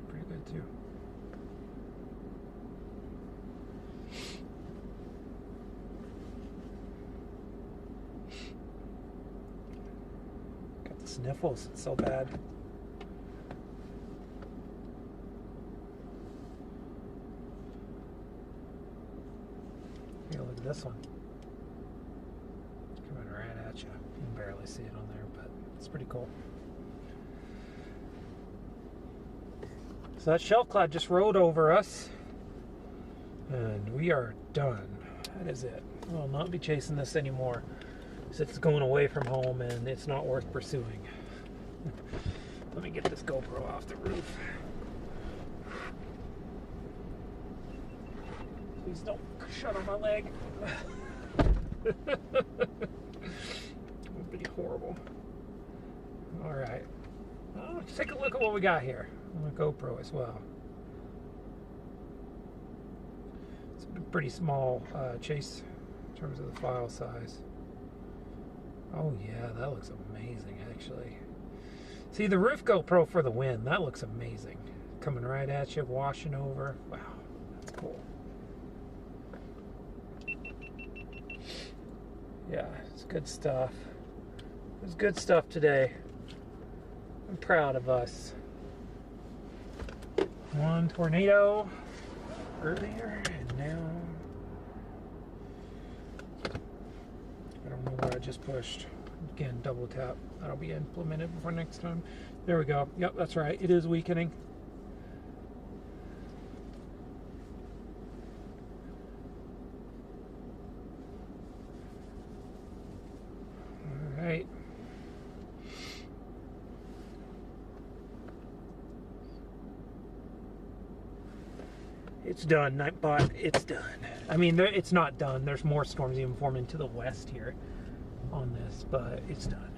pretty good too. Got the sniffles. It's so bad. Here, look at this one. Coming right at you. You can barely see it on there, but it's pretty cool. So that shelf cloud just rode over us, and we are done. That is it. We'll not be chasing this anymore. It's going away from home, and it's not worth pursuing. Let me get this GoPro off the roof. Please don't shut on my leg. Would be horrible. All right. Well, let's take a look at what we got here on the GoPro as well. It's a pretty small chase in terms of the file size. Oh yeah, that looks amazing actually. See the roof GoPro for the win. That looks amazing. Coming right at you, washing over. Wow, that's cool. Yeah, it's good stuff. It was good stuff today. I'm proud of us. One tornado earlier, and now I don't know what I just pushed. Again, double tap. That'll be implemented before next time. There we go. Yep, that's right. It is weakening. It's done, Nightbot. It's done. I mean, it's not done. There's more storms even forming to the west here on this, but it's done.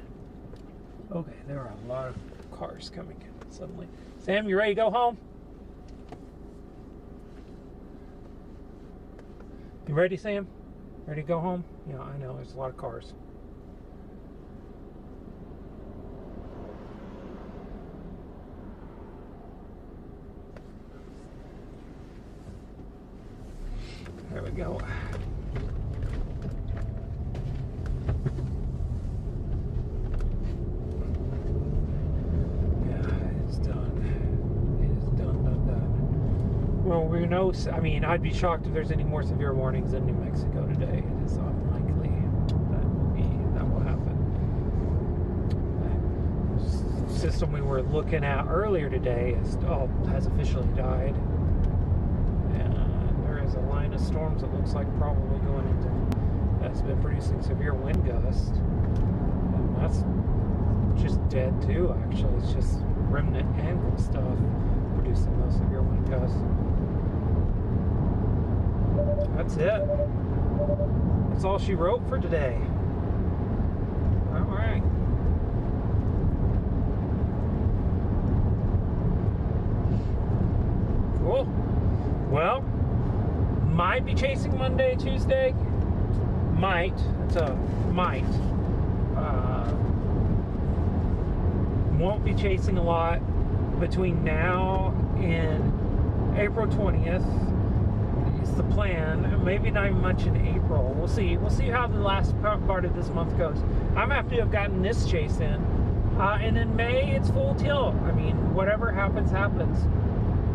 Okay, there are a lot of cars coming in suddenly. Sam, you ready to go home? You ready, Sam? Ready to go home? Yeah, I know. There's a lot of cars. There we go. Yeah, it's done. It is done. Well, we know, I mean, I'd be shocked if there's any more severe warnings in New Mexico today. It is unlikely that will happen. The system we were looking at earlier today has officially died. A line of storms that looks like probably going into that's been producing severe wind gusts, and that's just dead too. Actually, it's just remnant angle stuff producing those severe wind gusts. That's it. That's all she wrote for today. All right. Cool. Well, might be chasing Monday, Tuesday. Might. It's a might. Won't be chasing a lot between now and April 20th. Is the plan. Maybe not even much in April. We'll see. We'll see how the last part of this month goes. I'm happy to have gotten this chase in. And in May, it's full tilt. I mean, whatever happens, happens.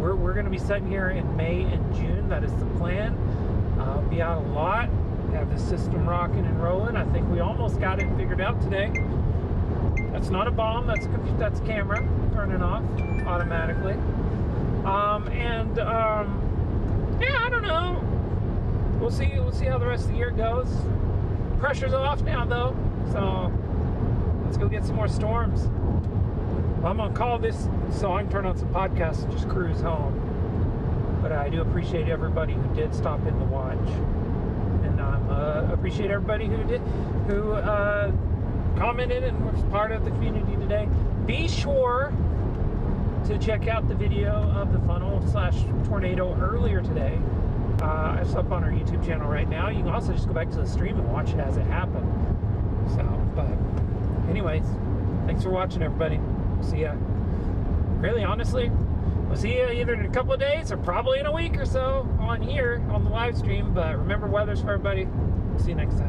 We're going to be sitting here in May and June. That is the plan. Be out a lot. Have the system rocking and rolling. I think we almost got it figured out today. That's not a bomb. That's camera turning off automatically. Yeah, I don't know. We'll see. We'll see how the rest of the year goes. Pressure's off now, though. So let's go get some more storms. I'm going to call this so I can turn on some podcasts and just cruise home. But I do appreciate everybody who did stop in to watch. And appreciate everybody who commented and was part of the community today. Be sure to check out the video of the funnel/tornado earlier today. It's up on our YouTube channel right now. You can also just go back to the stream and watch it as it happened. So, but anyways, thanks for watching, everybody. See ya. Really, honestly, we'll see you either in a couple of days or probably in a week or so on here on the live stream. But remember, weather's for everybody. See you next time.